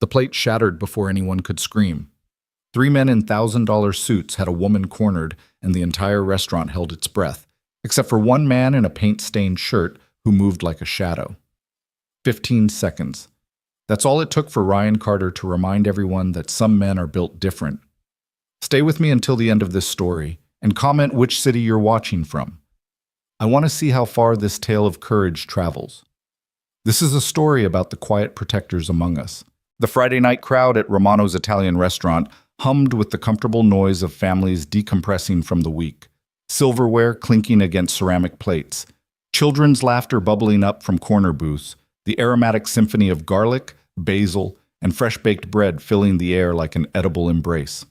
The plate shattered before anyone could scream. Three men in $1,000 suits had a woman cornered, and the entire restaurant held its breath, except for one man in a paint-stained shirt who moved like a shadow. 15 seconds. That's all it took for Ryan Carter to remind everyone that some men are built different. Stay with me until the end of this story, and comment which city you're watching from. I want to see how far this tale of courage travels. This is a story about the quiet protectors among us. The Friday night crowd at Romano's Italian restaurant hummed with the comfortable noise of families decompressing from the week, silverware clinking against ceramic plates, children's laughter bubbling up from corner booths, the aromatic symphony of garlic, basil, and fresh-baked bread filling the air like an edible embrace.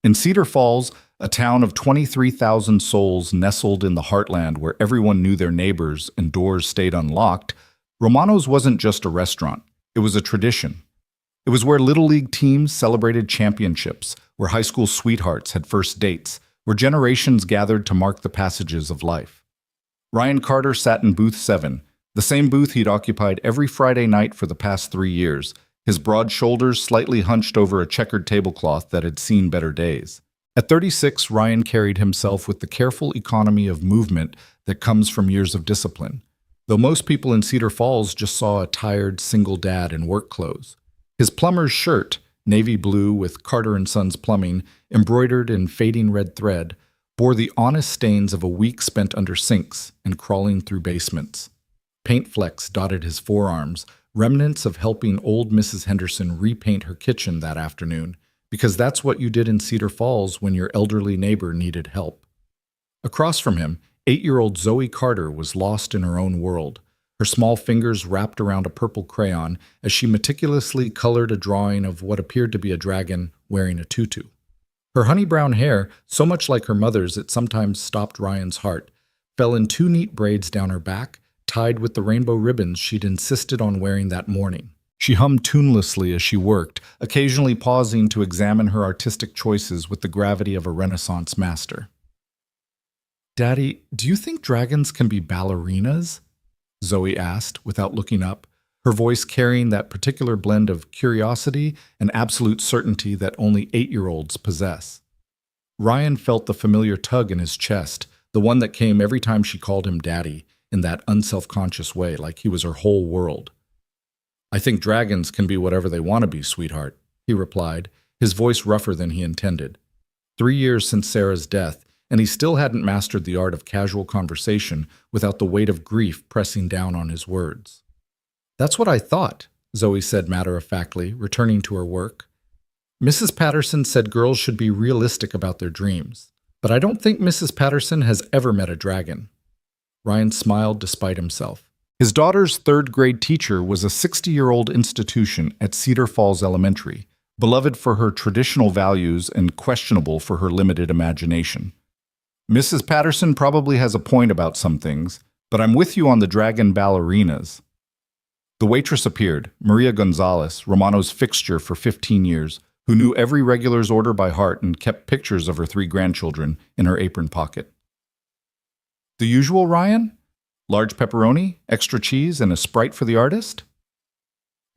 In Cedar Falls, a town of 23,000 souls nestled in the heartland where everyone knew their neighbors and doors stayed unlocked, Romano's wasn't just a restaurant, it was a tradition. It was where Little League teams celebrated championships, where high school sweethearts had first dates, where generations gathered to mark the passages of life. Ryan Carter sat in booth 7, the same booth he'd occupied every Friday night for the past 3 years, his broad shoulders slightly hunched over a checkered tablecloth that had seen better days. At 36, Ryan carried himself with the careful economy of movement that comes from years of discipline, though most people in Cedar Falls just saw a tired single dad in work clothes. His plumber's shirt, navy blue with Carter & Sons Plumbing, embroidered in fading red thread, bore the honest stains of a week spent under sinks and crawling through basements. Paint flecks dotted his forearms, remnants of helping old Mrs. Henderson repaint her kitchen that afternoon, because that's what you did in Cedar Falls when your elderly neighbor needed help. Across from him, 8-year-old Zoe Carter was lost in her own world, her small fingers wrapped around a purple crayon as she meticulously colored a drawing of what appeared to be a dragon wearing a tutu. Her honey-brown hair, so much like her mother's it sometimes stopped Ryan's heart, fell in 2 neat braids down her back, tied with the rainbow ribbons she'd insisted on wearing that morning. She hummed tunelessly as she worked, occasionally pausing to examine her artistic choices with the gravity of a Renaissance master. "Daddy, do you think dragons can be ballerinas?" Zoe asked, without looking up, her voice carrying that particular blend of curiosity and absolute certainty that only 8-year-olds possess. Ryan felt the familiar tug in his chest, the one that came every time she called him Daddy, in that unselfconscious way, like he was her whole world. "I think dragons can be whatever they want to be, sweetheart," he replied, his voice rougher than he intended. 3 years since Sarah's death, and he still hadn't mastered the art of casual conversation without the weight of grief pressing down on his words. "That's what I thought," Zoe said matter-of-factly, returning to her work. "Mrs. Patterson said girls should be realistic about their dreams, but I don't think Mrs. Patterson has ever met a dragon." Ryan smiled despite himself. His daughter's 3rd-grade teacher was a 60-year-old institution at Cedar Falls Elementary, beloved for her traditional values and questionable for her limited imagination. "Mrs. Patterson probably has a point about some things, but I'm with you on the dragon ballerinas." The waitress appeared, Maria Gonzalez, Romano's fixture for 15 years, who knew every regular's order by heart and kept pictures of her 3 grandchildren in her apron pocket. "The usual, Ryan? Large pepperoni, extra cheese, and a Sprite for the artist?"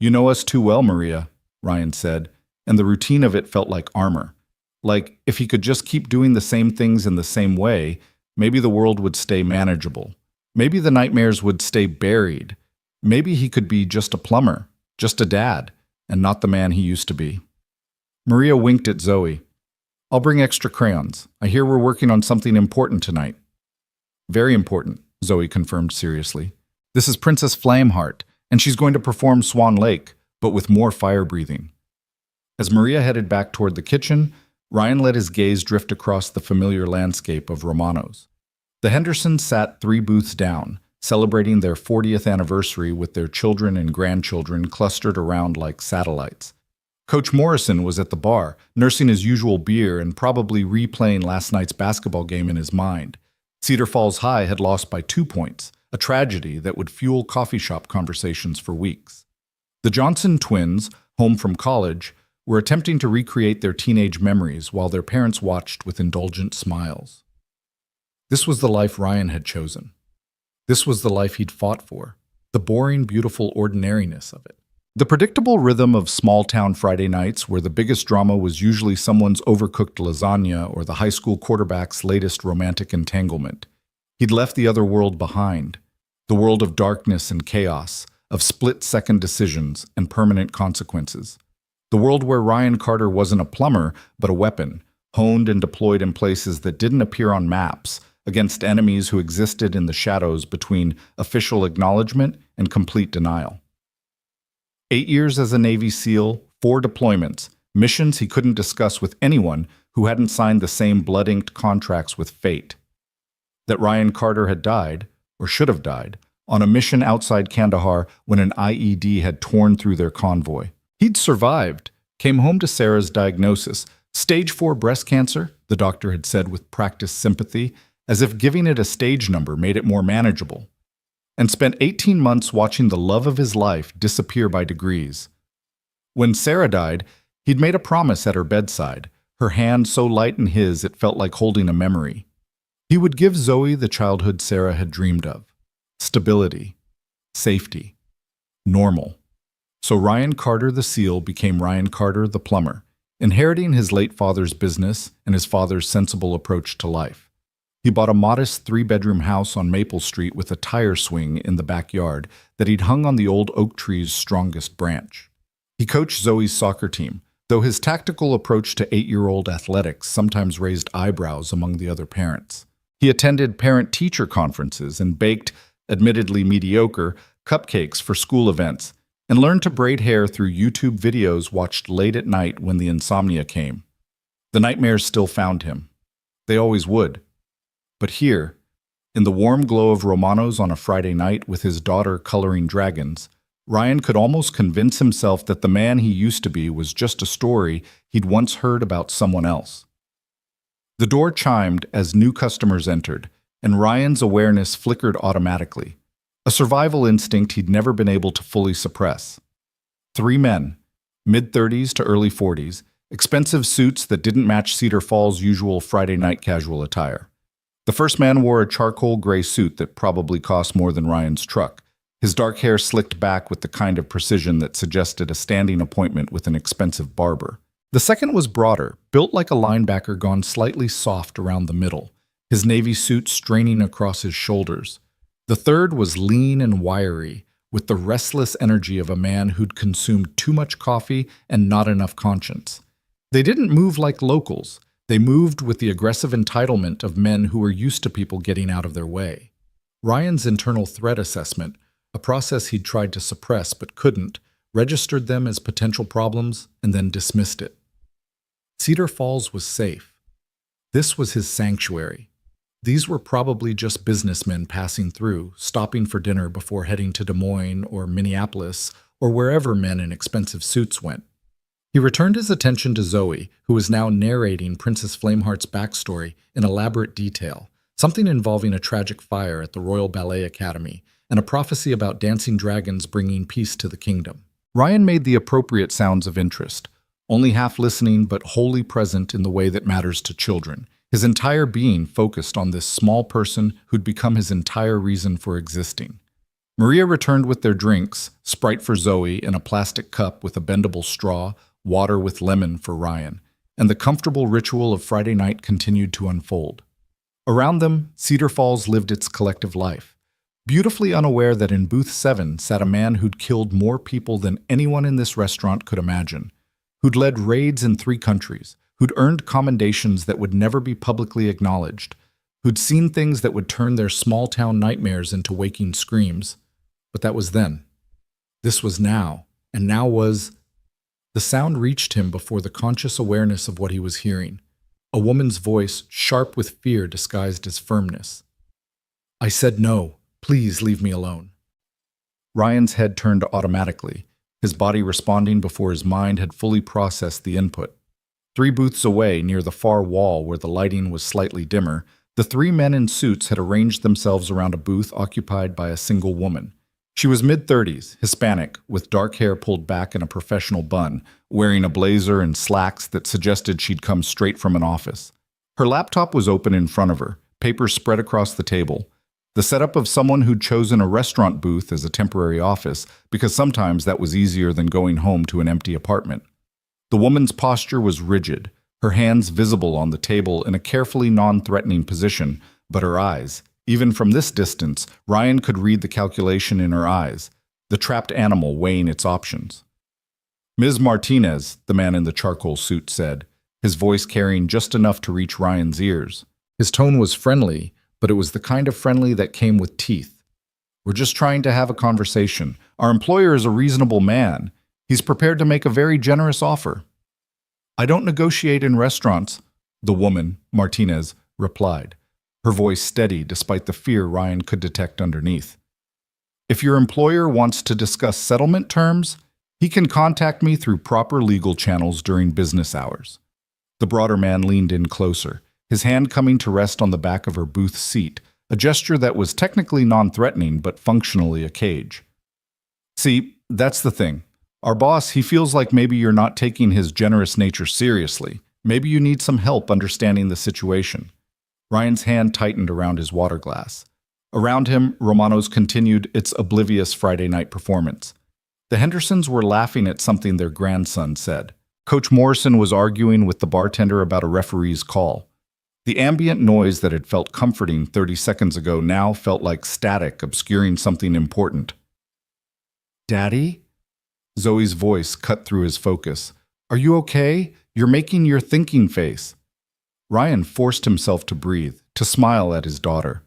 "You know us too well, Maria," Ryan said, and the routine of it felt like armor. Like, if he could just keep doing the same things in the same way, maybe the world would stay manageable. Maybe the nightmares would stay buried. Maybe he could be just a plumber, just a dad, and not the man he used to be. Maria winked at Zoe. "I'll bring extra crayons. I hear we're working on something important tonight." "Very important," Zoe confirmed seriously. "This is Princess Flameheart, and she's going to perform Swan Lake, but with more fire breathing." As Maria headed back toward the kitchen, Ryan let his gaze drift across the familiar landscape of Romano's. The Hendersons sat 3 booths down, celebrating their 40th anniversary with their children and grandchildren clustered around like satellites. Coach Morrison was at the bar, nursing his usual beer and probably replaying last night's basketball game in his mind. Cedar Falls High had lost by 2 points, a tragedy that would fuel coffee shop conversations for weeks. The Johnson twins, home from college, were attempting to recreate their teenage memories while their parents watched with indulgent smiles. This was the life Ryan had chosen. This was the life he'd fought for, the boring, beautiful ordinariness of it. The predictable rhythm of small-town Friday nights, where the biggest drama was usually someone's overcooked lasagna or the high school quarterback's latest romantic entanglement. He'd left the other world behind, the world of darkness and chaos, of split-second decisions and permanent consequences. The world where Ryan Carter wasn't a plumber, but a weapon, honed and deployed in places that didn't appear on maps, against enemies who existed in the shadows between official acknowledgement and complete denial. 8 years as a Navy SEAL, 4 deployments, missions he couldn't discuss with anyone who hadn't signed the same blood-inked contracts with fate. That Ryan Carter had died, or should have died, on a mission outside Kandahar when an IED had torn through their convoy. He'd survived, came home to Sarah's diagnosis, stage 4 breast cancer, the doctor had said with practiced sympathy, as if giving it a stage number made it more manageable, and spent 18 months watching the love of his life disappear by degrees. When Sarah died, he'd made a promise at her bedside, her hand so light in his it felt like holding a memory. He would give Zoe the childhood Sarah had dreamed of. Stability, safety, normal. So Ryan Carter the SEAL became Ryan Carter the plumber, inheriting his late father's business and his father's sensible approach to life. He bought a modest 3-bedroom house on Maple Street with a tire swing in the backyard that he'd hung on the old oak tree's strongest branch. He coached Zoe's soccer team, though his tactical approach to 8-year-old athletics sometimes raised eyebrows among the other parents. He attended parent-teacher conferences and baked, admittedly mediocre, cupcakes for school events, and learned to braid hair through YouTube videos watched late at night when the insomnia came. The nightmares still found him. They always would. But here, in the warm glow of Romano's on a Friday night with his daughter coloring dragons, Ryan could almost convince himself that the man he used to be was just a story he'd once heard about someone else. The door chimed as new customers entered, and Ryan's awareness flickered automatically, a survival instinct he'd never been able to fully suppress. 3 men, mid-30s to early 40s, expensive suits that didn't match Cedar Falls' usual Friday night casual attire. The first man wore a charcoal gray suit that probably cost more than Ryan's truck, his dark hair slicked back with the kind of precision that suggested a standing appointment with an expensive barber. The second was broader, built like a linebacker gone slightly soft around the middle, his navy suit straining across his shoulders. The third was lean and wiry, with the restless energy of a man who'd consumed too much coffee and not enough conscience. They didn't move like locals. They moved with the aggressive entitlement of men who were used to people getting out of their way. Ryan's internal threat assessment, a process he'd tried to suppress but couldn't, registered them as potential problems and then dismissed it. Cedar Falls was safe. This was his sanctuary. These were probably just businessmen passing through, stopping for dinner before heading to Des Moines or Minneapolis or wherever men in expensive suits went. He returned his attention to Zoe, who was now narrating Princess Flameheart's backstory in elaborate detail, something involving a tragic fire at the Royal Ballet Academy and a prophecy about dancing dragons bringing peace to the kingdom. Ryan made the appropriate sounds of interest, only half listening but wholly present in the way that matters to children, his entire being focused on this small person who'd become his entire reason for existing. Maria returned with their drinks, Sprite for Zoe in a plastic cup with a bendable straw, water with lemon for Ryan, and the comfortable ritual of Friday night continued to unfold. Around them, Cedar Falls lived its collective life, beautifully unaware that in booth 7 sat a man who'd killed more people than anyone in this restaurant could imagine, who'd led raids in 3 countries, who'd earned commendations that would never be publicly acknowledged, who'd seen things that would turn their small-town nightmares into waking screams. But that was then. This was now, and now was... The sound reached him before the conscious awareness of what he was hearing. A woman's voice, sharp with fear disguised as firmness. "I said no. Please leave me alone." Ryan's head turned automatically, his body responding before his mind had fully processed the input. 3 booths away, near the far wall where the lighting was slightly dimmer, the 3 men in suits had arranged themselves around a booth occupied by a single woman. She was mid-30s, Hispanic, with dark hair pulled back in a professional bun, wearing a blazer and slacks that suggested she'd come straight from an office. Her laptop was open in front of her, papers spread across the table. The setup of someone who'd chosen a restaurant booth as a temporary office because sometimes that was easier than going home to an empty apartment. The woman's posture was rigid, her hands visible on the table in a carefully non-threatening position, but her eyes, even from this distance, Ryan could read the calculation in her eyes, the trapped animal weighing its options. "Ms. Martinez," the man in the charcoal suit said, his voice carrying just enough to reach Ryan's ears. His tone was friendly, but it was the kind of friendly that came with teeth. "We're just trying to have a conversation. Our employer is a reasonable man. He's prepared to make a very generous offer." "I don't negotiate in restaurants," the woman, Martinez, replied, her voice steady despite the fear Ryan could detect underneath. "If your employer wants to discuss settlement terms, he can contact me through proper legal channels during business hours." The broader man leaned in closer, his hand coming to rest on the back of her booth seat, a gesture that was technically non-threatening but functionally a cage. "See, that's the thing. Our boss, he feels like maybe you're not taking his generous nature seriously. Maybe you need some help understanding the situation." Ryan's hand tightened around his water glass. Around him, Romano's continued its oblivious Friday night performance. The Hendersons were laughing at something their grandson said. Coach Morrison was arguing with the bartender about a referee's call. The ambient noise that had felt comforting 30 seconds ago now felt like static obscuring something important. "Daddy?" Zoe's voice cut through his focus. "Are you okay? You're making your thinking face." Ryan forced himself to breathe, to smile at his daughter.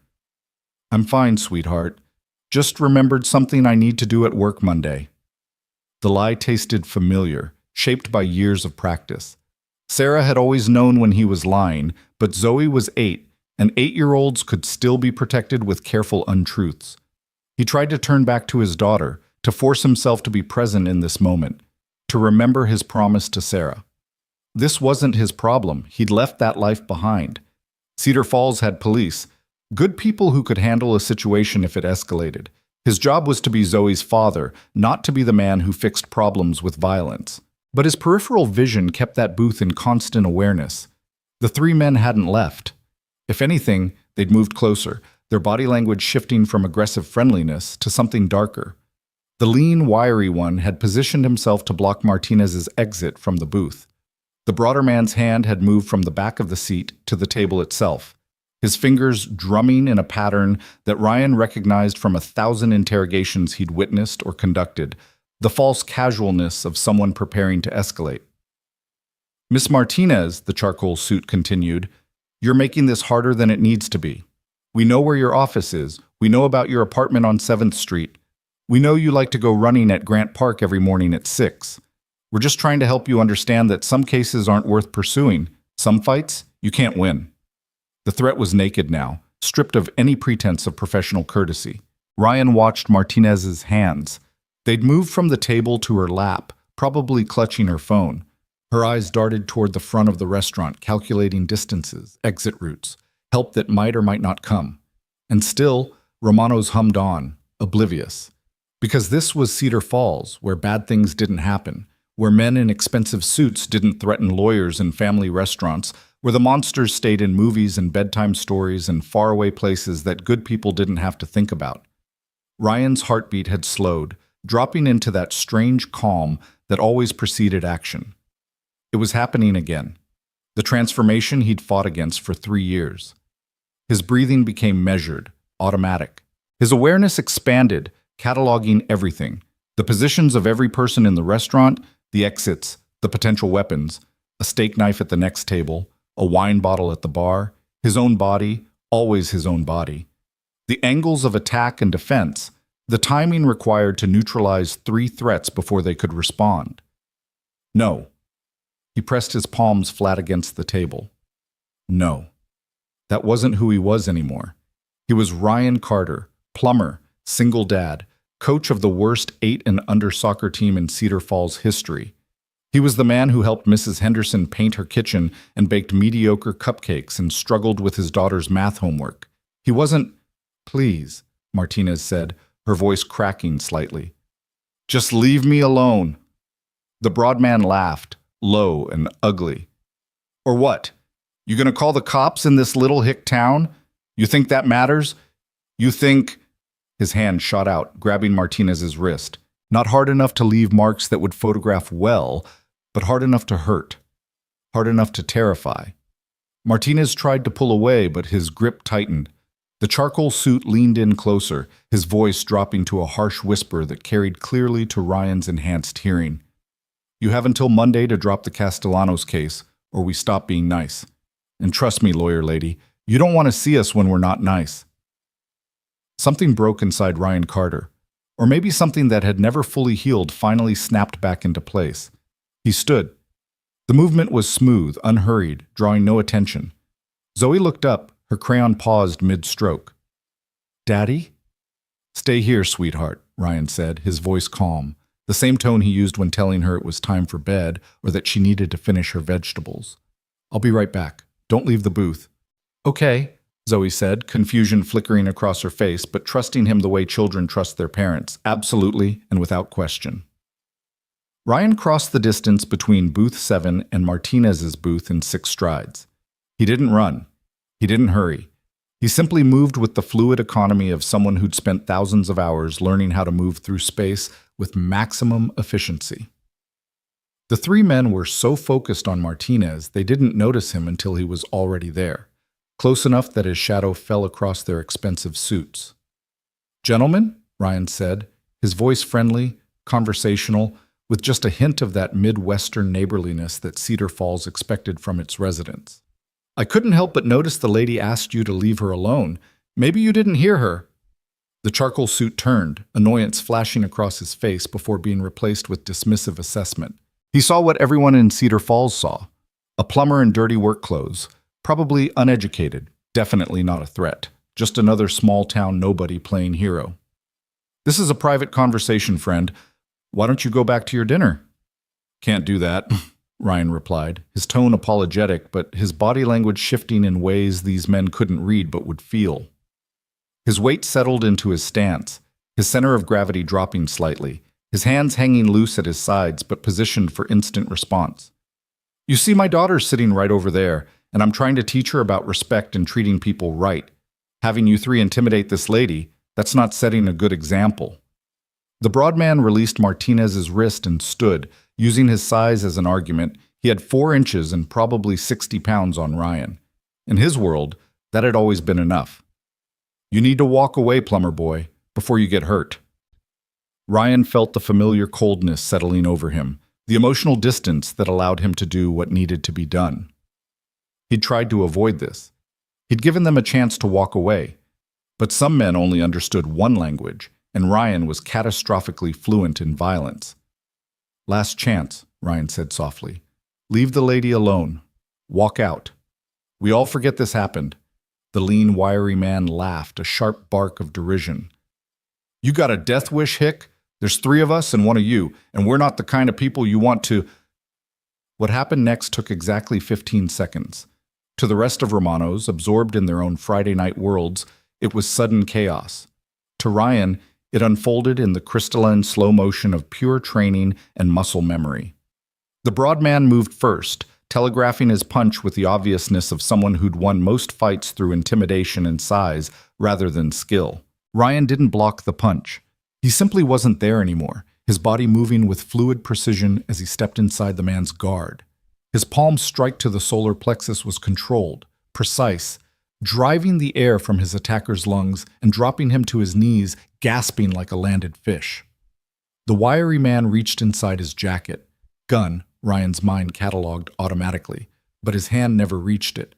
"I'm fine, sweetheart. Just remembered something I need to do at work Monday." The lie tasted familiar, shaped by years of practice. Sarah had always known when he was lying, but Zoe was 8, and 8-year-olds could still be protected with careful untruths. He tried to turn back to his daughter, to force himself to be present in this moment, to remember his promise to Sarah. This wasn't his problem. He'd left that life behind. Cedar Falls had police, good people who could handle a situation if it escalated. His job was to be Zoe's father, not to be the man who fixed problems with violence. But his peripheral vision kept that booth in constant awareness. The 3 men hadn't left. If anything, they'd moved closer, their body language shifting from aggressive friendliness to something darker. The lean, wiry one had positioned himself to block Martinez's exit from the booth. The broader man's hand had moved from the back of the seat to the table itself, his fingers drumming in a pattern that Ryan recognized from 1,000 interrogations he'd witnessed or conducted, the false casualness of someone preparing to escalate. "Miss Martinez," the charcoal suit continued, "you're making this harder than it needs to be. We know where your office is. We know about your apartment on 7th Street. We know you like to go running at Grant Park every morning at 6. We're just trying to help you understand that some cases aren't worth pursuing. Some fights, you can't win." The threat was naked now, stripped of any pretense of professional courtesy. Ryan watched Martinez's hands. They'd moved from the table to her lap, probably clutching her phone. Her eyes darted toward the front of the restaurant, calculating distances, exit routes, help that might or might not come. And still, Romano's hummed on, oblivious. Because this was Cedar Falls, where bad things didn't happen, where men in expensive suits didn't threaten lawyers in family restaurants, where the monsters stayed in movies and bedtime stories and faraway places that good people didn't have to think about. Ryan's heartbeat had slowed, dropping into that strange calm that always preceded action. It was happening again. The transformation he'd fought against for 3 years. His breathing became measured, automatic. His awareness expanded, cataloging everything. The positions of every person in the restaurant, the exits, the potential weapons, a steak knife at the next table, a wine bottle at the bar, his own body, always his own body. The angles of attack and defense, the timing required to neutralize 3 threats before they could respond. No. He pressed his palms flat against the table. No. That wasn't who he was anymore. He was Ryan Carter, plumber, single dad, coach of the worst 8 and under soccer team in Cedar Falls history. He was the man who helped Mrs. Henderson paint her kitchen and baked mediocre cupcakes and struggled with his daughter's math homework. He wasn't, "Please," Martinez said, her voice cracking slightly. "Just leave me alone." The broad man laughed, low and ugly. "Or what? You gonna call the cops in this little hick town? You think that matters? You think... His hand shot out, grabbing Martinez's wrist. Not hard enough to leave marks that would photograph well, but hard enough to hurt. Hard enough to terrify. Martinez tried to pull away, but his grip tightened. The charcoal suit leaned in closer, his voice dropping to a harsh whisper that carried clearly to Ryan's enhanced hearing. You have until Monday to drop the Castellanos case, or we stop being nice. And trust me, lawyer lady, you don't want to see us when we're not nice. Something broke inside Ryan Carter, or maybe something that had never fully healed finally snapped back into place. He stood. The movement was smooth, unhurried, drawing no attention. Zoe looked up, her crayon paused mid-stroke. Daddy? Stay here, sweetheart, Ryan said, his voice calm, the same tone he used when telling her it was time for bed or that she needed to finish her vegetables. I'll be right back. Don't leave the booth. Okay, Zoe said, confusion flickering across her face, but trusting him the way children trust their parents, absolutely and without question. Ryan crossed the distance between booth 7 and Martinez's booth in 6 strides. He didn't run. He didn't hurry. He simply moved with the fluid economy of someone who'd spent thousands of hours learning how to move through space with maximum efficiency. The 3 men were so focused on Martinez they didn't notice him until he was already there, close enough that his shadow fell across their expensive suits. Gentlemen, Ryan said, his voice friendly, conversational, with just a hint of that Midwestern neighborliness that Cedar Falls expected from its residents. I couldn't help but notice the lady asked you to leave her alone. Maybe you didn't hear her. The charcoal suit turned, annoyance flashing across his face before being replaced with dismissive assessment. He saw what everyone in Cedar Falls saw. A plumber in dirty work clothes, probably uneducated, definitely not a threat, just another small-town nobody playing hero. This is a private conversation, friend. Why don't you go back to your dinner? Can't do that, Ryan replied, his tone apologetic, but his body language shifting in ways these men couldn't read but would feel. His weight settled into his stance, his center of gravity dropping slightly, his hands hanging loose at his sides but positioned for instant response. You see, my daughter's sitting right over there, and I'm trying to teach her about respect and treating people right. Having you 3 intimidate this lady, that's not setting a good example. The broad man released Martinez's wrist and stood, using his size as an argument. He had 4 inches and probably 60 pounds on Ryan. In his world, that had always been enough. You need to walk away, plumber boy, before you get hurt. Ryan felt the familiar coldness settling over him, the emotional distance that allowed him to do what needed to be done. He'd tried to avoid this. He'd given them a chance to walk away. But some men only understood one language, and Ryan was catastrophically fluent in violence. Last chance, Ryan said softly. Leave the lady alone. Walk out. We all forget this happened. The lean, wiry man laughed, a sharp bark of derision. You got a death wish, Hick? There's 3 of us and 1 of you, and we're not the kind of people you want to... What happened next took exactly 15 seconds. To the rest of Romanos, absorbed in their own Friday night worlds, it was sudden chaos. To Ryan, it unfolded in the crystalline slow motion of pure training and muscle memory. The broad man moved first, telegraphing his punch with the obviousness of someone who'd won most fights through intimidation and size rather than skill. Ryan didn't block the punch. He simply wasn't there anymore, his body moving with fluid precision as he stepped inside the man's guard. His palm strike to the solar plexus was controlled, precise, driving the air from his attacker's lungs and dropping him to his knees, gasping like a landed fish. The wiry man reached inside his jacket. Gun, Ryan's mind cataloged automatically, but his hand never reached it.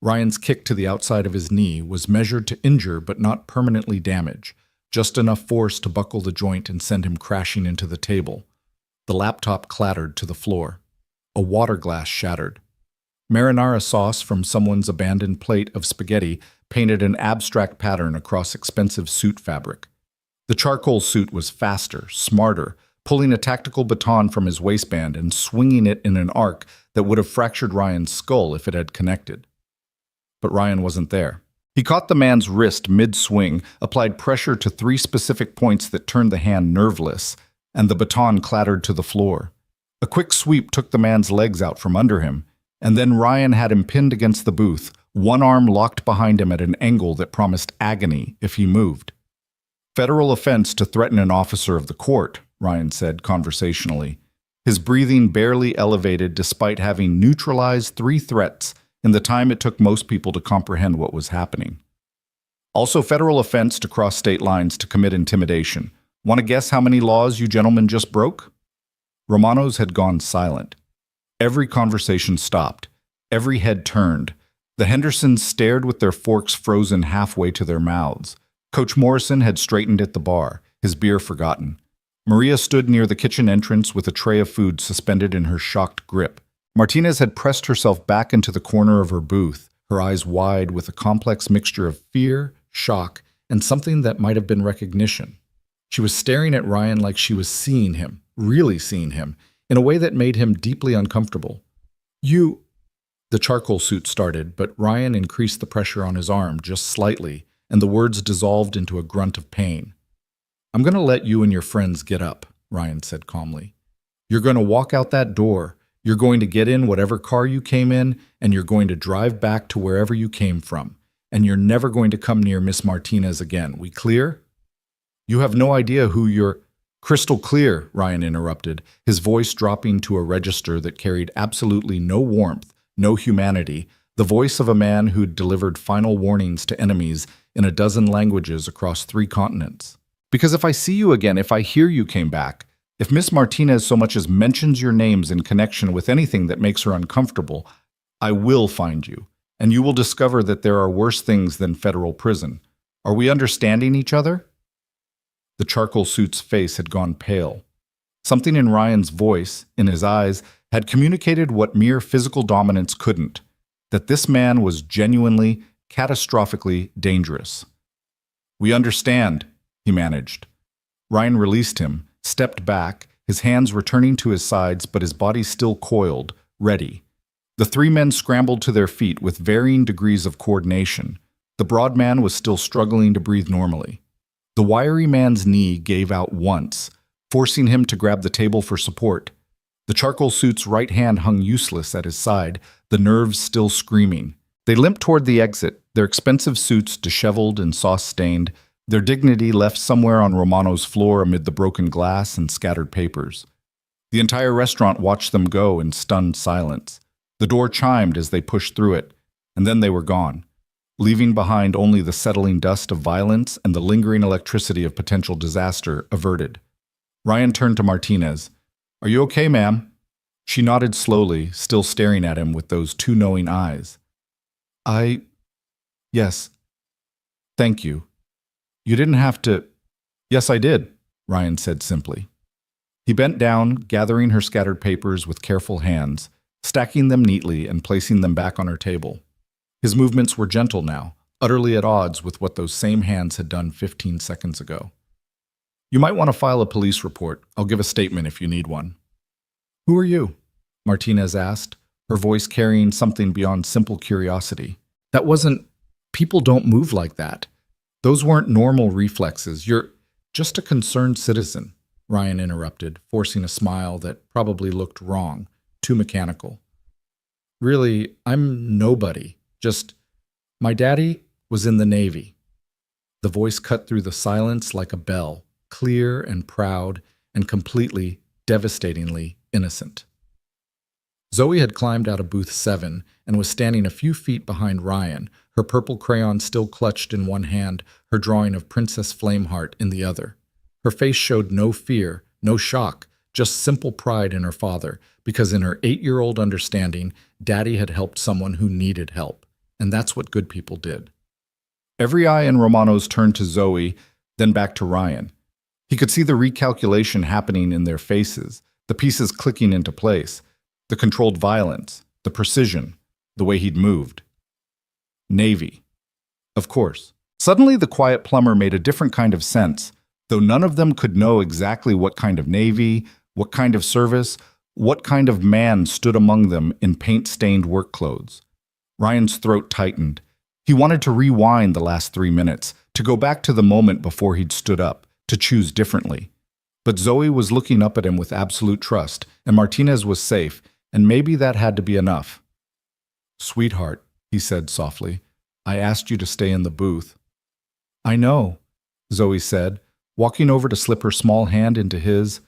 Ryan's kick to the outside of his knee was measured to injure but not permanently damage, just enough force to buckle the joint and send him crashing into the table. The laptop clattered to the floor. A water glass shattered. Marinara sauce from someone's abandoned plate of spaghetti painted an abstract pattern across expensive suit fabric. The charcoal suit was faster, smarter, pulling a tactical baton from his waistband and swinging it in an arc that would have fractured Ryan's skull if it had connected. But Ryan wasn't there. He caught the man's wrist mid-swing, applied pressure to 3 specific points that turned the hand nerveless, and the baton clattered to the floor. A quick sweep took the man's legs out from under him, and then Ryan had him pinned against the booth, one arm locked behind him at an angle that promised agony if he moved. "Federal offense to threaten an officer of the court," Ryan said conversationally. His breathing barely elevated despite having neutralized 3 threats in the time it took most people to comprehend what was happening. "Also federal offense to cross state lines to commit intimidation. Want to guess how many laws you gentlemen just broke?" Romanos had gone silent. Every conversation stopped. Every head turned. The Hendersons stared with their forks frozen halfway to their mouths. Coach Morrison had straightened at the bar, his beer forgotten. Maria stood near the kitchen entrance with a tray of food suspended in her shocked grip. Martinez had pressed herself back into the corner of her booth, her eyes wide with a complex mixture of fear, shock, and something that might have been recognition. She was staring at Ryan like she was seeing him, really seeing him, in a way that made him deeply uncomfortable. "You—" The charcoal suit started, but Ryan increased the pressure on his arm just slightly, and the words dissolved into a grunt of pain. "I'm going to let you and your friends get up," Ryan said calmly. "You're going to walk out that door. You're going to get in whatever car you came in, and you're going to drive back to wherever you came from. And you're never going to come near Miss Martinez again. We clear?" "You have no idea who you're—" "Crystal clear," Ryan interrupted, his voice dropping to a register that carried absolutely no warmth, no humanity, the voice of a man who'd delivered final warnings to enemies in a dozen languages across 3 continents. "Because if I see you again, if I hear you came back, if Miss Martinez so much as mentions your names in connection with anything that makes her uncomfortable, I will find you, and you will discover that there are worse things than federal prison. Are we understanding each other?" The charcoal suit's face had gone pale. Something in Ryan's voice, in his eyes, had communicated what mere physical dominance couldn't, that this man was genuinely, catastrophically dangerous. "We understand," he managed. Ryan released him, stepped back, his hands returning to his sides but his body still coiled, ready. The 3 men scrambled to their feet with varying degrees of coordination. The broad man was still struggling to breathe normally. The wiry man's knee gave out once, forcing him to grab the table for support. The charcoal suit's right hand hung useless at his side, the nerves still screaming. They limped toward the exit, their expensive suits disheveled and sauce-stained, their dignity left somewhere on Romano's floor amid the broken glass and scattered papers. The entire restaurant watched them go in stunned silence. The door chimed as they pushed through it, and then they were gone, leaving behind only the settling dust of violence and the lingering electricity of potential disaster averted. Ryan turned to Martinez. "Are you okay, ma'am?" She nodded slowly, still staring at him with those 2 knowing eyes. Yes. Thank you. You didn't have to—" "Yes, I did," Ryan said simply. He bent down, gathering her scattered papers with careful hands, stacking them neatly and placing them back on her table. His movements were gentle now, utterly at odds with what those same hands had done 15 seconds ago. "You might want to file a police report. I'll give a statement if you need one." "Who are you?" Martinez asked, her voice carrying something beyond simple curiosity. "That wasn't— people don't move like that. Those weren't normal reflexes. You're just a concerned citizen," Ryan interrupted, forcing a smile that probably looked wrong, too mechanical. "Really, I'm nobody. Just— my daddy was in the Navy." The voice cut through the silence like a bell, clear and proud and completely, devastatingly innocent. Zoe had climbed out of booth 7 and was standing a few feet behind Ryan, her purple crayon still clutched in one hand, her drawing of Princess Flameheart in the other. Her face showed no fear, no shock, just simple pride in her father, because in her 8-year-old understanding, Daddy had helped someone who needed help, and that's what good people did. Every eye in Romano's turned to Zoe, then back to Ryan. He could see the recalculation happening in their faces, the pieces clicking into place, the controlled violence, the precision, the way he'd moved. Navy. Of course. Suddenly the quiet plumber made a different kind of sense, though none of them could know exactly what kind of Navy, what kind of service, what kind of man stood among them in paint-stained work clothes. Ryan's throat tightened. He wanted to rewind the last 3 minutes, to go back to the moment before he'd stood up, to choose differently. But Zoe was looking up at him with absolute trust, and Martinez was safe, and maybe that had to be enough. "Sweetheart," he said softly. "I asked you to stay in the booth." "I know," Zoe said, walking over to slip her small hand into his.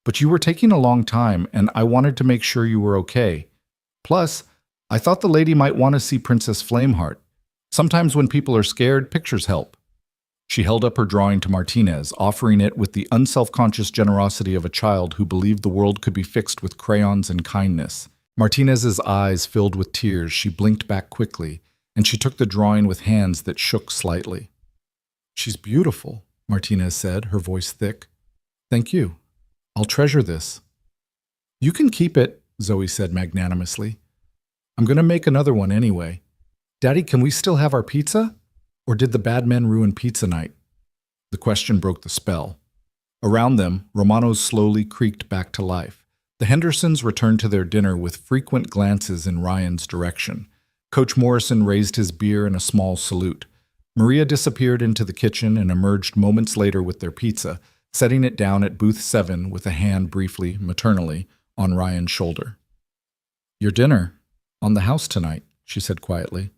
"But you were taking a long time, and I wanted to make sure you were okay. Plus, I thought the lady might want to see Princess Flameheart. Sometimes when people are scared, pictures help." She held up her drawing to Martinez, offering it with the unselfconscious generosity of a child who believed the world could be fixed with crayons and kindness. Martinez's eyes filled with tears. She blinked back quickly, and she took the drawing with hands that shook slightly. "She's beautiful," Martinez said, her voice thick. "Thank you. I'll treasure this." "You can keep it," Zoe said magnanimously. "I'm going to make another one anyway. Daddy, can we still have our pizza? Or did the bad men ruin pizza night?" The question broke the spell. Around them, Romano's slowly creaked back to life. The Hendersons returned to their dinner with frequent glances in Ryan's direction. Coach Morrison raised his beer in a small salute. Maria disappeared into the kitchen and emerged moments later with their pizza, setting it down at booth 7 with a hand briefly, maternally, on Ryan's shoulder. "Your dinner, on the house tonight," she said quietly.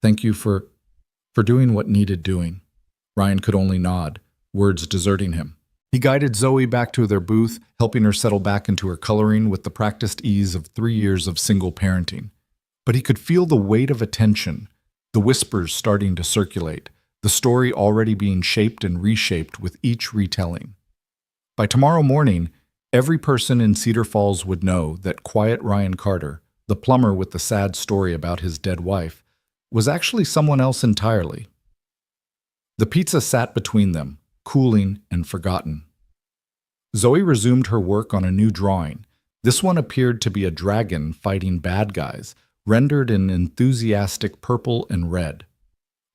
"Thank you for doing what needed doing." Ryan could only nod, words deserting him. He guided Zoe back to their booth, helping her settle back into her coloring with the practiced ease of 3 years of single parenting. But he could feel the weight of attention, the whispers starting to circulate, the story already being shaped and reshaped with each retelling. By tomorrow morning, every person in Cedar Falls would know that quiet Ryan Carter, the plumber with the sad story about his dead wife, was actually someone else entirely. The pizza sat between them, cooling and forgotten. Zoe resumed her work on a new drawing. This one appeared to be a dragon fighting bad guys, rendered in enthusiastic purple and red.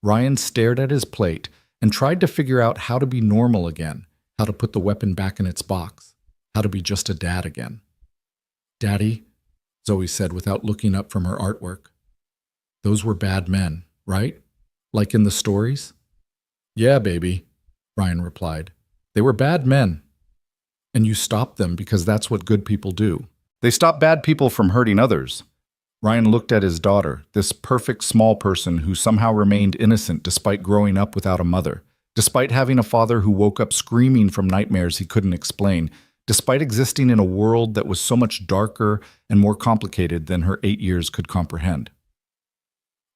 Ryan stared at his plate and tried to figure out how to be normal again, how to put the weapon back in its box, how to be just a dad again. "Daddy," Zoe said without looking up from her artwork. "Those were bad men, right? Like in the stories?" "Yeah, baby," Ryan replied. "They were bad men. And you stopped them because that's what good people do. They stop bad people from hurting others." Ryan looked at his daughter, this perfect small person who somehow remained innocent despite growing up without a mother, despite having a father who woke up screaming from nightmares he couldn't explain, despite existing in a world that was so much darker and more complicated than her 8 years could comprehend.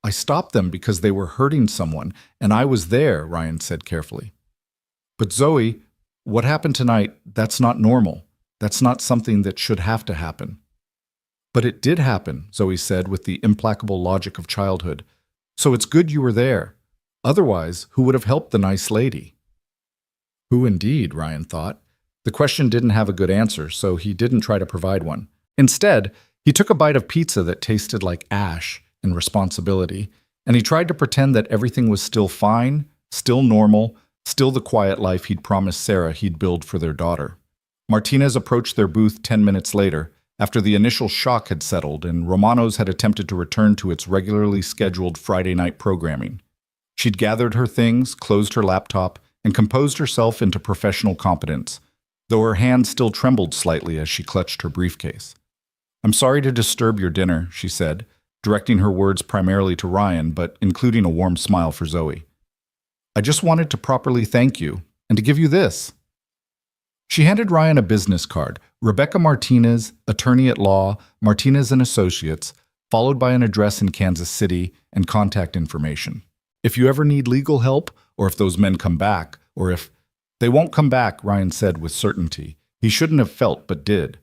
"I stopped them because they were hurting someone, and I was there," Ryan said carefully. "But Zoe, what happened tonight, that's not normal. That's not something that should have to happen." "But it did happen," Zoe said with the implacable logic of childhood. "So it's good you were there. Otherwise, who would have helped the nice lady?" Who indeed, Ryan thought. The question didn't have a good answer, so he didn't try to provide one. Instead, he took a bite of pizza that tasted like ash and responsibility, and he tried to pretend that everything was still fine, still normal, still the quiet life he'd promised Sarah he'd build for their daughter. Martinez approached their booth 10 minutes later, after the initial shock had settled and Romano's had attempted to return to its regularly scheduled Friday night programming. She'd gathered her things, closed her laptop, and composed herself into professional competence, though her hand still trembled slightly as she clutched her briefcase. "I'm sorry to disturb your dinner," she said, directing her words primarily to Ryan, but including a warm smile for Zoe. "I just wanted to properly thank you, and to give you this." She handed Ryan a business card, Rebecca Martinez, attorney at law, Martinez and Associates, followed by an address in Kansas City and contact information. "If you ever need legal help, or if those men come back, or if—" "They won't come back," Ryan said with certainty. He shouldn't have felt, but did.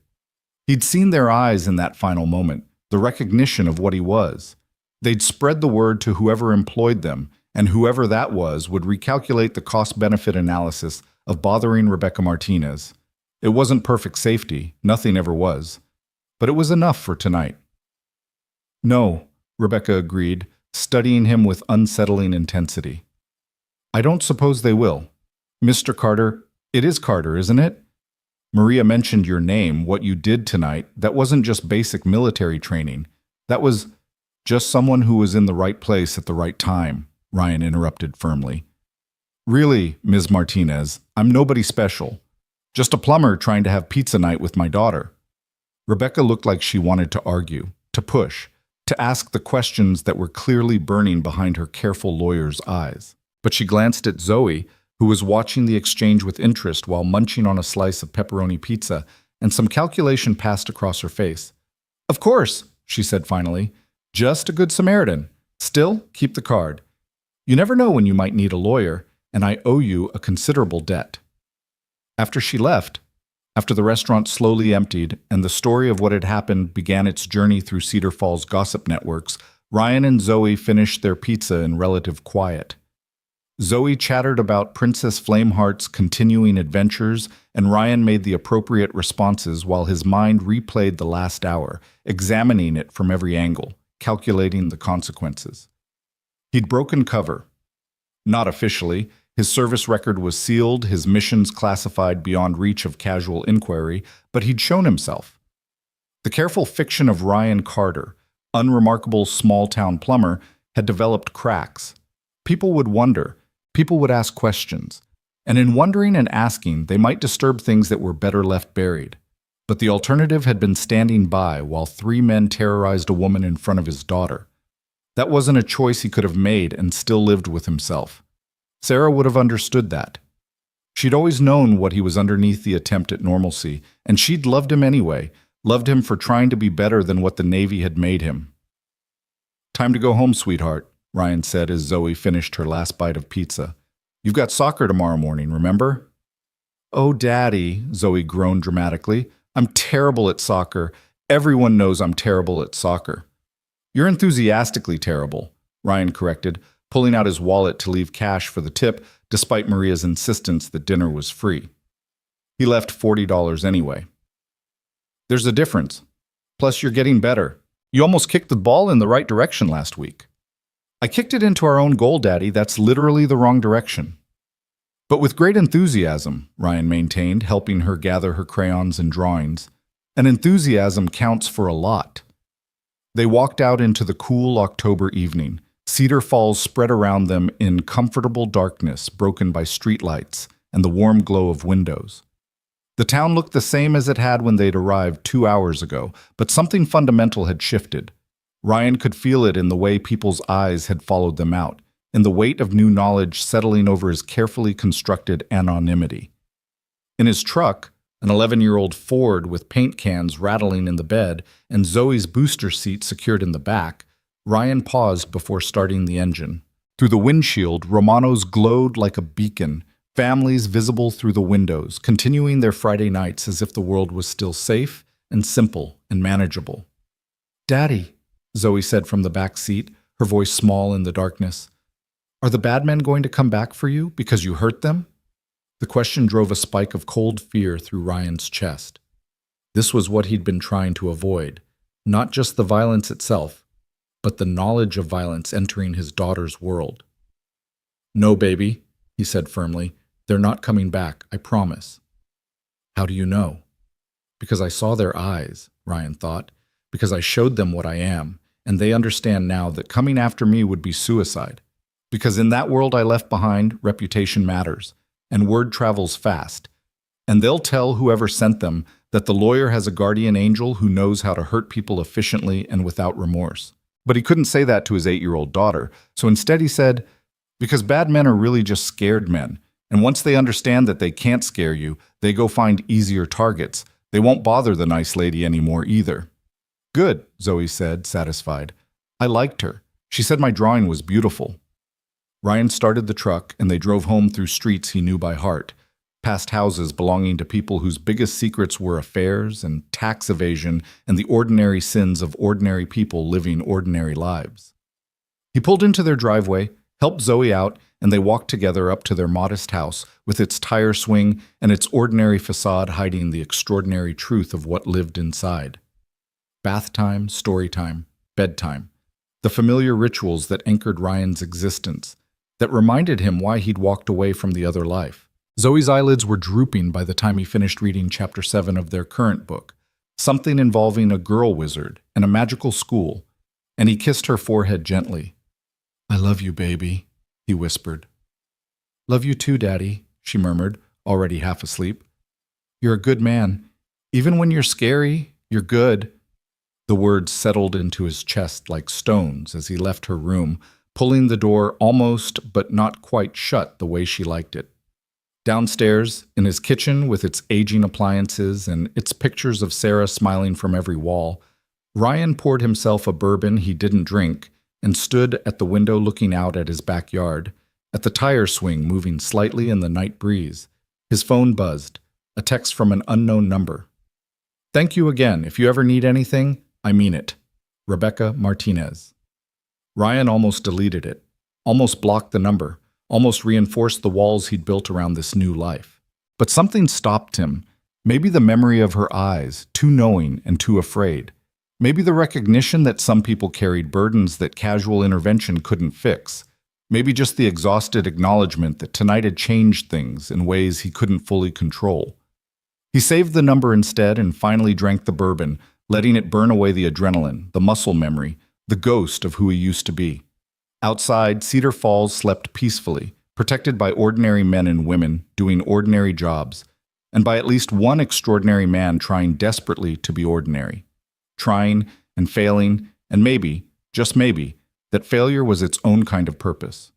He'd seen their eyes in that final moment, the recognition of what he was. They'd spread the word to whoever employed them, and whoever that was would recalculate the cost-benefit analysis of bothering Rebecca Martinez. It wasn't perfect safety, nothing ever was, but it was enough for tonight. "No," Rebecca agreed, studying him with unsettling intensity. "I don't suppose they will. Mr. Carter, it is Carter, isn't it? Maria mentioned your name, what you did tonight. That wasn't just basic military training. That was just someone who was in the right place at the right time," Ryan interrupted firmly. "Really, Ms. Martinez, I'm nobody special. Just a plumber trying to have pizza night with my daughter." Rebecca looked like she wanted to argue, to push, to ask the questions that were clearly burning behind her careful lawyer's eyes. But she glanced at Zoe, who was watching the exchange with interest while munching on a slice of pepperoni pizza, and some calculation passed across her face. "Of course," she said finally. "Just a good Samaritan. Still, keep the card. You never know when you might need a lawyer, and I owe you a considerable debt." After she left, after the restaurant slowly emptied and the story of what had happened began its journey through Cedar Falls gossip networks, Ryan and Zoe finished their pizza in relative quiet. Zoe chattered about Princess Flameheart's continuing adventures, and Ryan made the appropriate responses while his mind replayed the last hour, examining it from every angle, calculating the consequences. He'd broken cover. Not officially. His service record was sealed, his missions classified beyond reach of casual inquiry, but he'd shown himself. The careful fiction of Ryan Carter, unremarkable small-town plumber, had developed cracks. People would wonder, people would ask questions, and in wondering and asking, they might disturb things that were better left buried. But the alternative had been standing by while 3 men terrorized a woman in front of his daughter. That wasn't a choice he could have made and still lived with himself. Sarah would have understood that. She'd always known what he was underneath the attempt at normalcy, and she'd loved him anyway, loved him for trying to be better than what the Navy had made him. "Time to go home, sweetheart," Ryan said as Zoe finished her last bite of pizza. "You've got soccer tomorrow morning, remember?" "Oh, Daddy," Zoe groaned dramatically. "I'm terrible at soccer. Everyone knows I'm terrible at soccer." "You're enthusiastically terrible," Ryan corrected, pulling out his wallet to leave cash for the tip, despite Maria's insistence that dinner was free. He left $40 anyway. "There's a difference. Plus, you're getting better. You almost kicked the ball in the right direction last week." "I kicked it into our own goal, Daddy. That's literally the wrong direction." "But with great enthusiasm," Ryan maintained, helping her gather her crayons and drawings. "And enthusiasm counts for a lot." They walked out into the cool October evening. Cedar Falls spread around them in comfortable darkness broken by streetlights and the warm glow of windows. The town looked the same as it had when they'd arrived 2 hours ago, but something fundamental had shifted. Ryan could feel it in the way people's eyes had followed them out, in the weight of new knowledge settling over his carefully constructed anonymity. In his truck, an 11-year-old Ford with paint cans rattling in the bed and Zoe's booster seat secured in the back, Ryan paused before starting the engine. Through the windshield, Romano's glowed like a beacon, families visible through the windows, continuing their Friday nights as if the world was still safe and simple and manageable. "Daddy," Zoe said from the back seat, her voice small in the darkness, "are the bad men going to come back for you because you hurt them?" The question drove a spike of cold fear through Ryan's chest. This was what he'd been trying to avoid, not just the violence itself, but the knowledge of violence entering his daughter's world. "No, baby," he said firmly. "They're not coming back, I promise." "How do you know?" "Because I saw their eyes," Ryan thought. "Because I showed them what I am, and they understand now that coming after me would be suicide. Because in that world I left behind, reputation matters, and word travels fast. And they'll tell whoever sent them that the lawyer has a guardian angel who knows how to hurt people efficiently and without remorse." But he couldn't say that to his 8-year-old daughter, so instead he said, "Because bad men are really just scared men, and once they understand that they can't scare you, they go find easier targets. They won't bother the nice lady anymore either." "Good," Zoe said, satisfied. "I liked her. She said my drawing was beautiful." Ryan started the truck, and they drove home through streets he knew by heart, past houses belonging to people whose biggest secrets were affairs and tax evasion and the ordinary sins of ordinary people living ordinary lives. He pulled into their driveway, helped Zoe out, and they walked together up to their modest house with its tire swing and its ordinary facade hiding the extraordinary truth of what lived inside. Bath time, story time, bedtime. The familiar rituals that anchored Ryan's existence, that reminded him why he'd walked away from the other life. Zoe's eyelids were drooping by the time he finished reading Chapter 7 of their current book, something involving a girl wizard and a magical school, and he kissed her forehead gently. "I love you, baby," he whispered. "Love you too, Daddy," she murmured, already half asleep. "You're a good man. Even when you're scary, you're good." The words settled into his chest like stones as he left her room, pulling the door almost but not quite shut the way she liked it. Downstairs, in his kitchen with its aging appliances and its pictures of Sarah smiling from every wall, Ryan poured himself a bourbon he didn't drink and stood at the window looking out at his backyard, at the tire swing moving slightly in the night breeze. His phone buzzed, a text from an unknown number. "Thank you again. If you ever need anything, I mean it. Rebecca Martinez." Ryan almost deleted it, almost blocked the number, almost reinforced the walls he'd built around this new life. But something stopped him. Maybe the memory of her eyes, too knowing and too afraid. Maybe the recognition that some people carried burdens that casual intervention couldn't fix. Maybe just the exhausted acknowledgement that tonight had changed things in ways he couldn't fully control. He saved the number instead and finally drank the bourbon, letting it burn away the adrenaline, the muscle memory, the ghost of who he used to be. Outside, Cedar Falls slept peacefully, protected by ordinary men and women doing ordinary jobs, and by at least one extraordinary man trying desperately to be ordinary. Trying and failing, and maybe, just maybe, that failure was its own kind of purpose.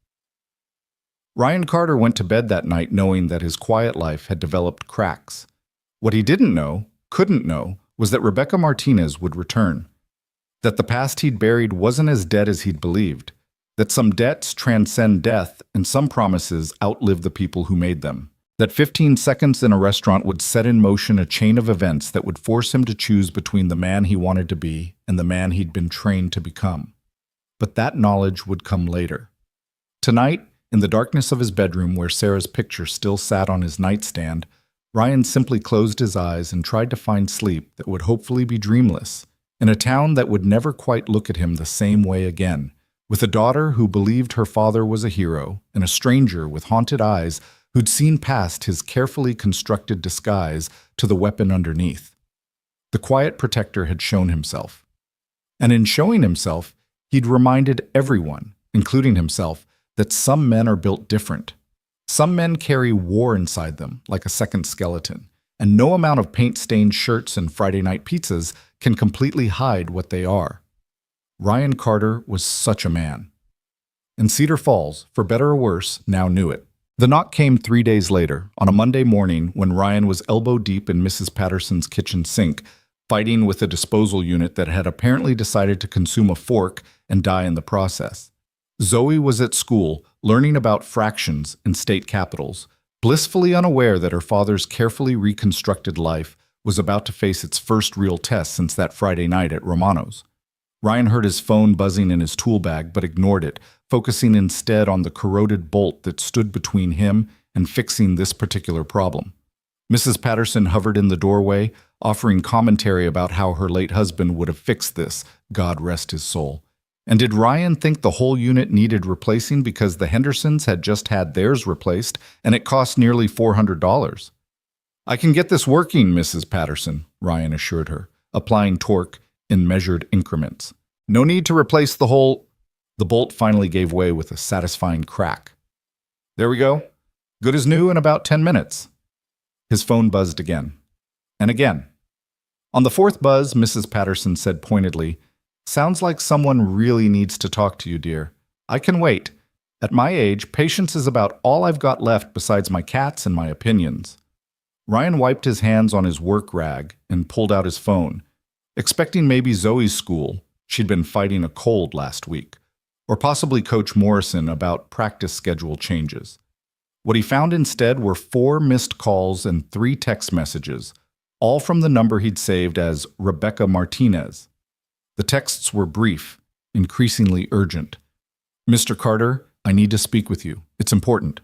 Ryan Carter went to bed that night knowing that his quiet life had developed cracks. What he didn't know, couldn't know, was that Rebecca Martinez would return. That the past he'd buried wasn't as dead as he'd believed. That some debts transcend death and some promises outlive the people who made them. That 15 seconds in a restaurant would set in motion a chain of events that would force him to choose between the man he wanted to be and the man he'd been trained to become. But that knowledge would come later. Tonight, in the darkness of his bedroom where Sarah's picture still sat on his nightstand, Ryan simply closed his eyes and tried to find sleep that would hopefully be dreamless, in a town that would never quite look at him the same way again, with a daughter who believed her father was a hero and a stranger with haunted eyes who'd seen past his carefully constructed disguise to the weapon underneath. The quiet protector had shown himself. And in showing himself, he'd reminded everyone, including himself, that some men are built different. Some men carry war inside them, like a second skeleton, and no amount of paint-stained shirts and Friday night pizzas can completely hide what they are. Ryan Carter was such a man. And Cedar Falls, for better or worse, now knew it. The knock came 3 days later, on a Monday morning when Ryan was elbow-deep in Mrs. Patterson's kitchen sink, fighting with a disposal unit that had apparently decided to consume a fork and die in the process. Zoe was at school, learning about fractions and state capitals, blissfully unaware that her father's carefully reconstructed life was about to face its first real test since that Friday night at Romano's. Ryan heard his phone buzzing in his tool bag but ignored it, focusing instead on the corroded bolt that stood between him and fixing this particular problem. Mrs. Patterson hovered in the doorway, offering commentary about how her late husband would have fixed this, God rest his soul. And did Ryan think the whole unit needed replacing because the Hendersons had just had theirs replaced and it cost nearly $400? "I can get this working, Mrs. Patterson," Ryan assured her, applying torque in measured increments. "No need to replace the whole—" The bolt finally gave way with a satisfying crack. "There we go. Good as new in about 10 minutes. His phone buzzed again. And again. On the fourth buzz, Mrs. Patterson said pointedly, "Sounds like someone really needs to talk to you, dear. I can wait. At my age, patience is about all I've got left besides my cats and my opinions." Ryan wiped his hands on his work rag and pulled out his phone, expecting maybe Zoe's school. She'd been fighting a cold last week. Or possibly Coach Morrison about practice schedule changes. What he found instead were 4 missed calls and 3 text messages, all from the number he'd saved as Rebecca Martinez. The texts were brief, increasingly urgent. "Mr. Carter, I need to speak with you. It's important.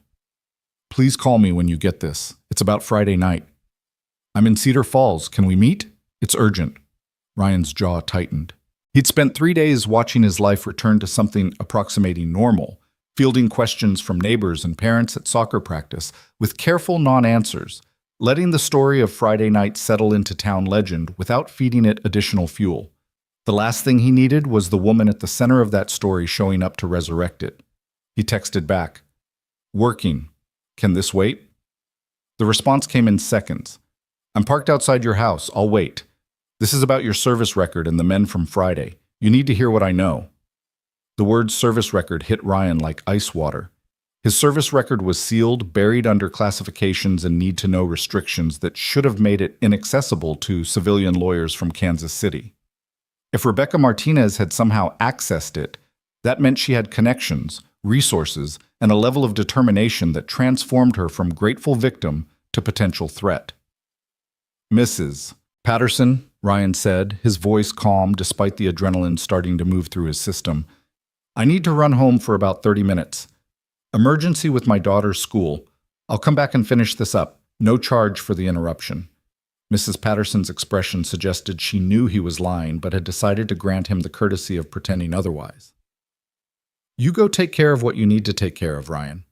Please call me when you get this. It's about Friday night. I'm in Cedar Falls. Can we meet? It's urgent." Ryan's jaw tightened. He'd spent 3 days watching his life return to something approximating normal, fielding questions from neighbors and parents at soccer practice with careful non-answers, letting the story of Friday night settle into town legend without feeding it additional fuel. The last thing he needed was the woman at the center of that story showing up to resurrect it. He texted back, "Working. Can this wait?" The response came in seconds. "I'm parked outside your house. I'll wait." This is about your service record and the men from Friday. You need to hear what I know. The word service record hit Ryan like ice water. His service record was sealed, buried under classifications and need-to-know restrictions that should have made it inaccessible to civilian lawyers from Kansas City. If Rebecca Martinez had somehow accessed it, that meant she had connections, resources, and a level of determination that transformed her from grateful victim to potential threat. Mrs. Patterson, Ryan said, his voice calm despite the adrenaline starting to move through his system. I need to run home for about 30 minutes. Emergency with my daughter's school. I'll come back and finish this up. No charge for the interruption. Mrs. Patterson's expression suggested she knew he was lying, but had decided to grant him the courtesy of pretending otherwise. You go take care of what you need to take care of, Ryan.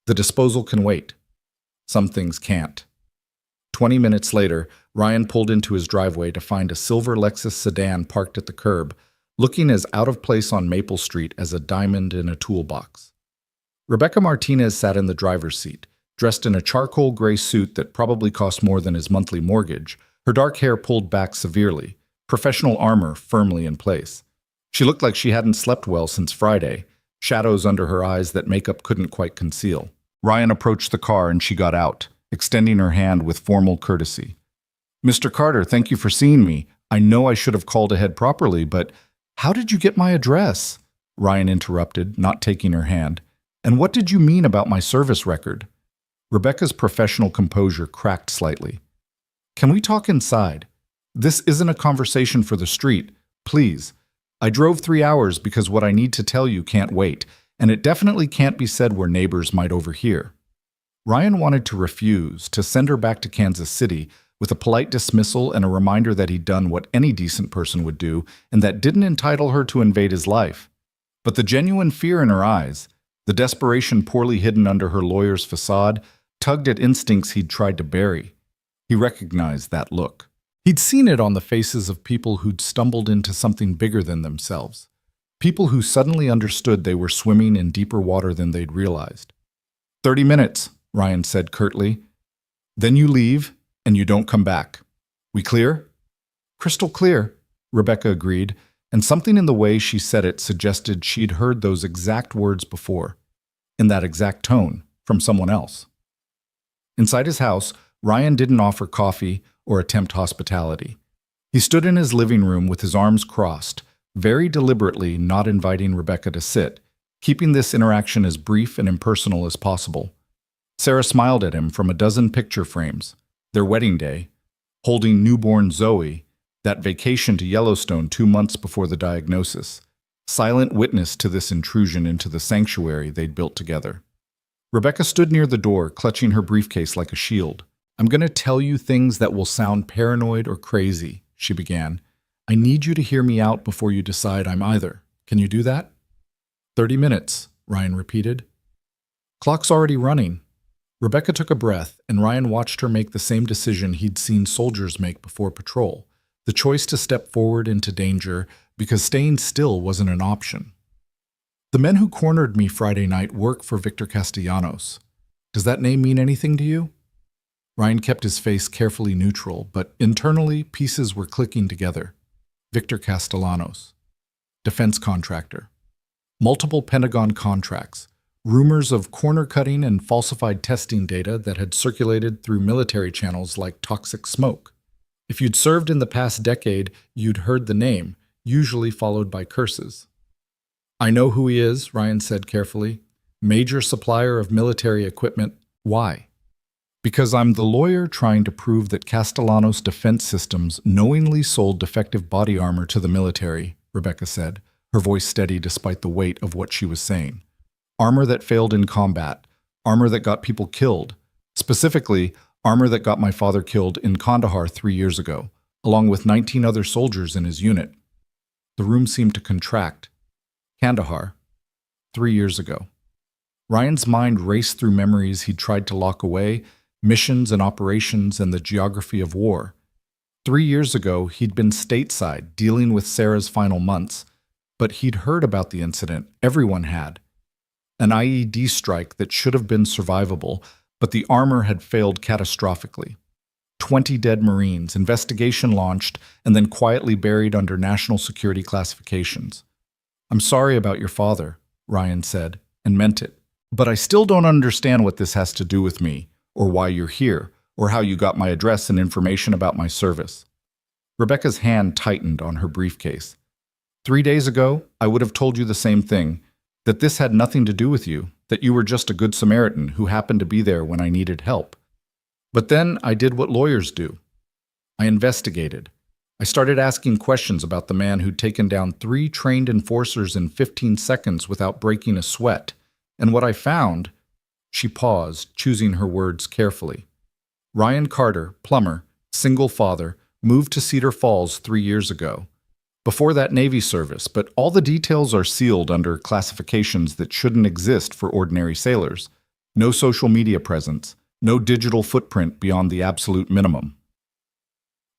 The disposal can wait. Some things can't. 20 minutes later, Ryan pulled into his driveway to find a silver Lexus sedan parked at the curb, looking as out of place on Maple Street as a diamond in a toolbox. Rebecca Martinez sat in the driver's seat, dressed in a charcoal gray suit that probably cost more than his monthly mortgage, her dark hair pulled back severely, professional armor firmly in place. She looked like she hadn't slept well since Friday, shadows under her eyes that makeup couldn't quite conceal. Ryan approached the car and she got out, extending her hand with formal courtesy. Mr. Carter, thank you for seeing me. I know I should have called ahead properly, but how did you get my address? Ryan interrupted, not taking her hand. And what did you mean about my service record? Rebecca's professional composure cracked slightly. Can we talk inside? This isn't a conversation for the street. Please. I drove 3 hours because what I need to tell you can't wait, and it definitely can't be said where neighbors might overhear. Ryan wanted to refuse, to send her back to Kansas City with a polite dismissal and a reminder that he'd done what any decent person would do and that didn't entitle her to invade his life. But the genuine fear in her eyes, the desperation poorly hidden under her lawyer's facade, tugged at instincts he'd tried to bury. He recognized that look. He'd seen it on the faces of people who'd stumbled into something bigger than themselves. People who suddenly understood they were swimming in deeper water than they'd realized. 30 minutes, Ryan said curtly. Then you leave, and you don't come back. We clear? Crystal clear, Rebecca agreed, and something in the way she said it suggested she'd heard those exact words before, in that exact tone, from someone else. Inside his house, Ryan didn't offer coffee or attempt hospitality. He stood in his living room with his arms crossed, very deliberately not inviting Rebecca to sit, keeping this interaction as brief and impersonal as possible. Sarah smiled at him from a dozen picture frames, their wedding day, holding newborn Zoe, that vacation to Yellowstone 2 months before the diagnosis, silent witness to this intrusion into the sanctuary they'd built together. Rebecca stood near the door, clutching her briefcase like a shield. I'm going to tell you things that will sound paranoid or crazy, she began. I need you to hear me out before you decide I'm either. Can you do that? 30 minutes, Ryan repeated. Clock's already running. Rebecca took a breath, and Ryan watched her make the same decision he'd seen soldiers make before patrol, the choice to step forward into danger because staying still wasn't an option. The men who cornered me Friday night work for Victor Castellanos. Does that name mean anything to you? Ryan kept his face carefully neutral, but internally pieces were clicking together. Victor Castellanos. Defense contractor. Multiple Pentagon contracts. Rumors of corner-cutting and falsified testing data that had circulated through military channels like toxic smoke. If you'd served in the past decade, you'd heard the name, usually followed by curses. I know who he is, Ryan said carefully. Major supplier of military equipment. Why? Because I'm the lawyer trying to prove that Castellanos Defense Systems knowingly sold defective body armor to the military, Rebecca said, her voice steady despite the weight of what she was saying. Armor that failed in combat, armor that got people killed, specifically armor that got my father killed in Kandahar 3 years ago, along with 19 other soldiers in his unit. The room seemed to contract. Kandahar, 3 years ago. Ryan's mind raced through memories he'd tried to lock away, missions and operations and the geography of war. 3 years ago, he'd been stateside, dealing with Sarah's final months, but he'd heard about the incident. Everyone had. An IED strike that should have been survivable, but the armor had failed catastrophically. 20 dead Marines, investigation launched, and then quietly buried under national security classifications. "I'm sorry about your father," Ryan said, and meant it. "But I still don't understand what this has to do with me, or why you're here, or how you got my address and information about my service." Rebecca's hand tightened on her briefcase. 3 days ago, I would have told you the same thing, that this had nothing to do with you, that you were just a good Samaritan who happened to be there when I needed help. But then I did what lawyers do. I investigated. I started asking questions about the man who'd taken down 3 trained enforcers in 15 seconds without breaking a sweat. And what I found, she paused, choosing her words carefully. Ryan Carter, plumber, single father, moved to Cedar Falls 3 years ago. Before that Navy service, but all the details are sealed under classifications that shouldn't exist for ordinary sailors. No social media presence, no digital footprint beyond the absolute minimum.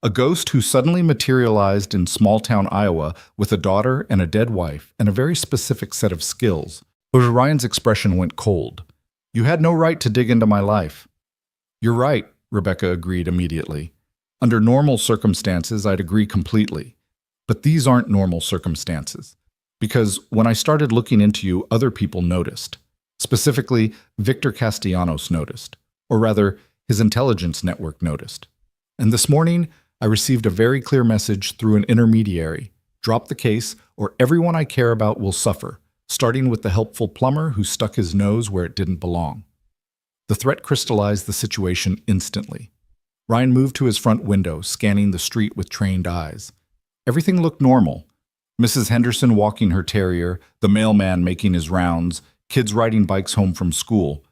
A ghost who suddenly materialized in small-town Iowa with a daughter and a dead wife and a very specific set of skills. Ryan's expression went cold. "You had no right to dig into my life." "You're right," Rebecca agreed immediately. "Under normal circumstances, I'd agree completely. But these aren't normal circumstances. Because when I started looking into you, other people noticed. Specifically, Victor Castellanos noticed. Or rather, his intelligence network noticed. And this morning, I received a very clear message through an intermediary. Drop the case, or everyone I care about will suffer, starting with the helpful plumber who stuck his nose where it didn't belong." The threat crystallized the situation instantly. Ryan moved to his front window, scanning the street with trained eyes. Everything looked normal. Mrs. Henderson walking her terrier, the mailman making his rounds, kids riding bikes home from school.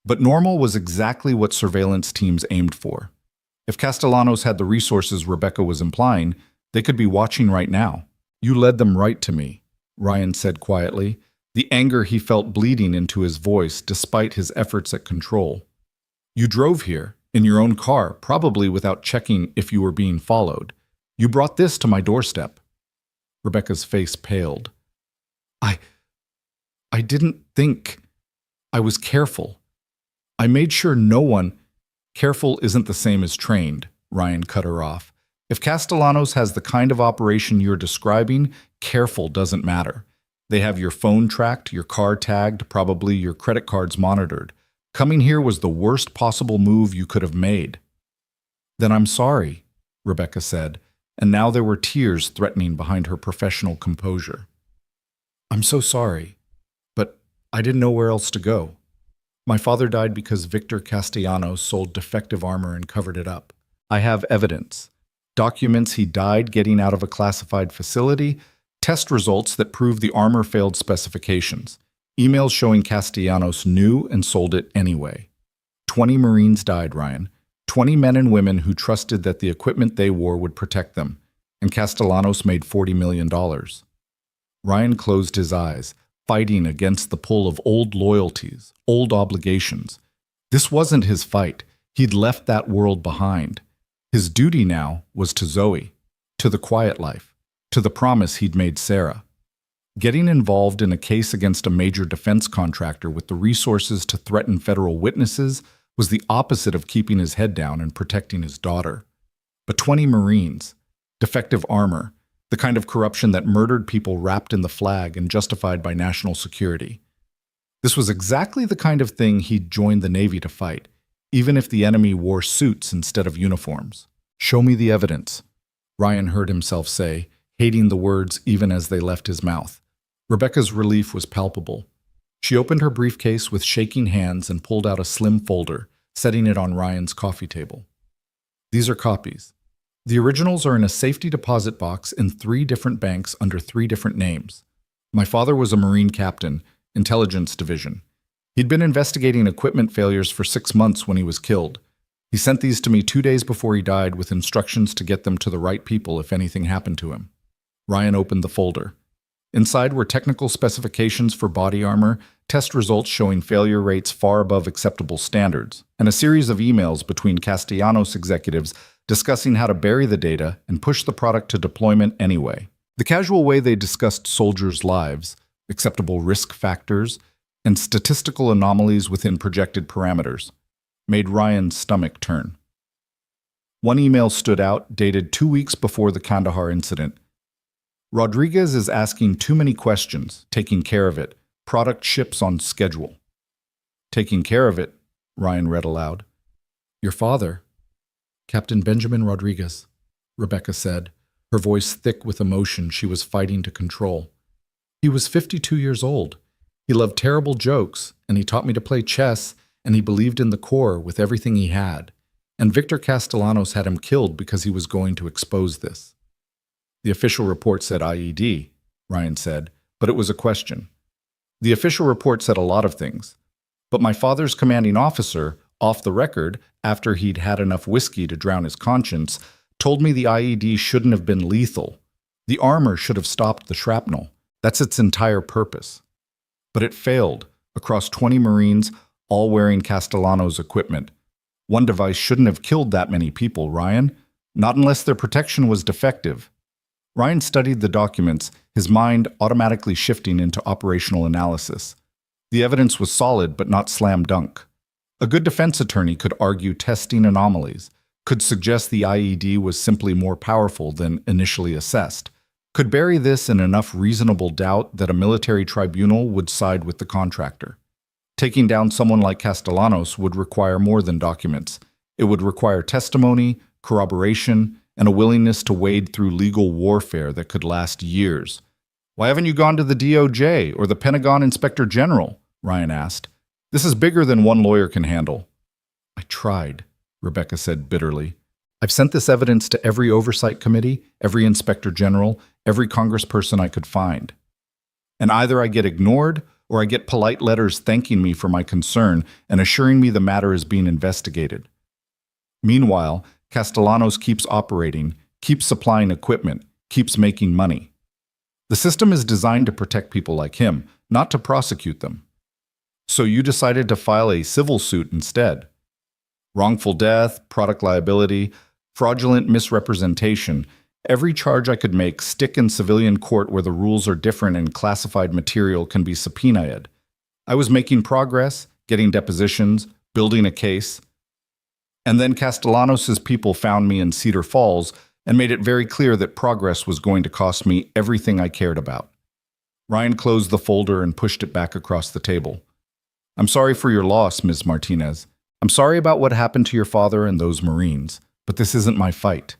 But normal was exactly what surveillance teams aimed for. If Castellanos had the resources Rebecca was implying, they could be watching right now. "You led them right to me," Ryan said quietly, the anger he felt bleeding into his voice despite his efforts at control. "You drove here, in your own car, probably without checking if you were being followed. You brought this to my doorstep." Rebecca's face paled. I didn't think. I was careful. I made sure no one—" "Careful isn't the same as trained," Ryan cut her off. "If Castellanos has the kind of operation you're describing, careful doesn't matter. They have your phone tracked, your car tagged, probably your credit cards monitored. Coming here was the worst possible move you could have made." "Then I'm sorry," Rebecca said, and now there were tears threatening behind her professional composure. "I'm so sorry, but I didn't know where else to go. My father died because Victor Castellanos sold defective armor and covered it up. I have evidence. Documents he died getting out of a classified facility, test results that prove the armor failed specifications, emails showing Castellanos knew and sold it anyway. 20 Marines died, Ryan. 20 men and women who trusted that the equipment they wore would protect them, and Castellanos made $40 million. Ryan closed his eyes, fighting against the pull of old loyalties, old obligations. This wasn't his fight. He'd left that world behind. His duty now was to Zoe, to the quiet life, to the promise he'd made Sarah. Getting involved in a case against a major defense contractor with the resources to threaten federal witnesses was the opposite of keeping his head down and protecting his daughter. But 20 Marines, defective armor, the kind of corruption that murdered people wrapped in the flag and justified by national security. This was exactly the kind of thing he'd joined the Navy to fight, even if the enemy wore suits instead of uniforms. "Show me the evidence," Ryan heard himself say, hating the words even as they left his mouth. Rebecca's relief was palpable. She opened her briefcase with shaking hands and pulled out a slim folder, setting it on Ryan's coffee table. "These are copies. The originals are in a safety deposit box in 3 different banks under 3 different names. My father was a Marine captain, Intelligence Division. He'd been investigating equipment failures for 6 months when he was killed. He sent these to me 2 days before he died with instructions to get them to the right people if anything happened to him." Ryan opened the folder. Inside were technical specifications for body armor, test results showing failure rates far above acceptable standards, and a series of emails between Castellanos executives discussing how to bury the data and push the product to deployment anyway. The casual way they discussed soldiers' lives, acceptable risk factors, and statistical anomalies within projected parameters made Ryan's stomach turn. One email stood out, dated 2 weeks before the Kandahar incident. Rodriguez is asking too many questions, taking care of it. Product ships on schedule. Taking care of it, Ryan read aloud. Your father, Captain Benjamin Rodriguez, Rebecca said, her voice thick with emotion she was fighting to control. He was 52 years old. He loved terrible jokes, and he taught me to play chess, and he believed in the Corps with everything he had. And Victor Castellanos had him killed because he was going to expose this. The official report said IED, Ryan said, but it was a question. The official report said a lot of things. But my father's commanding officer, off the record, after he'd had enough whiskey to drown his conscience, told me the IED shouldn't have been lethal. The armor should have stopped the shrapnel. That's its entire purpose. But it failed, across 20 Marines, all wearing Castellanos equipment. One device shouldn't have killed that many people, Ryan. Not unless their protection was defective. Ryan studied the documents, his mind automatically shifting into operational analysis. The evidence was solid but not slam dunk. A good defense attorney could argue testing anomalies, could suggest the IED was simply more powerful than initially assessed, could bury this in enough reasonable doubt that a military tribunal would side with the contractor. Taking down someone like Castellanos would require more than documents. It would require testimony, corroboration, and a willingness to wade through legal warfare that could last years. Why haven't you gone to the DOJ or the Pentagon Inspector General? Ryan asked. This is bigger than one lawyer can handle. I tried, Rebecca said bitterly. I've sent this evidence to every oversight committee, every inspector general, every congressperson I could find. And either I get ignored or I get polite letters thanking me for my concern and assuring me the matter is being investigated. Meanwhile, Castellanos keeps operating, keeps supplying equipment, keeps making money. The system is designed to protect people like him, not to prosecute them. So you decided to file a civil suit instead. Wrongful death, product liability, fraudulent misrepresentation, every charge I could make stick in civilian court where the rules are different and classified material can be subpoenaed. I was making progress, getting depositions, building a case. And then Castellanos' people found me in Cedar Falls and made it very clear that progress was going to cost me everything I cared about. Ryan closed the folder and pushed it back across the table. I'm sorry for your loss, Ms. Martinez. I'm sorry about what happened to your father and those Marines, but this isn't my fight.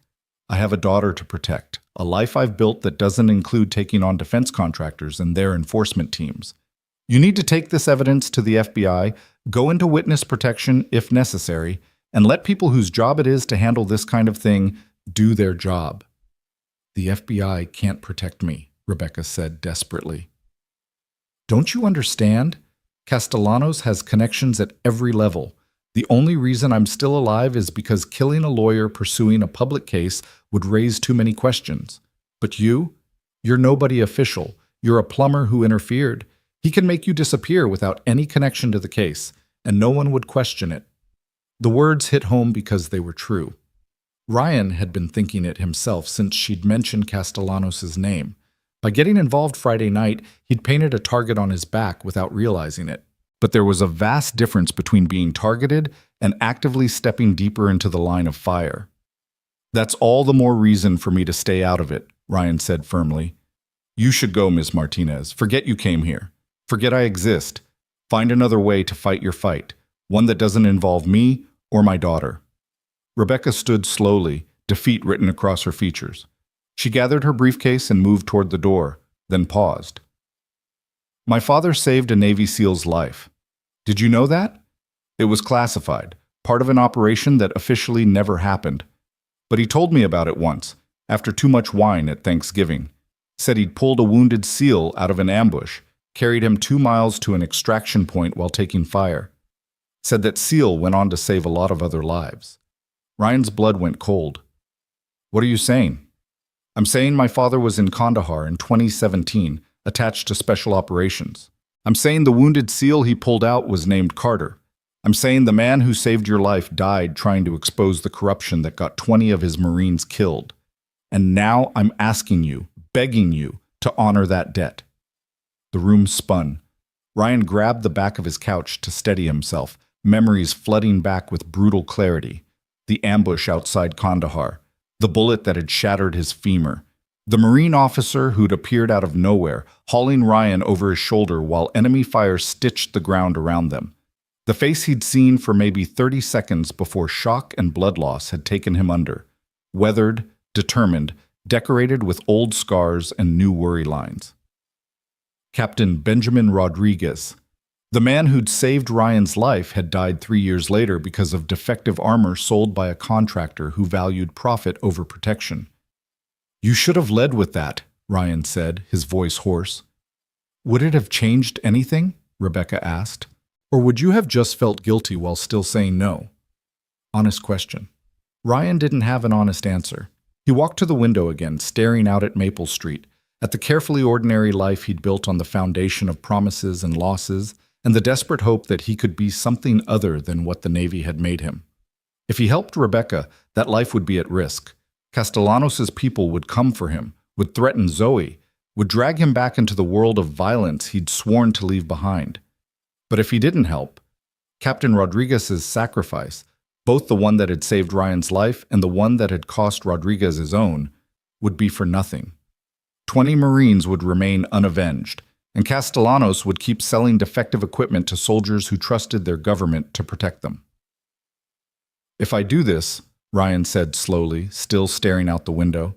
I have a daughter to protect, a life I've built that doesn't include taking on defense contractors and their enforcement teams. You need to take this evidence to the FBI, go into witness protection if necessary, and let people whose job it is to handle this kind of thing do their job. The FBI can't protect me, Rebecca said desperately. Don't you understand? Castellanos has connections at every level. The only reason I'm still alive is because killing a lawyer pursuing a public case would raise too many questions. But you're nobody official. You're a plumber who interfered. He can make you disappear without any connection to the case, and no one would question it. The words hit home because they were true. Ryan had been thinking it himself since she'd mentioned Castellanos' name. By getting involved Friday night, he'd painted a target on his back without realizing it. But there was a vast difference between being targeted and actively stepping deeper into the line of fire. That's all the more reason for me to stay out of it, Ryan said firmly. You should go, Ms. Martinez. Forget you came here. Forget I exist. Find another way to fight your fight, one that doesn't involve me or my daughter. Rebecca stood slowly, defeat written across her features. She gathered her briefcase and moved toward the door, then paused. My father saved a Navy SEAL's life. Did you know that? It was classified, part of an operation that officially never happened. But he told me about it once, after too much wine at Thanksgiving. Said he'd pulled a wounded SEAL out of an ambush, carried him 2 miles to an extraction point while taking fire. Said that SEAL went on to save a lot of other lives. Ryan's blood went cold. What are you saying? I'm saying my father was in Kandahar in 2017, attached to Special Operations. I'm saying the wounded SEAL he pulled out was named Carter. I'm saying the man who saved your life died trying to expose the corruption that got 20 of his Marines killed. And now I'm asking you, begging you, to honor that debt. The room spun. Ryan grabbed the back of his couch to steady himself, memories flooding back with brutal clarity. the ambush outside Kandahar, the bullet that had shattered his femur, the Marine officer who'd appeared out of nowhere, hauling Ryan over his shoulder while enemy fire stitched the ground around them. The face he'd seen for maybe 30 seconds before shock and blood loss had taken him under. Weathered, determined, decorated with old scars and new worry lines. Captain Benjamin Rodriguez. The man who'd saved Ryan's life had died 3 years later because of defective armor sold by a contractor who valued profit over protection. "You should have led with that," Ryan said, his voice hoarse. "Would it have changed anything?" Rebecca asked. "Or would you have just felt guilty while still saying no?" Honest question. Ryan didn't have an honest answer. He walked to the window again, staring out at Maple Street, at the carefully ordinary life he'd built on the foundation of promises and losses, and the desperate hope that he could be something other than what the Navy had made him. If he helped Rebecca, that life would be at risk. Castellanos' people would come for him, would threaten Zoe, would drag him back into the world of violence he'd sworn to leave behind. But if he didn't help, Captain Rodriguez's sacrifice, both the one that had saved Ryan's life and the one that had cost Rodriguez his own, would be for nothing. 20 Marines would remain unavenged, and Castellanos would keep selling defective equipment to soldiers who trusted their government to protect them. "If I do this," Ryan said slowly, still staring out the window,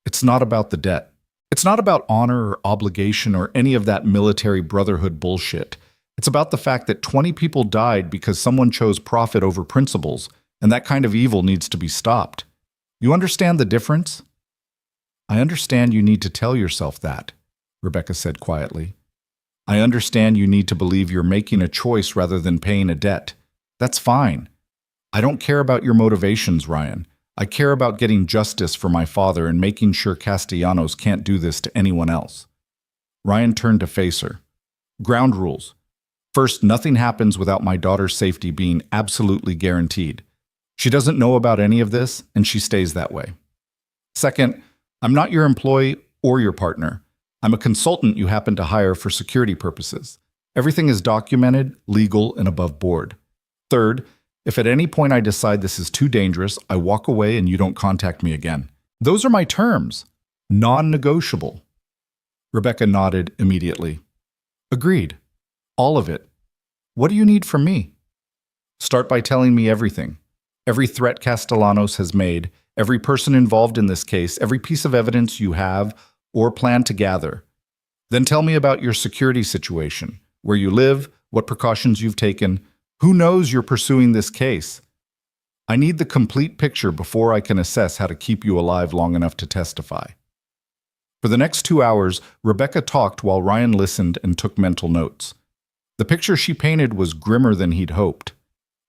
"it's not about the debt. It's not about honor or obligation or any of that military brotherhood bullshit. It's about the fact that 20 people died because someone chose profit over principles, and that kind of evil needs to be stopped. You understand the difference?" "I understand you need to tell yourself that," Rebecca said quietly. "I understand you need to believe you're making a choice rather than paying a debt. That's fine. I don't care about your motivations, Ryan. I care about getting justice for my father and making sure Castellanos can't do this to anyone else." Ryan turned to face her. "Ground rules. First, nothing happens without my daughter's safety being absolutely guaranteed. She doesn't know about any of this, and she stays that way. Second, I'm not your employee or your partner. I'm a consultant you happen to hire for security purposes. Everything is documented, legal, and above board. Third, if at any point I decide this is too dangerous, I walk away and you don't contact me again. Those are my terms. Non-negotiable." Rebecca nodded immediately. "Agreed. All of it. What do you need from me?" "Start by telling me everything. Every threat Castellanos has made, every person involved in this case, every piece of evidence you have or plan to gather. Then tell me about your security situation, where you live, what precautions you've taken. Who knows you're pursuing this case? I need the complete picture before I can assess how to keep you alive long enough to testify." For the next 2 hours, Rebecca talked while Ryan listened and took mental notes. The picture she painted was grimmer than he'd hoped.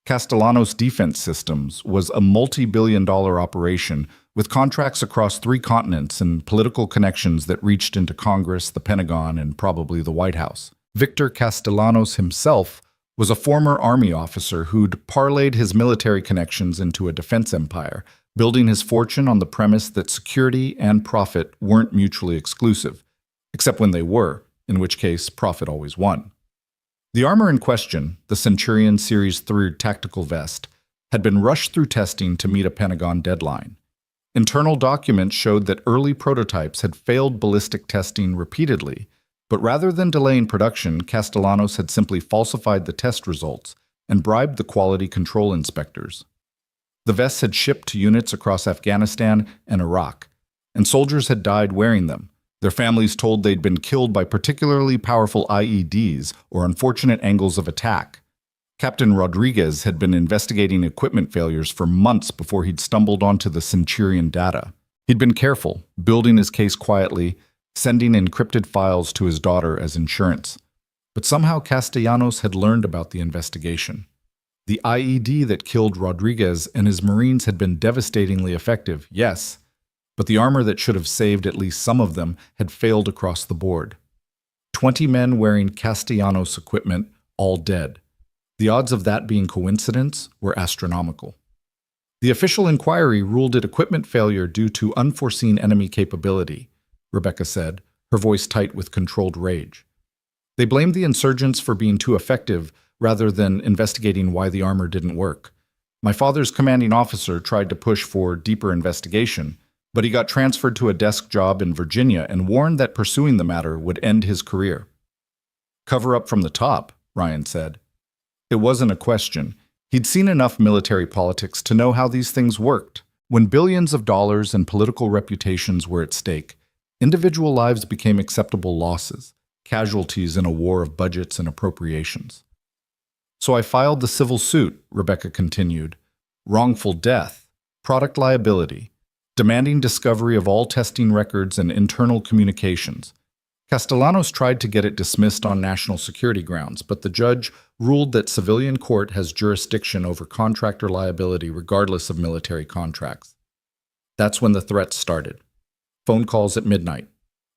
Castellanos Defense Systems was a multi-billion-dollar operation with contracts across 3 continents and political connections that reached into Congress, the Pentagon, and probably the White House. Victor Castellanos himself was a former army officer who'd parlayed his military connections into a defense empire, building his fortune on the premise that security and profit weren't mutually exclusive, except when they were, in which case profit always won. The armor in question, the Centurion Series 3 tactical vest, had been rushed through testing to meet a Pentagon deadline. Internal documents showed that early prototypes had failed ballistic testing repeatedly, but rather than delaying production, Castellanos had simply falsified the test results and bribed the quality control inspectors. The vests had shipped to units across Afghanistan and Iraq, and soldiers had died wearing them, their families told they'd been killed by particularly powerful IEDs or unfortunate angles of attack. Captain Rodriguez had been investigating equipment failures for months before he'd stumbled onto the Centurion data. He'd been careful, building his case quietly, sending encrypted files to his daughter as insurance. But somehow Castellanos had learned about the investigation. The IED that killed Rodriguez and his Marines had been devastatingly effective, yes, but the armor that should have saved at least some of them had failed across the board. 20 men wearing Castellanos equipment, all dead. The odds of that being coincidence were astronomical. The official inquiry ruled it equipment failure due to unforeseen enemy capability, Rebecca said, her voice tight with controlled rage. They blamed the insurgents for being too effective rather than investigating why the armor didn't work. My father's commanding officer tried to push for deeper investigation, but he got transferred to a desk job in Virginia and warned that pursuing the matter would end his career. Cover up from the top, Ryan said. It wasn't a question. He'd seen enough military politics to know how these things worked. When billions of dollars and political reputations were at stake, individual lives became acceptable losses, casualties in a war of budgets and appropriations. So I filed the civil suit, Rebecca continued. Wrongful death, product liability, demanding discovery of all testing records and internal communications. Castellanos tried to get it dismissed on national security grounds, but the judge ruled that civilian court has jurisdiction over contractor liability regardless of military contracts. That's when the threats started. Phone calls at midnight,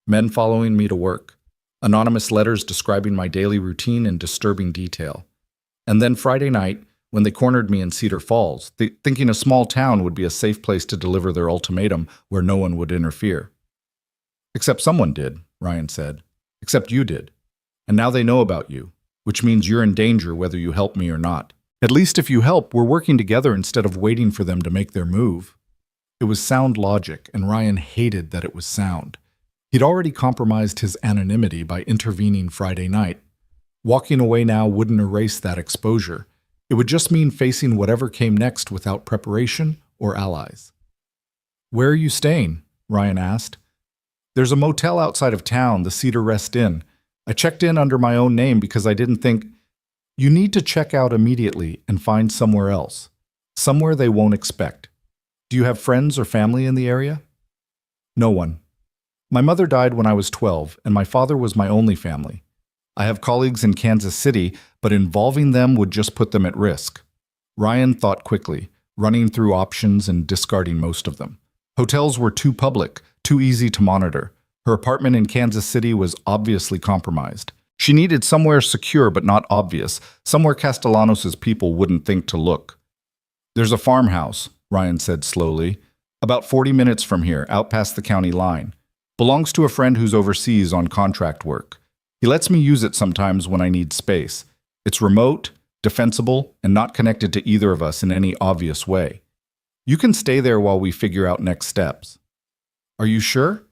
men following me to work, anonymous letters describing my daily routine in disturbing detail. And then Friday night, when they cornered me in Cedar Falls, thinking a small town would be a safe place to deliver their ultimatum where no one would interfere. Except someone did, Ryan said. Except you did. And now they know about you, which means you're in danger whether you help me or not. At least if you help, we're working together instead of waiting for them to make their move. It was sound logic, and Ryan hated that it was sound. He'd already compromised his anonymity by intervening Friday night. Walking away now wouldn't erase that exposure. It would just mean facing whatever came next without preparation or allies. Where are you staying? Ryan asked. There's a motel outside of town, the Cedar Rest Inn. I checked in under my own name because I didn't think... You need to check out immediately and find somewhere else. Somewhere they won't expect. Do you have friends or family in the area? No one. My mother died when I was 12, and my father was my only family. I have colleagues in Kansas City, but involving them would just put them at risk. Ryan thought quickly, running through options and discarding most of them. Hotels were too public, too easy to monitor. Her apartment in Kansas City was obviously compromised. She needed somewhere secure but not obvious, somewhere Castellanos' people wouldn't think to look. There's a farmhouse, Ryan said slowly, about 40 minutes from here, out past the county line. Belongs to a friend who's overseas on contract work. He lets me use it sometimes when I need space. It's remote, defensible, and not connected to either of us in any obvious way. You can stay there while we figure out next steps. Are you sure?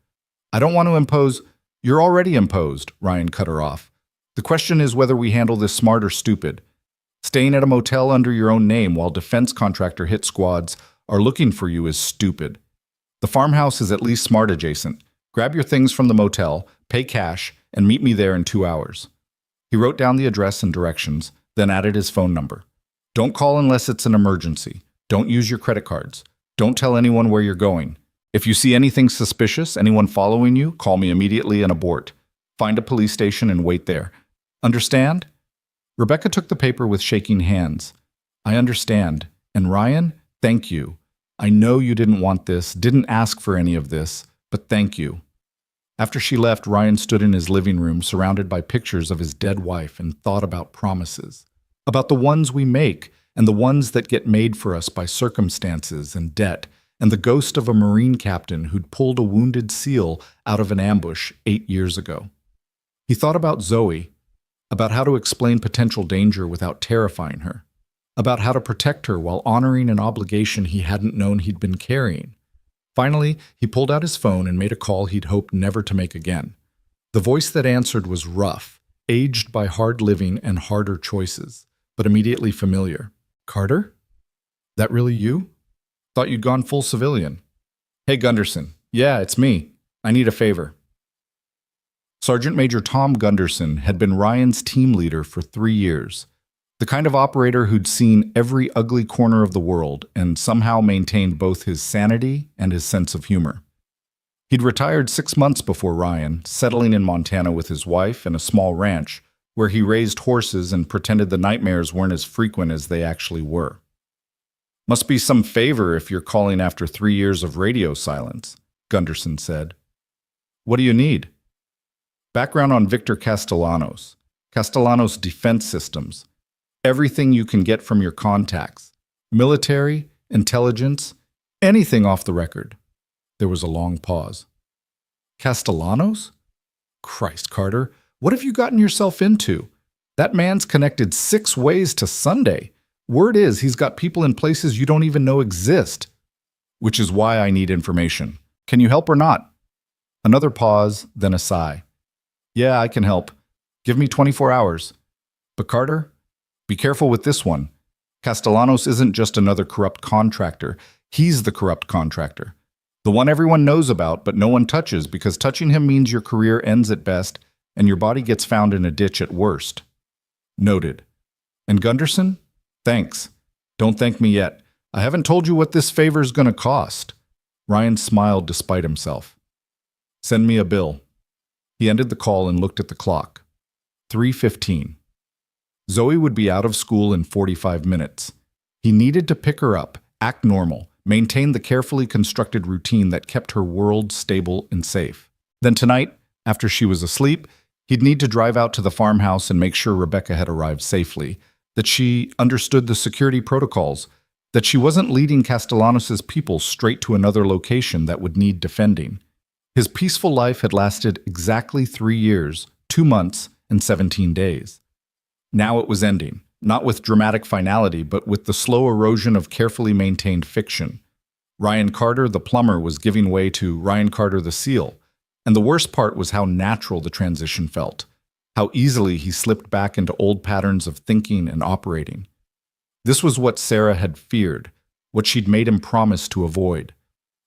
I don't want to impose... You're already imposed, Ryan cut her off. The question is whether we handle this smart or stupid. Staying at a motel under your own name while defense contractor hit squads are looking for you is stupid. The farmhouse is at least smart adjacent. Grab your things from the motel, pay cash, and meet me there in 2 hours. He wrote down the address and directions, then added his phone number. Don't call unless it's an emergency. Don't use your credit cards. Don't tell anyone where you're going. If you see anything suspicious, anyone following you, call me immediately and abort. Find a police station and wait there. Understand? Rebecca took the paper with shaking hands. I understand. And Ryan, thank you. I know you didn't want this, didn't ask for any of this, but thank you. After she left, Ryan stood in his living room surrounded by pictures of his dead wife and thought about promises. About the ones we make and the ones that get made for us by circumstances and debt, and the ghost of a Marine captain who'd pulled a wounded SEAL out of an ambush 8 years ago. He thought about Zoe, about how to explain potential danger without terrifying her, about how to protect her while honoring an obligation he hadn't known he'd been carrying. Finally, he pulled out his phone and made a call he'd hoped never to make again. The voice that answered was rough, aged by hard living and harder choices, but immediately familiar. Carter? That really you? Thought you'd gone full civilian. Hey, Gunderson. Yeah, it's me. I need a favor. Sergeant Major Tom Gunderson had been Ryan's team leader for 3 years, the kind of operator who'd seen every ugly corner of the world and somehow maintained both his sanity and his sense of humor. He'd retired 6 months before Ryan, settling in Montana with his wife and a small ranch, where he raised horses and pretended the nightmares weren't as frequent as they actually were. Must be some favor if you're calling after 3 years of radio silence, Gunderson said. What do you need? Background on Victor Castellanos, Castellanos Defense Systems. Everything you can get from your contacts. Military, intelligence, anything off the record. There was a long pause. Castellanos? Christ, Carter, what have you gotten yourself into? That man's connected 6 ways to Sunday. Word is he's got people in places you don't even know exist, which is why I need information. Can you help or not? Another pause, then a sigh. Yeah, I can help. Give me 24 hours. But Carter, be careful with this one. Castellanos isn't just another corrupt contractor. He's the corrupt contractor. The one everyone knows about, but no one touches, because touching him means your career ends at best and your body gets found in a ditch at worst. Noted. And Gunderson? Thanks. Don't thank me yet. I haven't told you what this favor's gonna cost. Ryan smiled despite himself. Send me a bill. He ended the call and looked at the clock. 3:15. Zoe would be out of school in 45 minutes. He needed to pick her up, act normal, maintain the carefully constructed routine that kept her world stable and safe. Then tonight, after she was asleep, he'd need to drive out to the farmhouse and make sure Rebecca had arrived safely, that she understood the security protocols, that she wasn't leading Castellanos' people straight to another location that would need defending. His peaceful life had lasted exactly 3 years, 2 months, and 17 days. Now it was ending, not with dramatic finality, but with the slow erosion of carefully maintained fiction. Ryan Carter, the plumber, was giving way to Ryan Carter, the SEAL, and the worst part was how natural the transition felt, how easily he slipped back into old patterns of thinking and operating. This was what Sarah had feared, what she'd made him promise to avoid.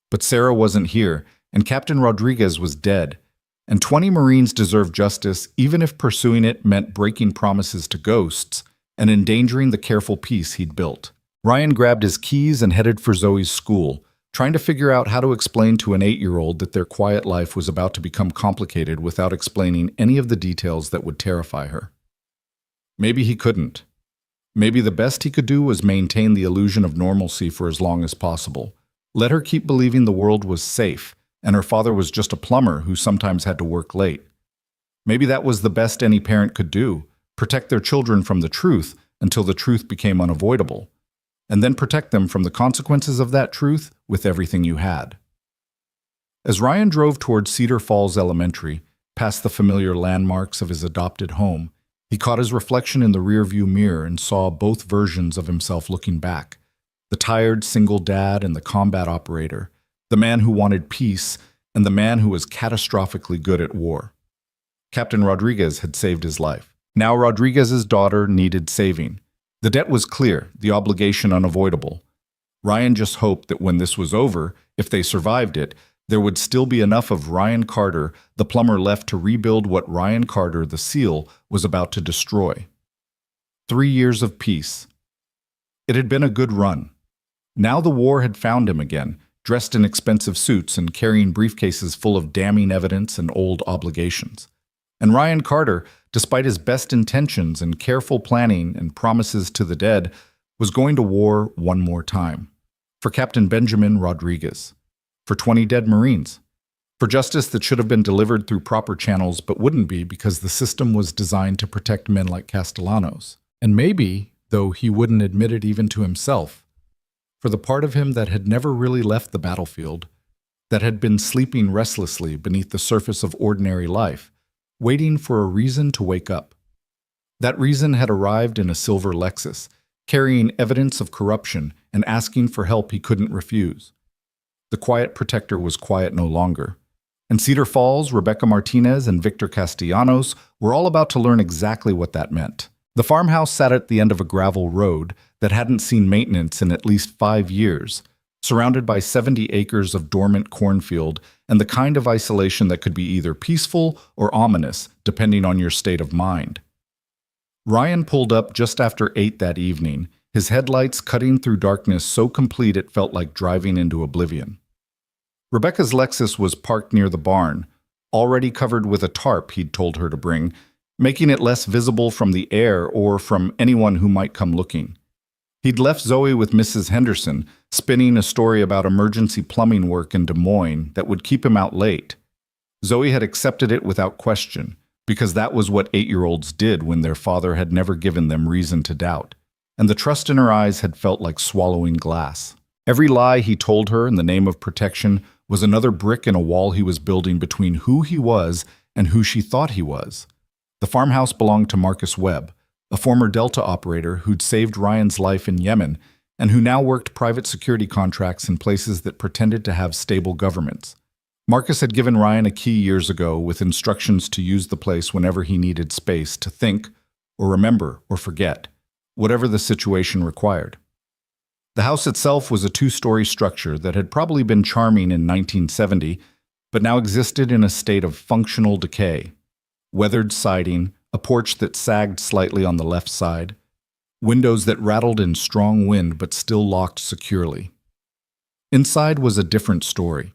But Sarah wasn't here, and Captain Rodriguez was dead, and 20 Marines deserved justice even if pursuing it meant breaking promises to ghosts and endangering the careful peace he'd built. Ryan grabbed his keys and headed for Zoe's school, trying to figure out how to explain to an 8-year-old that their quiet life was about to become complicated without explaining any of the details that would terrify her. Maybe he couldn't. Maybe the best he could do was maintain the illusion of normalcy for as long as possible. Let her keep believing the world was safe, and her father was just a plumber who sometimes had to work late. Maybe that was the best any parent could do, protect their children from the truth until the truth became unavoidable, and then protect them from the consequences of that truth with everything you had. As Ryan drove toward Cedar Falls Elementary, past the familiar landmarks of his adopted home, he caught his reflection in the rearview mirror and saw both versions of himself looking back, the tired single dad and the combat operator, the man who wanted peace and the man who was catastrophically good at war. Captain Rodriguez had saved his life. Now Rodriguez's daughter needed saving. The debt was clear, the obligation unavoidable. Ryan just hoped that when this was over, if they survived it, there would still be enough of Ryan Carter, the plumber, left to rebuild what Ryan Carter, the SEAL, was about to destroy. 3 years of peace. It had been a good run. Now the war had found him again, dressed in expensive suits and carrying briefcases full of damning evidence and old obligations. And Ryan Carter, despite his best intentions and careful planning and promises to the dead, was going to war one more time. For Captain Benjamin Rodriguez. For 20 dead Marines. For justice that should have been delivered through proper channels but wouldn't be because the system was designed to protect men like Castellanos. And maybe, though he wouldn't admit it even to himself, for the part of him that had never really left the battlefield, that had been sleeping restlessly beneath the surface of ordinary life, waiting for a reason to wake up. That reason had arrived in a silver Lexus, carrying evidence of corruption and asking for help he couldn't refuse. The quiet protector was quiet no longer. In Cedar Falls, Rebecca Martinez and Victor Castellanos were all about to learn exactly what that meant. The farmhouse sat at the end of a gravel road that hadn't seen maintenance in at least 5 years, surrounded by 70 acres of dormant cornfield and the kind of isolation that could be either peaceful or ominous, depending on your state of mind. Ryan pulled up just after 8 that evening, his headlights cutting through darkness so complete it felt like driving into oblivion. Rebecca's Lexus was parked near the barn, already covered with a tarp he'd told her to bring, making it less visible from the air or from anyone who might come looking. He'd left Zoe with Mrs. Henderson, spinning a story about emergency plumbing work in Des Moines that would keep him out late. Zoe had accepted it without question, because that was what 8-year-olds did when their father had never given them reason to doubt, and the trust in her eyes had felt like swallowing glass. Every lie he told her in the name of protection was another brick in a wall he was building between who he was and who she thought he was. The farmhouse belonged to Marcus Webb, a former Delta operator who'd saved Ryan's life in Yemen and who now worked private security contracts in places that pretended to have stable governments. Marcus had given Ryan a key years ago with instructions to use the place whenever he needed space to think or remember or forget, whatever the situation required. The house itself was a two-story structure that had probably been charming in 1970, but now existed in a state of functional decay. Weathered siding, a porch that sagged slightly on the left side, windows that rattled in strong wind but still locked securely. Inside was a different story.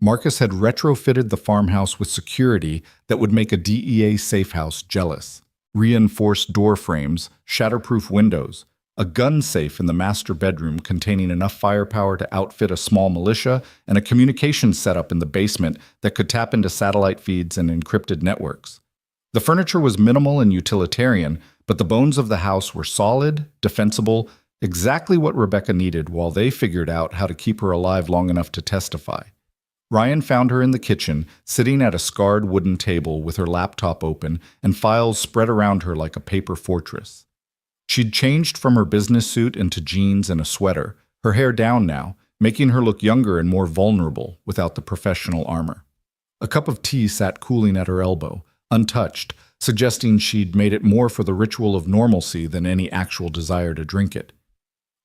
Marcus had retrofitted the farmhouse with security that would make a DEA safe house jealous. Reinforced door frames, shatterproof windows, a gun safe in the master bedroom containing enough firepower to outfit a small militia, and a communications setup in the basement that could tap into satellite feeds and encrypted networks. The furniture was minimal and utilitarian, but the bones of the house were solid, defensible, exactly what Rebecca needed while they figured out how to keep her alive long enough to testify. Ryan found her in the kitchen, sitting at a scarred wooden table with her laptop open and files spread around her like a paper fortress. She'd changed from her business suit into jeans and a sweater, her hair down now, making her look younger and more vulnerable without the professional armor. A cup of tea sat cooling at her elbow, untouched, suggesting she'd made it more for the ritual of normalcy than any actual desire to drink it.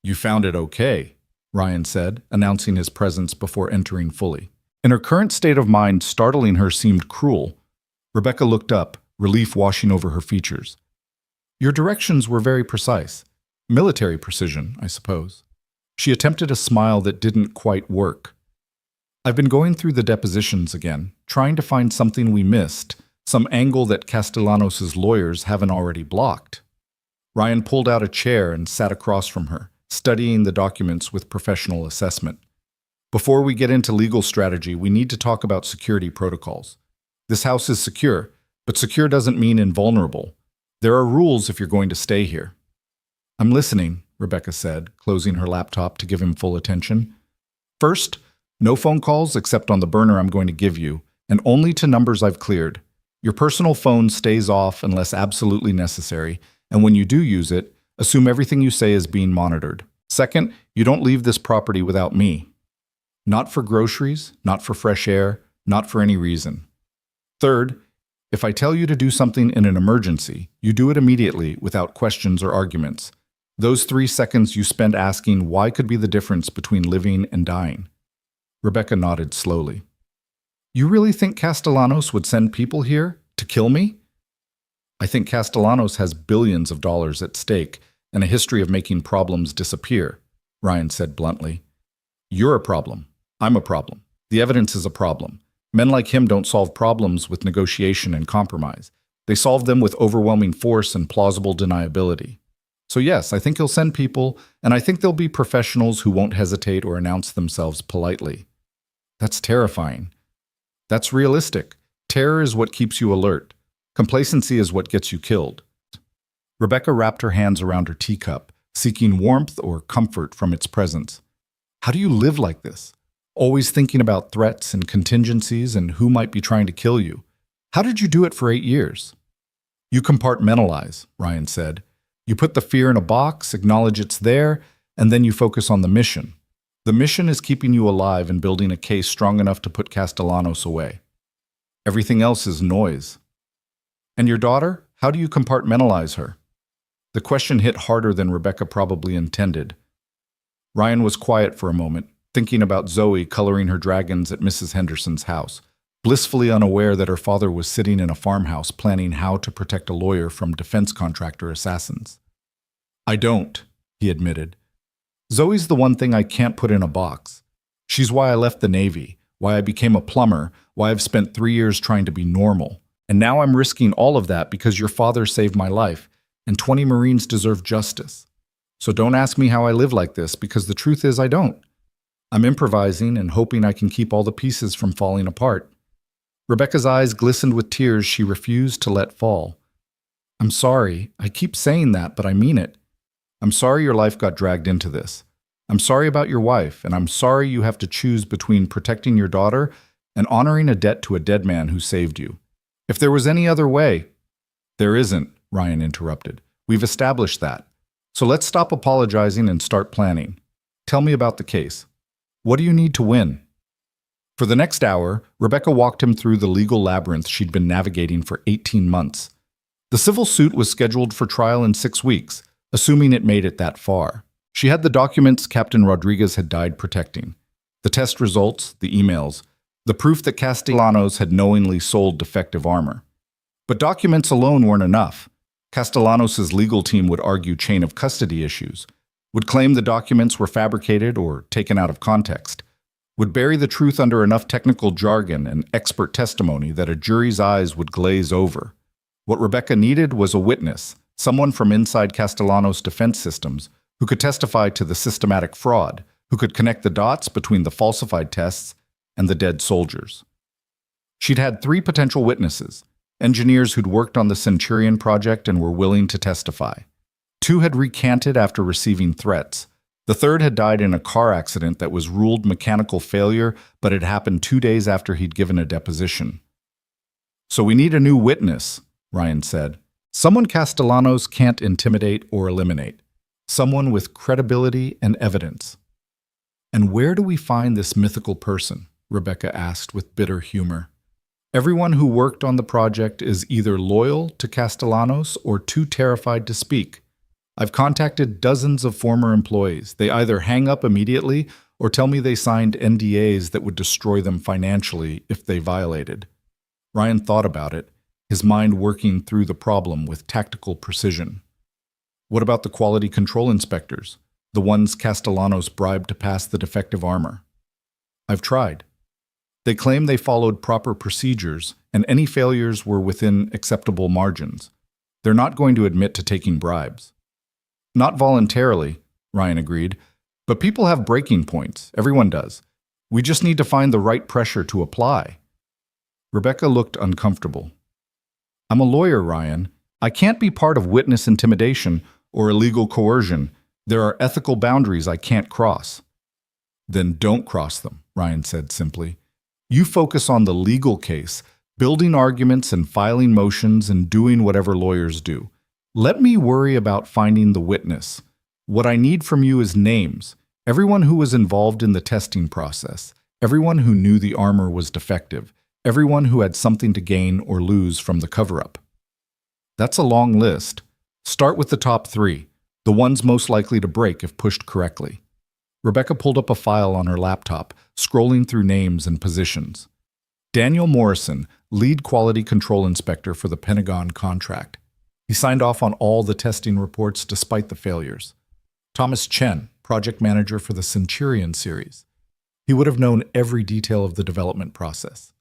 "You found it okay," Ryan said, announcing his presence before entering fully. In her current state of mind, startling her seemed cruel. Rebecca looked up, relief washing over her features. "Your directions were very precise. Military precision, I suppose." She attempted a smile that didn't quite work. "I've been going through the depositions again, trying to find something we missed, some angle that Castellanos' lawyers haven't already blocked." Ryan pulled out a chair and sat across from her, studying the documents with professional assessment. "Before we get into legal strategy, we need to talk about security protocols. This house is secure, but secure doesn't mean invulnerable. There are rules if you're going to stay here." "I'm listening," Rebecca said, closing her laptop to give him full attention. "First, no phone calls except on the burner I'm going to give you, and only to numbers I've cleared. Your personal phone stays off unless absolutely necessary, and when you do use it, assume everything you say is being monitored. Second, you don't leave this property without me. Not for groceries, not for fresh air, not for any reason. Third, if I tell you to do something in an emergency, you do it immediately without questions or arguments. Those 3 seconds you spend asking why could be the difference between living and dying." Rebecca nodded slowly. "You really think Castellanos would send people here to kill me?" "I think Castellanos has billions of dollars at stake and a history of making problems disappear," Ryan said bluntly. "You're a problem. I'm a problem. The evidence is a problem. Men like him don't solve problems with negotiation and compromise. They solve them with overwhelming force and plausible deniability. So yes, I think he'll send people, and I think there'll be professionals who won't hesitate or announce themselves politely." "That's terrifying." "That's realistic. Terror is what keeps you alert. Complacency is what gets you killed." Rebecca wrapped her hands around her teacup, seeking warmth or comfort from its presence. "How do you live like this? Always thinking about threats and contingencies and who might be trying to kill you. How did you do it for 8 years?" "You compartmentalize," Ryan said. "You put the fear in a box, acknowledge it's there, and then you focus on the mission. The mission is keeping you alive and building a case strong enough to put Castellanos away. Everything else is noise." "And your daughter? How do you compartmentalize her?" The question hit harder than Rebecca probably intended. Ryan was quiet for a moment, thinking about Zoe coloring her dragons at Mrs. Henderson's house, blissfully unaware that her father was sitting in a farmhouse planning how to protect a lawyer from defense contractor assassins. "I don't," he admitted. "Zoe's the one thing I can't put in a box. She's why I left the Navy, why I became a plumber, why I've spent 3 years trying to be normal. And now I'm risking all of that because your father saved my life, and 20 Marines deserve justice. So don't ask me how I live like this, because the truth is I don't. I'm improvising and hoping I can keep all the pieces from falling apart." Rebecca's eyes glistened with tears she refused to let fall. "I'm sorry. I keep saying that, but I mean it. I'm sorry your life got dragged into this. I'm sorry about your wife, and I'm sorry you have to choose between protecting your daughter and honoring a debt to a dead man who saved you. If there was any other way—" "There isn't," Ryan interrupted. We've established that. So let's stop apologizing and start planning. Tell me about the case. What do you need to win? For the next hour, Rebecca walked him through the legal labyrinth she'd been navigating for 18 months. The civil suit was scheduled for trial in 6 weeks, assuming it made it that far. She had the documents Captain Rodriguez had died protecting, the test results, the emails, the proof that Castellanos had knowingly sold defective armor. But documents alone weren't enough. Castellanos' legal team would argue chain of custody issues, would claim the documents were fabricated or taken out of context, would bury the truth under enough technical jargon and expert testimony that a jury's eyes would glaze over. What Rebecca needed was a witness, someone from inside Castellanos' defense systems, who could testify to the systematic fraud, who could connect the dots between the falsified tests and the dead soldiers. She'd had 3 potential witnesses, engineers who'd worked on the Centurion project and were willing to testify. 2 had recanted after receiving threats. The 3rd had died in a car accident that was ruled mechanical failure, but had happened 2 days after he'd given a deposition. "So we need a new witness," Ryan said. "Someone Castellanos can't intimidate or eliminate. Someone with credibility and evidence." "And where do we find this mythical person?" Rebecca asked with bitter humor. "Everyone who worked on the project is either loyal to Castellanos or too terrified to speak. I've contacted dozens of former employees. They either hang up immediately or tell me they signed NDAs that would destroy them financially if they violated." Ryan thought about it, his mind working through the problem with tactical precision. "What about the quality control inspectors, the ones Castellanos bribed to pass the defective armor?" "I've tried. They claim they followed proper procedures and any failures were within acceptable margins. They're not going to admit to taking bribes." "Not voluntarily," Ryan agreed, "but people have breaking points. Everyone does. We just need to find the right pressure to apply." Rebecca looked uncomfortable. "I'm a lawyer, Ryan. I can't be part of witness intimidation or illegal coercion. There are ethical boundaries I can't cross." "Then don't cross them," Ryan said simply. "You focus on the legal case, building arguments and filing motions and doing whatever lawyers do. Let me worry about finding the witness. What I need from you is names. Everyone who was involved in the testing process. Everyone who knew the armor was defective. Everyone who had something to gain or lose from the cover-up." "That's a long list. Start with the top 3, the ones most likely to break if pushed correctly." Rebecca pulled up a file on her laptop, scrolling through names and positions. Daniel Morrison, lead quality control inspector for the Pentagon contract. He signed off on all the testing reports despite the failures. Thomas Chen, project manager for the Centurion series. He would have known every detail of the development process.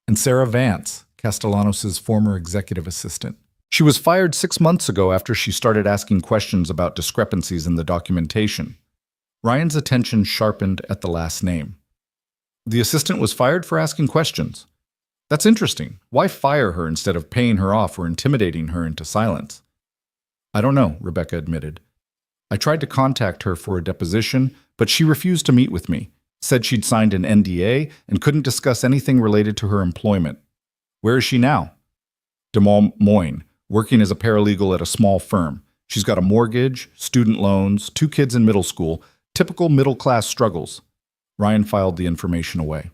And Sarah Vance, Castellanos' former executive assistant. She was fired 6 months ago after she started asking questions about discrepancies in the documentation. Ryan's attention sharpened at the last name. The assistant was fired for asking questions. That's interesting. Why fire her instead of paying her off or intimidating her into silence? "I don't know," Rebecca admitted. "I tried to contact her for a deposition, but she refused to meet with me, said she'd signed an NDA and couldn't discuss anything related to her employment." "Where is she now?" "Des Moines, working as a paralegal at a small firm. She's got a mortgage, student loans, 2 kids in middle school, typical middle-class struggles." Ryan filed the information away.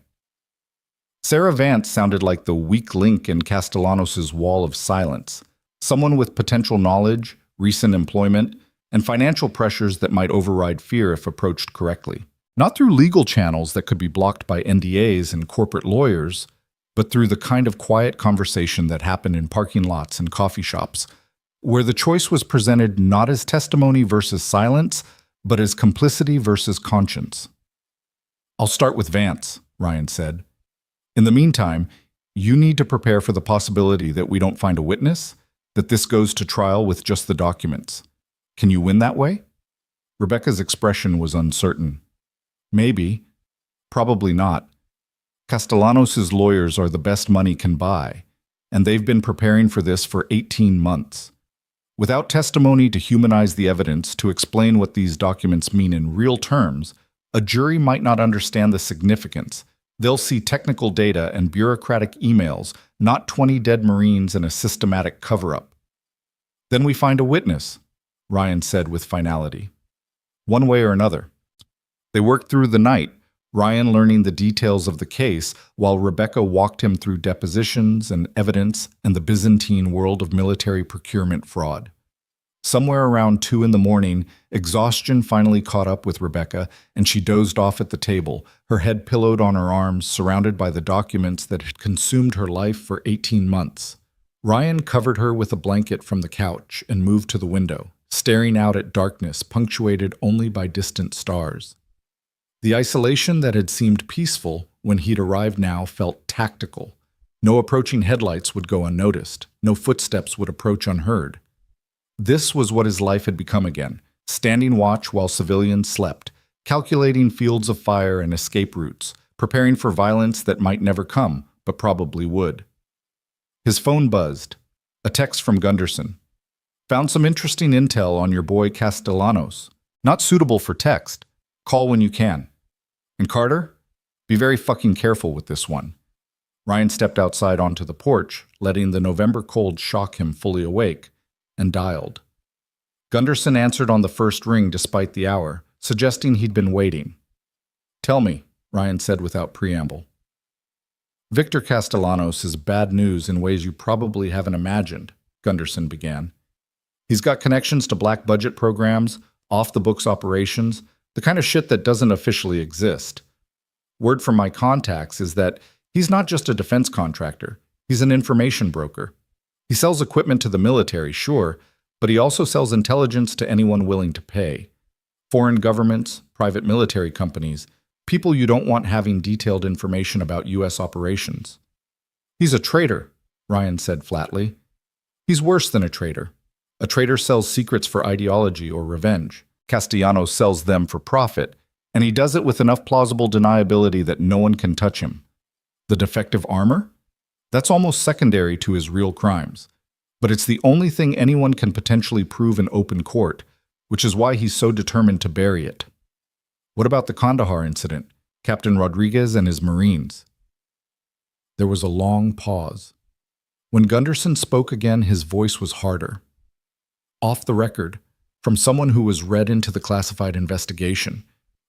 Sarah Vance sounded like the weak link in Castellanos' wall of silence, someone with potential knowledge, recent employment, and financial pressures that might override fear if approached correctly. Not through legal channels that could be blocked by NDAs and corporate lawyers, but through the kind of quiet conversation that happened in parking lots and coffee shops, where the choice was presented not as testimony versus silence, but as complicity versus conscience. "I'll start with Vance," Ryan said. "In the meantime, you need to prepare for the possibility that we don't find a witness, that this goes to trial with just the documents. Can you win that way?" Rebecca's expression was uncertain. "Maybe. Probably not. Castellanos' lawyers are the best money can buy, and they've been preparing for this for 18 months. Without testimony to humanize the evidence, to explain what these documents mean in real terms, a jury might not understand the significance. They'll see technical data and bureaucratic emails, not 20 dead Marines and a systematic cover-up." "Then we find a witness," Ryan said with finality. One way or another. They worked through the night, Ryan learning the details of the case while Rebecca walked him through depositions and evidence and the Byzantine world of military procurement fraud. Somewhere around 2 in the morning, exhaustion finally caught up with Rebecca, and she dozed off at the table, her head pillowed on her arms, surrounded by the documents that had consumed her life for 18 months. Ryan covered her with a blanket from the couch and moved to the window, staring out at darkness punctuated only by distant stars. The isolation that had seemed peaceful when he'd arrived now felt tactical. No approaching headlights would go unnoticed. No footsteps would approach unheard. This was what his life had become again, standing watch while civilians slept, calculating fields of fire and escape routes, preparing for violence that might never come, but probably would. His phone buzzed. A text from Gunderson. Found some interesting intel on your boy Castellanos. Not suitable for text. Call when you can. And Carter? Be very fucking careful with this one. Ryan stepped outside onto the porch, letting the November cold shock him fully awake, and dialed. Gunderson answered on the first ring despite the hour, suggesting he'd been waiting. Tell me, Ryan said without preamble. Victor Castellanos is bad news in ways you probably haven't imagined, Gunderson began. He's got connections to black budget programs, off-the-books operations, the kind of shit that doesn't officially exist. Word from my contacts is that he's not just a defense contractor, he's an information broker. He sells equipment to the military, sure, but he also sells intelligence to anyone willing to pay. Foreign governments, private military companies, people you don't want having detailed information about U.S. operations. He's a traitor, Ryan said flatly. He's worse than a traitor. A traitor sells secrets for ideology or revenge. Castellanos sells them for profit, and he does it with enough plausible deniability that no one can touch him. The defective armor? That's almost secondary to his real crimes. But it's the only thing anyone can potentially prove in open court, which is why he's so determined to bury it. What about the Kandahar incident, Captain Rodriguez and his Marines? There was a long pause. When Gunderson spoke again, his voice was harder. Off the record, from someone who was read into the classified investigation,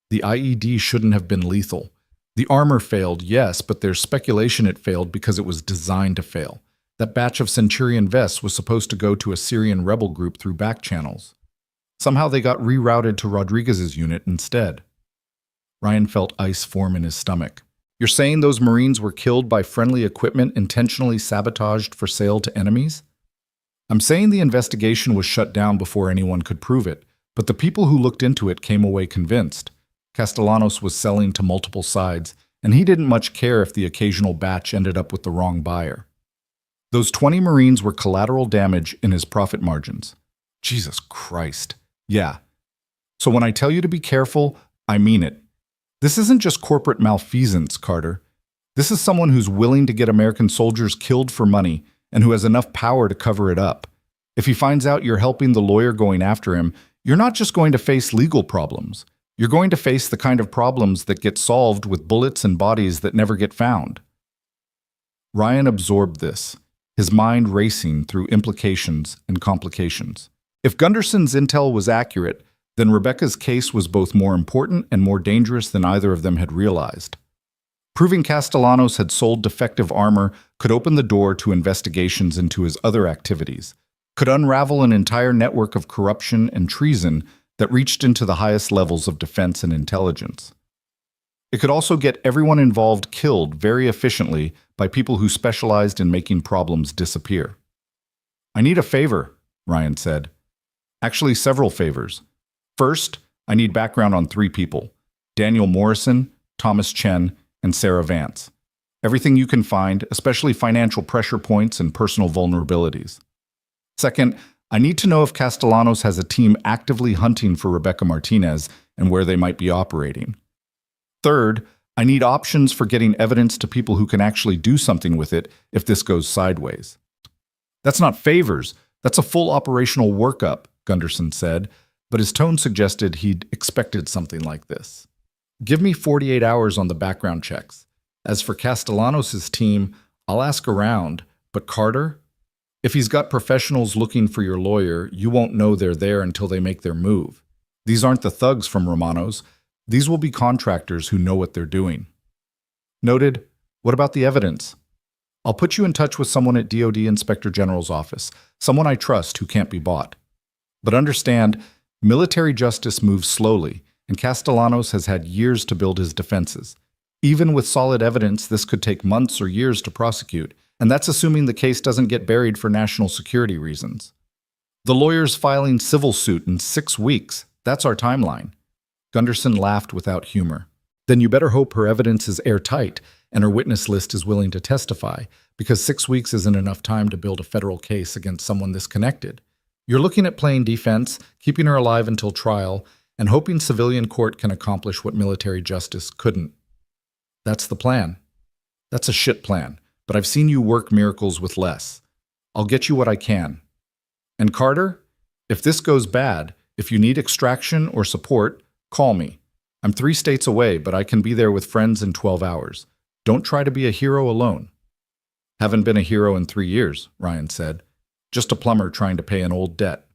the IED shouldn't have been lethal. The armor failed, yes, but there's speculation it failed because it was designed to fail. That batch of Centurion vests was supposed to go to a Syrian rebel group through back channels. Somehow they got rerouted to Rodriguez's unit instead. Ryan felt ice form in his stomach. You're saying those Marines were killed by friendly equipment intentionally sabotaged for sale to enemies? I'm saying the investigation was shut down before anyone could prove it, but the people who looked into it came away convinced. Castellanos was selling to multiple sides, and he didn't much care if the occasional batch ended up with the wrong buyer. Those 20 Marines were collateral damage in his profit margins. Jesus Christ. Yeah. So when I tell you to be careful, I mean it. This isn't just corporate malfeasance, Carter. This is someone who's willing to get American soldiers killed for money and who has enough power to cover it up. If he finds out you're helping the lawyer going after him, you're not just going to face legal problems. You're going to face the kind of problems that get solved with bullets and bodies that never get found. Ryan absorbed this, his mind racing through implications and complications. If Gunderson's intel was accurate, then Rebecca's case was both more important and more dangerous than either of them had realized. Proving Castellanos had sold defective armor could open the door to investigations into his other activities, could unravel an entire network of corruption and treason that reached into the highest levels of defense and intelligence. It could also get everyone involved killed very efficiently by people who specialized in making problems disappear. I need a favor, Ryan said. Actually, several favors. First, I need background on 3 people: Daniel Morrison, Thomas Chen, and Sarah Vance. Everything you can find, especially financial pressure points and personal vulnerabilities. Second, I need to know if Castellanos has a team actively hunting for Rebecca Martinez and where they might be operating. Third, I need options for getting evidence to people who can actually do something with it if this goes sideways. That's not favors, that's a full operational workup, Gunderson said, but his tone suggested he'd expected something like this. Give me 48 hours on the background checks. As for Castellanos' team, I'll ask around, but Carter? If he's got professionals looking for your lawyer, you won't know they're there until they make their move. These aren't the thugs from Romano's. These will be contractors who know what they're doing. Noted. What about the evidence? I'll put you in touch with someone at DoD Inspector General's office, someone I trust who can't be bought. But understand, military justice moves slowly, and Castellanos has had years to build his defenses. Even with solid evidence, this could take months or years to prosecute, and that's assuming the case doesn't get buried for national security reasons. The lawyer's filing civil suit in 6 weeks. That's our timeline. Gunderson laughed without humor. Then you better hope her evidence is airtight and her witness list is willing to testify, because 6 weeks isn't enough time to build a federal case against someone this connected. You're looking at playing defense, keeping her alive until trial, and hoping civilian court can accomplish what military justice couldn't. That's the plan. That's a shit plan, but I've seen you work miracles with less. I'll get you what I can. And Carter, if this goes bad, if you need extraction or support, call me. I'm 3 states away, but I can be there with friends in 12 hours. Don't try to be a hero alone. Haven't been a hero in 3 years, Ryan said. Just a plumber trying to pay an old debt.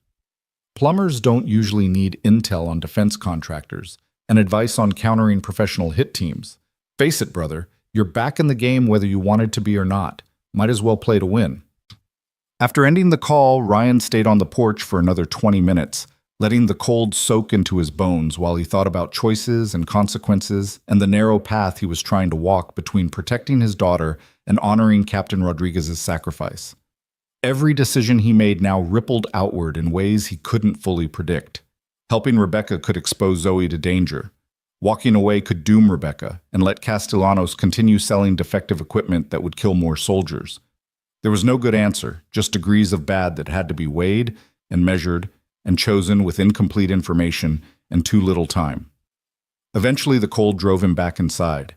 Plumbers don't usually need intel on defense contractors and advice on countering professional hit teams. Face it, brother, you're back in the game whether you wanted to be or not. Might as well play to win. After ending the call, Ryan stayed on the porch for another 20 minutes, letting the cold soak into his bones while he thought about choices and consequences and the narrow path he was trying to walk between protecting his daughter and honoring Captain Rodriguez's sacrifice. Every decision he made now rippled outward in ways he couldn't fully predict. Helping Rebecca could expose Zoe to danger. Walking away could doom Rebecca and let Castellanos continue selling defective equipment that would kill more soldiers. There was no good answer, just degrees of bad that had to be weighed and measured and chosen with incomplete information and too little time. Eventually, the cold drove him back inside.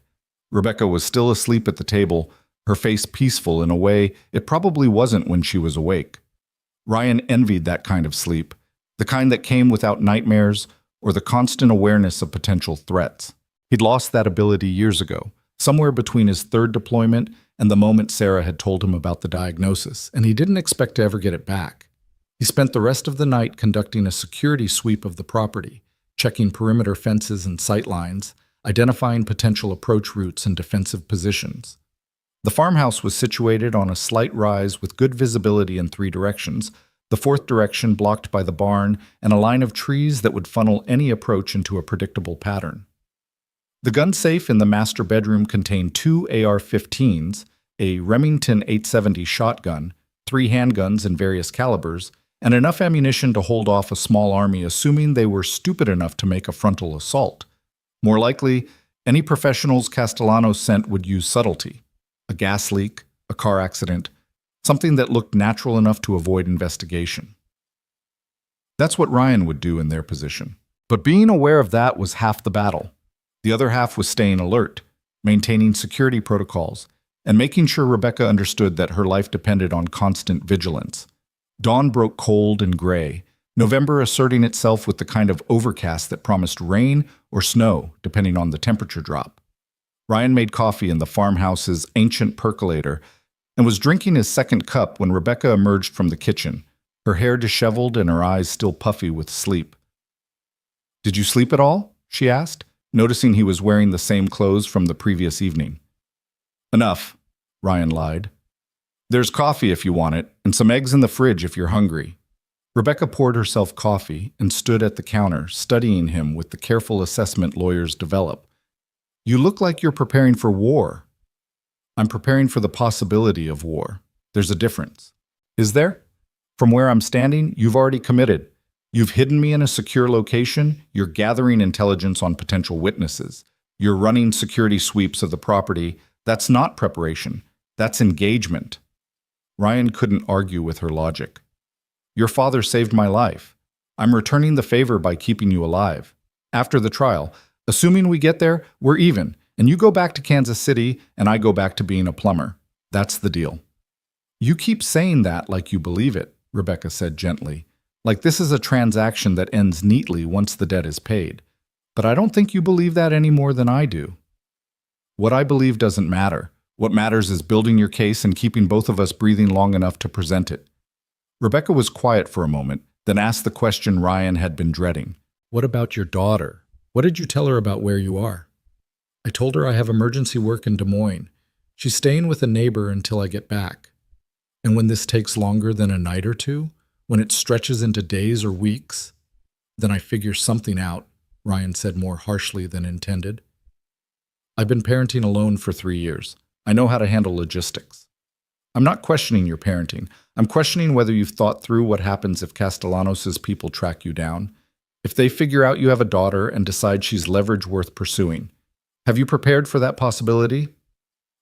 Rebecca was still asleep at the table, her face peaceful in a way it probably wasn't when she was awake. Ryan envied that kind of sleep, the kind that came without nightmares or the constant awareness of potential threats. He'd lost that ability years ago, somewhere between his 3rd deployment and the moment Sarah had told him about the diagnosis, and he didn't expect to ever get it back. He spent the rest of the night conducting a security sweep of the property, checking perimeter fences and sight lines, identifying potential approach routes and defensive positions. The farmhouse was situated on a slight rise with good visibility in 3 directions, the 4th direction blocked by the barn and a line of trees that would funnel any approach into a predictable pattern. The gun safe in the master bedroom contained 2 AR-15s, a Remington 870 shotgun, 3 handguns in various calibers, and enough ammunition to hold off a small army assuming they were stupid enough to make a frontal assault. More likely, any professionals Castellanos sent would use subtlety. A gas leak, a car accident, something that looked natural enough to avoid investigation. That's what Ryan would do in their position. But being aware of that was half the battle. The other half was staying alert, maintaining security protocols, and making sure Rebecca understood that her life depended on constant vigilance. Dawn broke cold and gray, November asserting itself with the kind of overcast that promised rain or snow, depending on the temperature drop. Ryan made coffee in the farmhouse's ancient percolator and was drinking his 2nd cup when Rebecca emerged from the kitchen, her hair disheveled and her eyes still puffy with sleep. "Did you sleep at all?" she asked, noticing he was wearing the same clothes from the previous evening. "Enough," Ryan lied. "There's coffee if you want it, and some eggs in the fridge if you're hungry." Rebecca poured herself coffee and stood at the counter, studying him with the careful assessment lawyers develop. "You look like you're preparing for war." "I'm preparing for the possibility of war. There's a difference." "Is there?" "From where I'm standing, you've already committed. You've hidden me in a secure location, you're gathering intelligence on potential witnesses. You're running security sweeps of the property. That's not preparation. That's engagement." Ryan couldn't argue with her logic. "Your father saved my life. I'm returning the favor by keeping you alive. After the trial, assuming we get there, we're even, and you go back to Kansas City and I go back to being a plumber. That's the deal." "You keep saying that like you believe it," Rebecca said gently, "like this is a transaction that ends neatly once the debt is paid. But I don't think you believe that any more than I do." "What I believe doesn't matter. What matters is building your case and keeping both of us breathing long enough to present it. Rebecca was quiet for a moment, then asked the question Ryan had been dreading. What about your daughter? What did you tell her about where you are? I told her I have emergency work in Des Moines. She's staying with a neighbor until I get back. And when this takes longer than a night or two, when it stretches into days or weeks, then I figure something out, Ryan said more harshly than intended. I've been parenting alone for 3 years. I know how to handle logistics. I'm not questioning your parenting. I'm questioning whether you've thought through what happens if Castellanos' people track you down. If they figure out you have a daughter and decide she's leverage worth pursuing. Have you prepared for that possibility?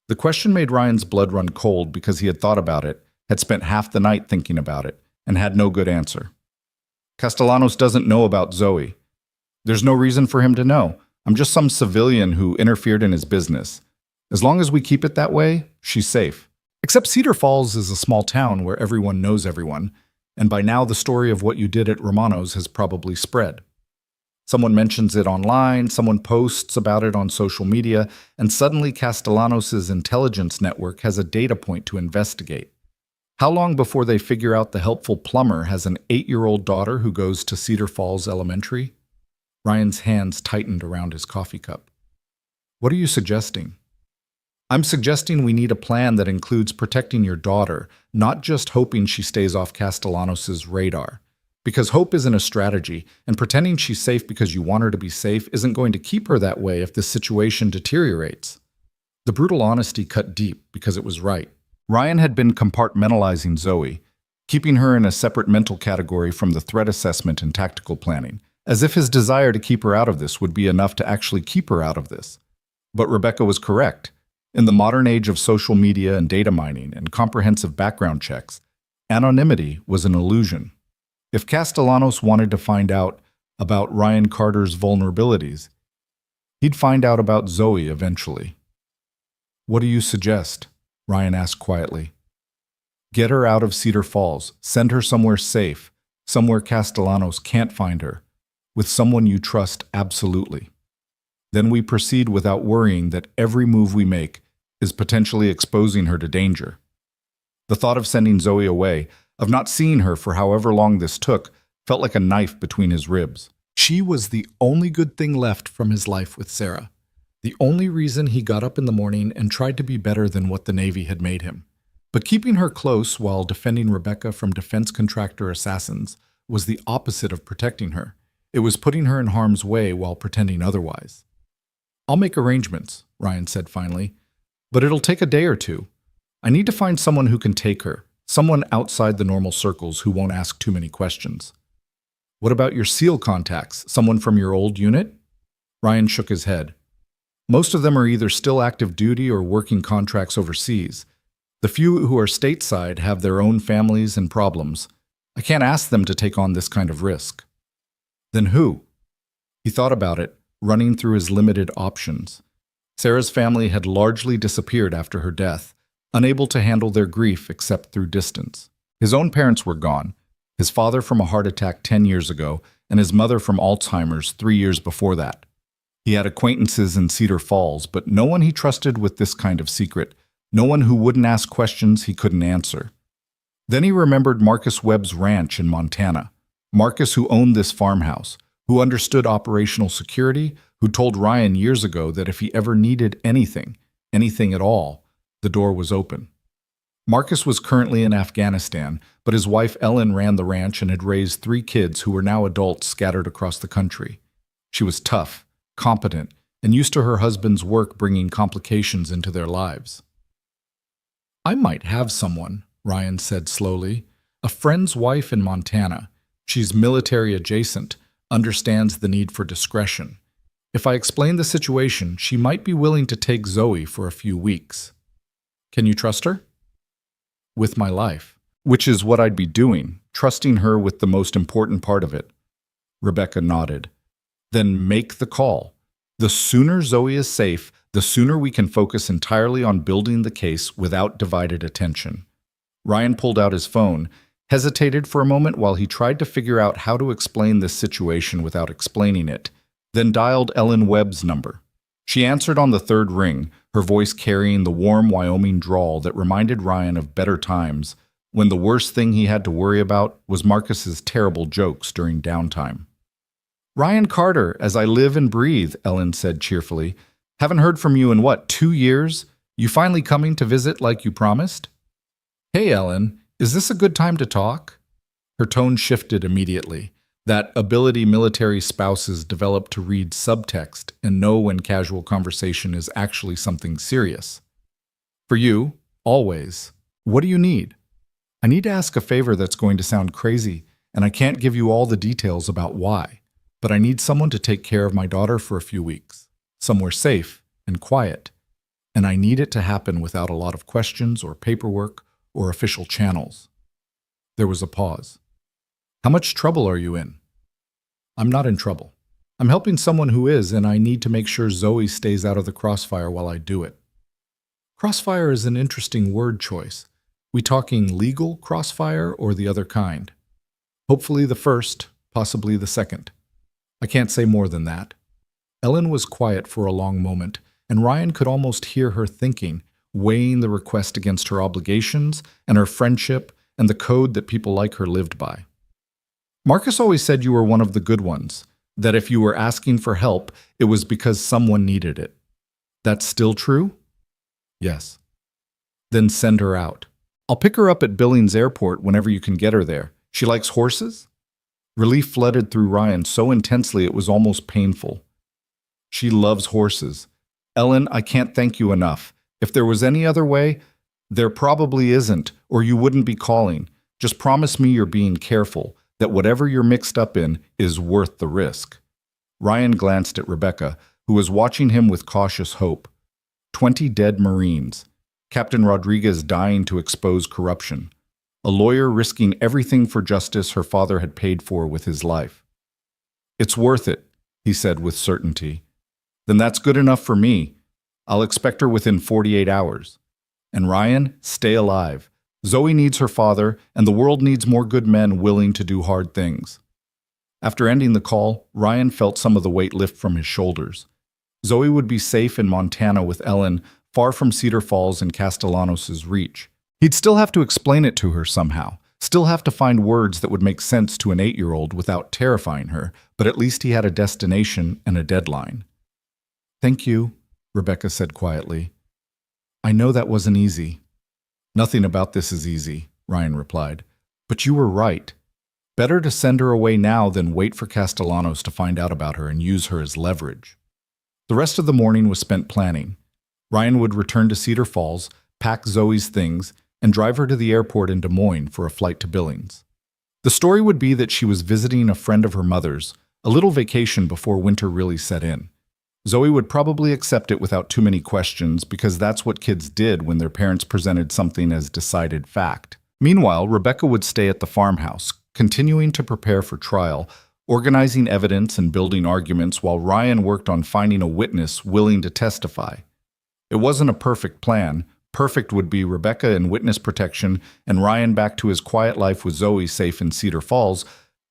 The question made Ryan's blood run cold because he had thought about it, had spent half the night thinking about it, and had no good answer. Castellanos doesn't know about Zoe. There's no reason for him to know. I'm just some civilian who interfered in his business. As long as we keep it that way, she's safe. Except Cedar Falls is a small town where everyone knows everyone, and by now the story of what you did at Romano's has probably spread. Someone mentions it online, someone posts about it on social media, and suddenly Castellanos' intelligence network has a data point to investigate. How long before they figure out the helpful plumber has an 8-year-old daughter who goes to Cedar Falls Elementary? Ryan's hands tightened around his coffee cup. What are you suggesting? I'm suggesting we need a plan that includes protecting your daughter, not just hoping she stays off Castellanos' radar. Because hope isn't a strategy, and pretending she's safe because you want her to be safe isn't going to keep her that way if the situation deteriorates. The brutal honesty cut deep because it was right. Ryan had been compartmentalizing Zoe, keeping her in a separate mental category from the threat assessment and tactical planning, as if his desire to keep her out of this would be enough to actually keep her out of this. But Rebecca was correct. In the modern age of social media and data mining and comprehensive background checks, anonymity was an illusion. If Castellanos wanted to find out about Ryan Carter's vulnerabilities, he'd find out about Zoe eventually. What do you suggest? Ryan asked quietly. Get her out of Cedar Falls. Send her somewhere safe, somewhere Castellanos can't find her, with someone you trust absolutely. Then we proceed without worrying that every move we make is potentially exposing her to danger. The thought of sending Zoe away, of not seeing her for however long this took, felt like a knife between his ribs. She was the only good thing left from his life with Sarah. The only reason he got up in the morning and tried to be better than what the Navy had made him. But keeping her close while defending Rebecca from defense contractor assassins was the opposite of protecting her. It was putting her in harm's way while pretending otherwise. I'll make arrangements, Ryan said finally, but it'll take a day or two. I need to find someone who can take her, someone outside the normal circles who won't ask too many questions. What about your SEAL contacts, someone from your old unit? Ryan shook his head. Most of them are either still active duty or working contracts overseas. The few who are stateside have their own families and problems. I can't ask them to take on this kind of risk. Then who? He thought about it, running through his limited options. Sarah's family had largely disappeared after her death, unable to handle their grief except through distance. His own parents were gone, his father from a heart attack 10 years ago, and his mother from Alzheimer's 3 years before that. He had acquaintances in Cedar Falls, but no one he trusted with this kind of secret, no one who wouldn't ask questions he couldn't answer. Then he remembered Marcus Webb's ranch in Montana. Marcus, who owned this farmhouse, who understood operational security, who told Ryan years ago that if he ever needed anything at all, the door was open. Marcus was currently in Afghanistan, but his wife Ellen ran the ranch and had raised 3 kids who were now adults scattered across the country. She was tough, competent, and used to her husband's work bringing complications into their lives. I might have someone, Ryan said slowly. A friend's wife in Montana. She's military adjacent, understands the need for discretion. If I explain the situation, she might be willing to take Zoe for a few weeks. Can you trust her? With my life. Which is what I'd be doing, trusting her with the most important part of it. Rebecca nodded. Then make the call. The sooner Zoe is safe, the sooner we can focus entirely on building the case without divided attention. Ryan pulled out his phone, hesitated for a moment while he tried to figure out how to explain this situation without explaining it, then dialed Ellen Webb's number. She answered on the 3rd ring, her voice carrying the warm Wyoming drawl that reminded Ryan of better times when the worst thing he had to worry about was Marcus's terrible jokes during downtime. "Ryan Carter, as I live and breathe," Ellen said cheerfully. "Haven't heard from you in what, 2 years? You finally coming to visit like you promised?" "Hey, Ellen, is this a good time to talk?" Her tone shifted immediately. That ability military spouses develop to read subtext and know when casual conversation is actually something serious. "For you, always. What do you need?" "I need to ask a favor that's going to sound crazy, and I can't give you all the details about why, but I need someone to take care of my daughter for a few weeks, somewhere safe and quiet, and I need it to happen without a lot of questions or paperwork or official channels." There was a pause. "How much trouble are you in?" "I'm not in trouble. I'm helping someone who is, and I need to make sure Zoe stays out of the crossfire while I do it." Crossfire is an interesting word choice. We talking legal crossfire or the other kind? Hopefully the first, possibly the second. I can't say more than that. Ellen was quiet for a long moment, and Ryan could almost hear her thinking, weighing the request against her obligations and her friendship and the code that people like her lived by. "Marcus always said you were one of the good ones, that if you were asking for help, it was because someone needed it. That's still true?" "Yes." "Then send her out. I'll pick her up at Billings Airport whenever you can get her there. She likes horses?" Relief flooded through Ryan so intensely it was almost painful. "She loves horses. Ellen, I can't thank you enough. If there was any other way, there probably isn't, or you wouldn't be calling. Just promise me you're being careful, that whatever you're mixed up in is worth the risk." Ryan glanced at Rebecca, who was watching him with cautious hope. 20 dead Marines. Captain Rodriguez dying to expose corruption. A lawyer risking everything for justice her father had paid for with his life. "It's worth it," he said with certainty. "Then that's good enough for me. I'll expect her within 48 hours. And Ryan, stay alive. Zoe needs her father, and the world needs more good men willing to do hard things." After ending the call, Ryan felt some of the weight lift from his shoulders. Zoe would be safe in Montana with Ellen, far from Cedar Falls and Castellanos' reach. He'd still have to explain it to her somehow, still have to find words that would make sense to an 8-year-old without terrifying her, but at least he had a destination and a deadline. "Thank you," Rebecca said quietly. "I know that wasn't easy." "Nothing about this is easy," Ryan replied. "But you were right. Better to send her away now than wait for Castellanos to find out about her and use her as leverage." The rest of the morning was spent planning. Ryan would return to Cedar Falls, pack Zoe's things, and drive her to the airport in Des Moines for a flight to Billings. The story would be that she was visiting a friend of her mother's, a little vacation before winter really set in. Zoe would probably accept it without too many questions because that's what kids did when their parents presented something as decided fact. Meanwhile, Rebecca would stay at the farmhouse, continuing to prepare for trial, organizing evidence and building arguments while Ryan worked on finding a witness willing to testify. It wasn't a perfect plan. Perfect would be Rebecca in witness protection and Ryan back to his quiet life with Zoe safe in Cedar Falls,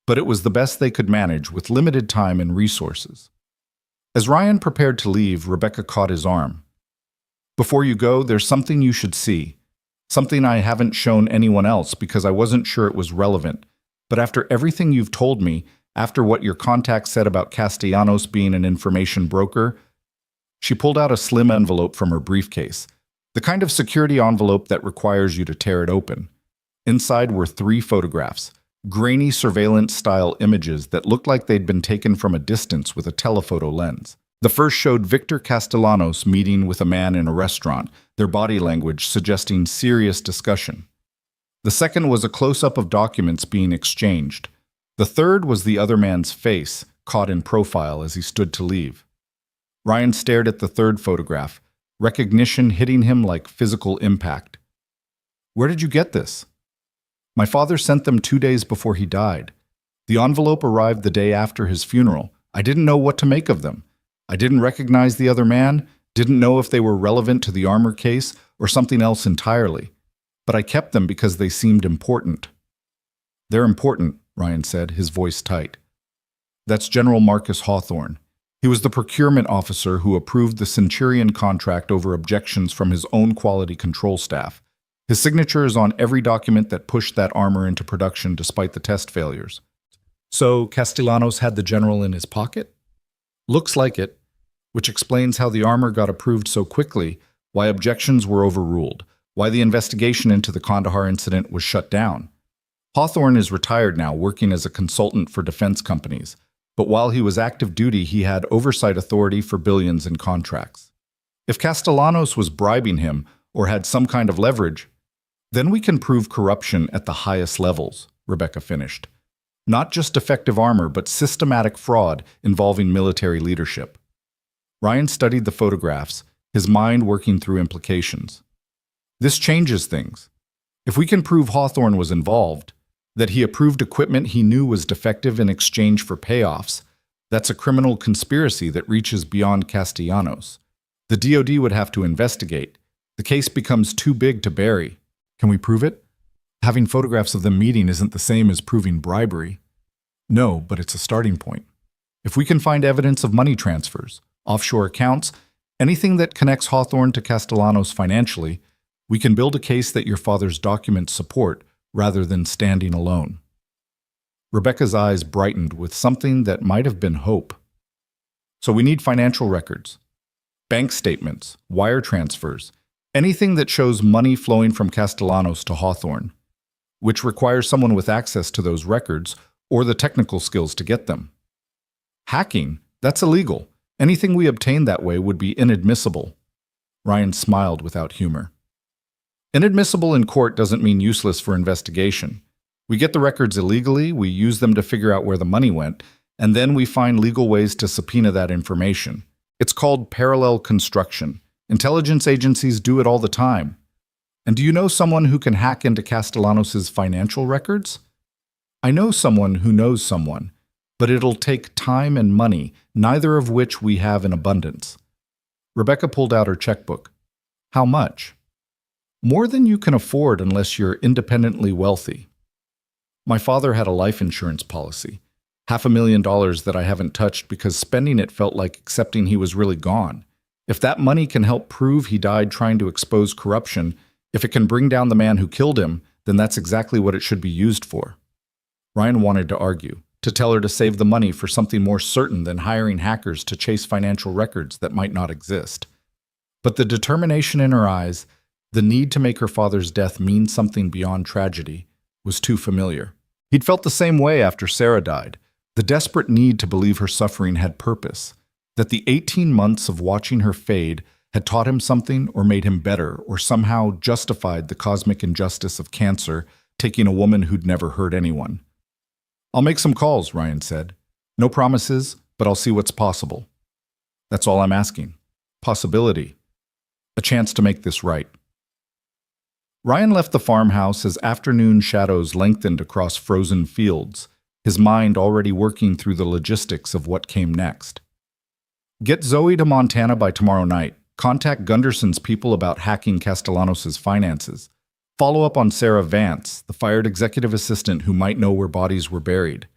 but it was the best they could manage with limited time and resources. As Ryan prepared to leave, Rebecca caught his arm. "Before you go, there's something you should see. Something I haven't shown anyone else because I wasn't sure it was relevant. But after everything you've told me, after what your contact said about Castellanos being an information broker," she pulled out a slim envelope from her briefcase, the kind of security envelope that requires you to tear it open. Inside were 3 photographs, grainy surveillance-style images that looked like they'd been taken from a distance with a telephoto lens. The first showed Victor Castellanos meeting with a man in a restaurant, their body language suggesting serious discussion. The second was a close-up of documents being exchanged. The third was the other man's face, caught in profile as he stood to leave. Ryan stared at the third photograph, recognition hitting him like physical impact. "Where did you get this?" "My father sent them 2 days before he died. The envelope arrived the day after his funeral. I didn't know what to make of them. I didn't recognize the other man, didn't know if they were relevant to the armor case or something else entirely. But I kept them because they seemed important." "They're important," Ryan said, his voice tight. "That's General Marcus Hawthorne. He was the procurement officer who approved the Centurion contract over objections from his own quality control staff. His signature is on every document that pushed that armor into production despite the test failures. So Castellanos had the general in his pocket? Looks like it, which explains how the armor got approved so quickly, why objections were overruled, why the investigation into the Kandahar incident was shut down. Hawthorne is retired now, working as a consultant for defense companies, but while he was active duty, he had oversight authority for billions in contracts. If Castellanos was bribing him or had some kind of leverage, then we can prove corruption at the highest levels, Rebecca finished. Not just defective armor, but systematic fraud involving military leadership. Ryan studied the photographs, his mind working through implications. This changes things. If we can prove Hawthorne was involved, that he approved equipment he knew was defective in exchange for payoffs, that's a criminal conspiracy that reaches beyond Castellanos. The DoD would have to investigate. The case becomes too big to bury. Can we prove it? Having photographs of them meeting isn't the same as proving bribery. No, but it's a starting point. If we can find evidence of money transfers, offshore accounts, anything that connects Hawthorne to Castellanos financially, we can build a case that your father's documents support rather than standing alone. Rebecca's eyes brightened with something that might have been hope. So we need financial records, bank statements, wire transfers, anything that shows money flowing from Castellanos to Hawthorne, which requires someone with access to those records or the technical skills to get them. Hacking, that's illegal. Anything we obtain that way would be inadmissible. Ryan smiled without humor. Inadmissible in court doesn't mean useless for investigation. We get the records illegally, we use them to figure out where the money went, and then we find legal ways to subpoena that information. It's called parallel construction. Intelligence agencies do it all the time. And do you know someone who can hack into Castellanos' financial records? I know someone who knows someone, but it'll take time and money, neither of which we have in abundance. Rebecca pulled out her checkbook. How much? More than you can afford unless you're independently wealthy. My father had a life insurance policy, $500,000 that I haven't touched because spending it felt like accepting he was really gone. If that money can help prove he died trying to expose corruption, if it can bring down the man who killed him, then that's exactly what it should be used for. Ryan wanted to argue, to tell her to save the money for something more certain than hiring hackers to chase financial records that might not exist. But the determination in her eyes, the need to make her father's death mean something beyond tragedy, was too familiar. He'd felt the same way after Sarah died, the desperate need to believe her suffering had purpose, that the 18 months of watching her fade had taught him something or made him better or somehow justified the cosmic injustice of cancer taking a woman who'd never hurt anyone. I'll make some calls, Ryan said. No promises, but I'll see what's possible. That's all I'm asking. Possibility. A chance to make this right. Ryan left the farmhouse as afternoon shadows lengthened across frozen fields, his mind already working through the logistics of what came next. Get Zoe to Montana by tomorrow night. Contact Gunderson's people about hacking Castellanos' finances. Follow up on Sarah Vance, the fired executive assistant who might know where bodies were buried.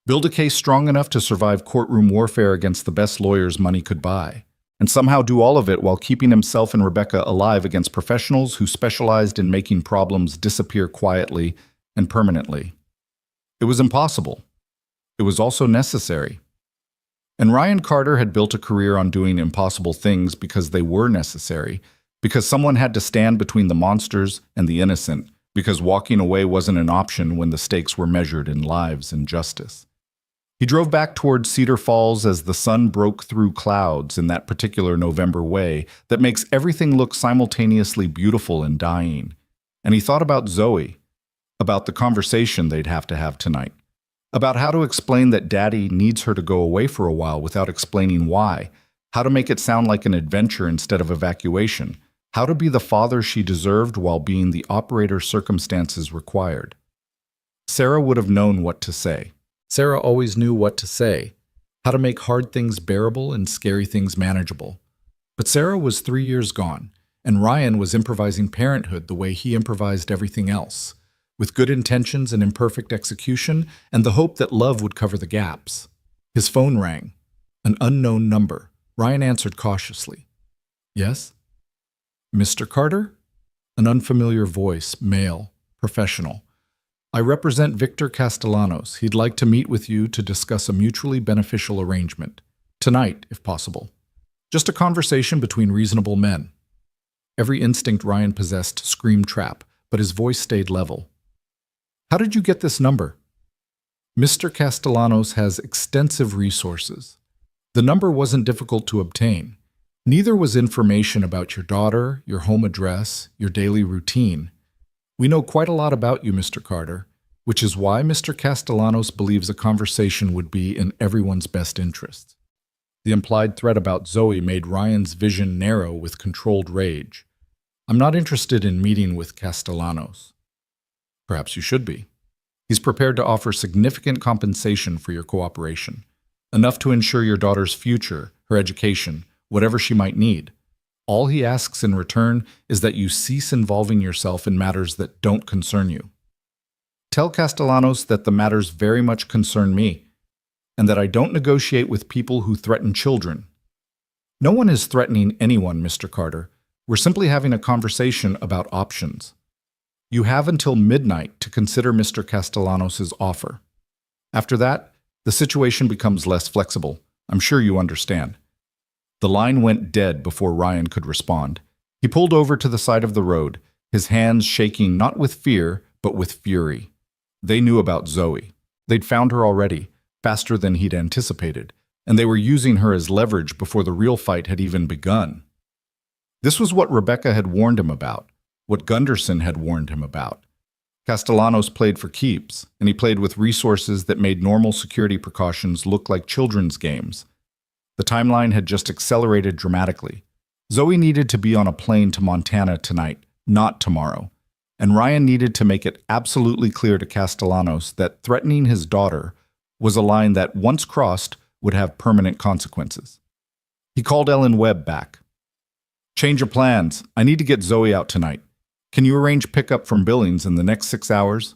Build a case strong enough to survive courtroom warfare against the best lawyers money could buy. And somehow do all of it while keeping himself and Rebecca alive against professionals who specialized in making problems disappear quietly and permanently. It was impossible. It was also necessary. And Ryan Carter had built a career on doing impossible things because they were necessary, because someone had to stand between the monsters and the innocent, because walking away wasn't an option when the stakes were measured in lives and justice. He drove back towards Cedar Falls as the sun broke through clouds in that particular November way that makes everything look simultaneously beautiful and dying. And he thought about Zoe, about the conversation they'd have to have tonight, about how to explain that Daddy needs her to go away for a while without explaining why, how to make it sound like an adventure instead of evacuation, how to be the father she deserved while being the operator circumstances required. Sarah would have known what to say. Sarah always knew what to say, how to make hard things bearable and scary things manageable. But Sarah was 3 years gone, and Ryan was improvising parenthood the way he improvised everything else, with good intentions and imperfect execution, and the hope that love would cover the gaps. His phone rang. An unknown number. Ryan answered cautiously. Yes? Mr. Carter? An unfamiliar voice, male, professional. I represent Victor Castellanos. He'd like to meet with you to discuss a mutually beneficial arrangement. Tonight, if possible. Just a conversation between reasonable men. Every instinct Ryan possessed screamed trap, but his voice stayed level. How did you get this number? Mr. Castellanos has extensive resources. The number wasn't difficult to obtain. Neither was information about your daughter, your home address, your daily routine. We know quite a lot about you, Mr. Carter, which is why Mr. Castellanos believes a conversation would be in everyone's best interest. The implied threat about Zoe made Ryan's vision narrow with controlled rage. I'm not interested in meeting with Castellanos. Perhaps you should be. He's prepared to offer significant compensation for your cooperation, enough to ensure your daughter's future, her education, whatever she might need. All he asks in return is that you cease involving yourself in matters that don't concern you. Tell Castellanos that the matters very much concern me, and that I don't negotiate with people who threaten children. No one is threatening anyone, Mr. Carter. We're simply having a conversation about options. You have until midnight to consider Mr. Castellanos' offer. After that, the situation becomes less flexible. I'm sure you understand. The line went dead before Ryan could respond. He pulled over to the side of the road, his hands shaking not with fear, but with fury. They knew about Zoe. They'd found her already, faster than he'd anticipated, and they were using her as leverage before the real fight had even begun. This was what Rebecca had warned him about, what Gunderson had warned him about. Castellanos played for keeps, and he played with resources that made normal security precautions look like children's games. The timeline had just accelerated dramatically. Zoe needed to be on a plane to Montana tonight, not tomorrow, and Ryan needed to make it absolutely clear to Castellanos that threatening his daughter was a line that, once crossed, would have permanent consequences. He called Ellen Webb back. Change of plans. I need to get Zoe out tonight. Can you arrange pickup from Billings in the next 6 hours?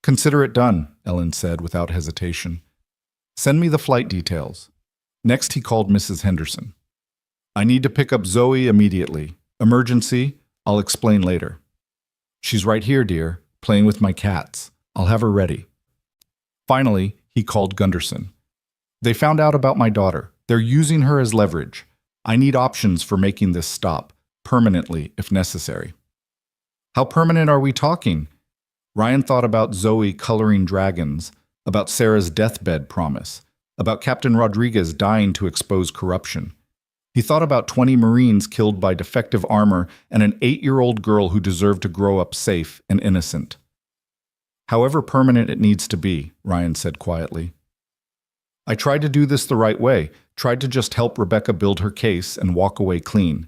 Consider it done, Ellen said without hesitation. Send me the flight details. Next, he called Mrs. Henderson. I need to pick up Zoe immediately. Emergency. I'll explain later. She's right here, dear, playing with my cats. I'll have her ready. Finally, he called Gunderson. They found out about my daughter. They're using her as leverage. I need options for making this stop, permanently if necessary. How permanent are we talking? Ryan thought about Zoe coloring dragons, about Sarah's deathbed promise, about Captain Rodriguez dying to expose corruption. He thought about 20 Marines killed by defective armor and an 8-year-old girl who deserved to grow up safe and innocent. However permanent it needs to be, Ryan said quietly. I tried to do this the right way, tried to just help Rebecca build her case and walk away clean.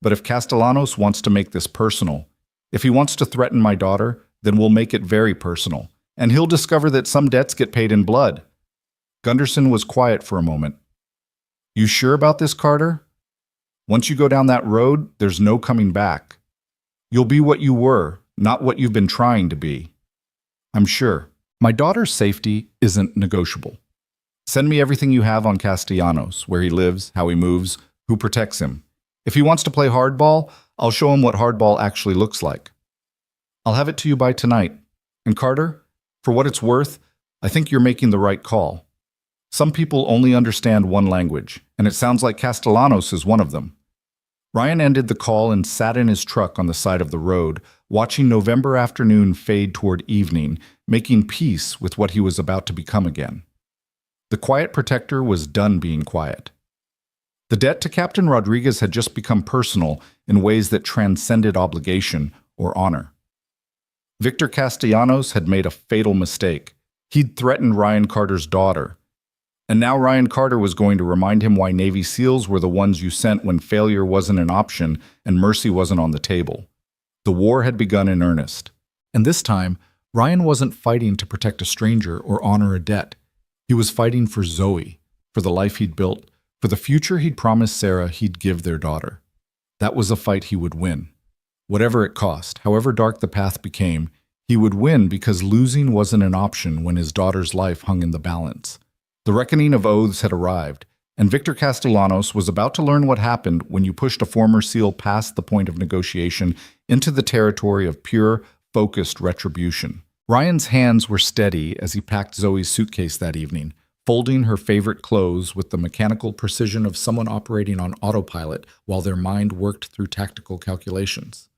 But if Castellanos wants to make this personal, if he wants to threaten my daughter, then we'll make it very personal, and he'll discover that some debts get paid in blood. Gunderson was quiet for a moment. You sure about this, Carter? Once you go down that road, there's no coming back. You'll be what you were, not what you've been trying to be. I'm sure. My daughter's safety isn't negotiable. Send me everything you have on Castellanos, where he lives, how he moves, who protects him. If he wants to play hardball, I'll show him what hardball actually looks like. I'll have it to you by tonight. And Carter, for what it's worth, I think you're making the right call. Some people only understand one language, and it sounds like Castellanos is one of them. Ryan ended the call and sat in his truck on the side of the road, watching November afternoon fade toward evening, making peace with what he was about to become again. The quiet protector was done being quiet. The debt to Captain Rodriguez had just become personal in ways that transcended obligation or honor. Victor Castellanos had made a fatal mistake. He'd threatened Ryan Carter's daughter. And now Ryan Carter was going to remind him why Navy SEALs were the ones you sent when failure wasn't an option and mercy wasn't on the table. The war had begun in earnest. And this time, Ryan wasn't fighting to protect a stranger or honor a debt. He was fighting for Zoe, for the life he'd built, for the future he'd promised Sarah he'd give their daughter. That was a fight he would win. Whatever it cost, however dark the path became, he would win because losing wasn't an option when his daughter's life hung in the balance. The reckoning of oaths had arrived, and Victor Castellanos was about to learn what happened when you pushed a former SEAL past the point of negotiation into the territory of pure, focused retribution. Ryan's hands were steady as he packed Zoe's suitcase that evening, folding her favorite clothes with the mechanical precision of someone operating on autopilot while their mind worked through tactical calculations.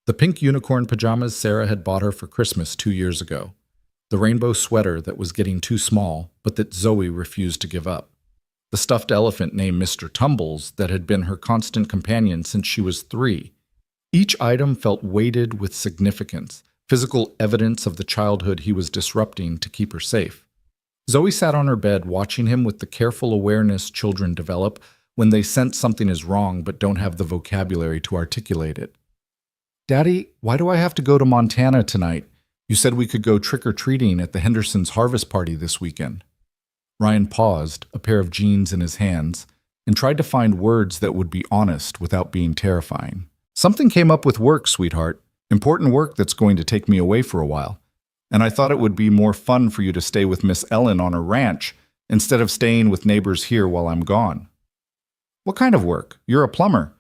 The pink unicorn pajamas Sarah had bought her for Christmas 2 years ago. The rainbow sweater that was getting too small, but that Zoe refused to give up. The stuffed elephant named Mr. Tumbles that had been her constant companion since she was 3. Each item felt weighted with significance, physical evidence of the childhood he was disrupting to keep her safe. Zoe sat on her bed watching him with the careful awareness children develop when they sense something is wrong but don't have the vocabulary to articulate it. "Daddy, why do I have to go to Montana tonight? You said we could go trick-or-treating at the Hendersons' harvest party this weekend." Ryan paused, a pair of jeans in his hands, and tried to find words that would be honest without being terrifying. "Something came up with work, sweetheart. Important work that's going to take me away for a while. And I thought it would be more fun for you to stay with Miss Ellen on her ranch instead of staying with neighbors here while I'm gone." "What kind of work? You're a plumber.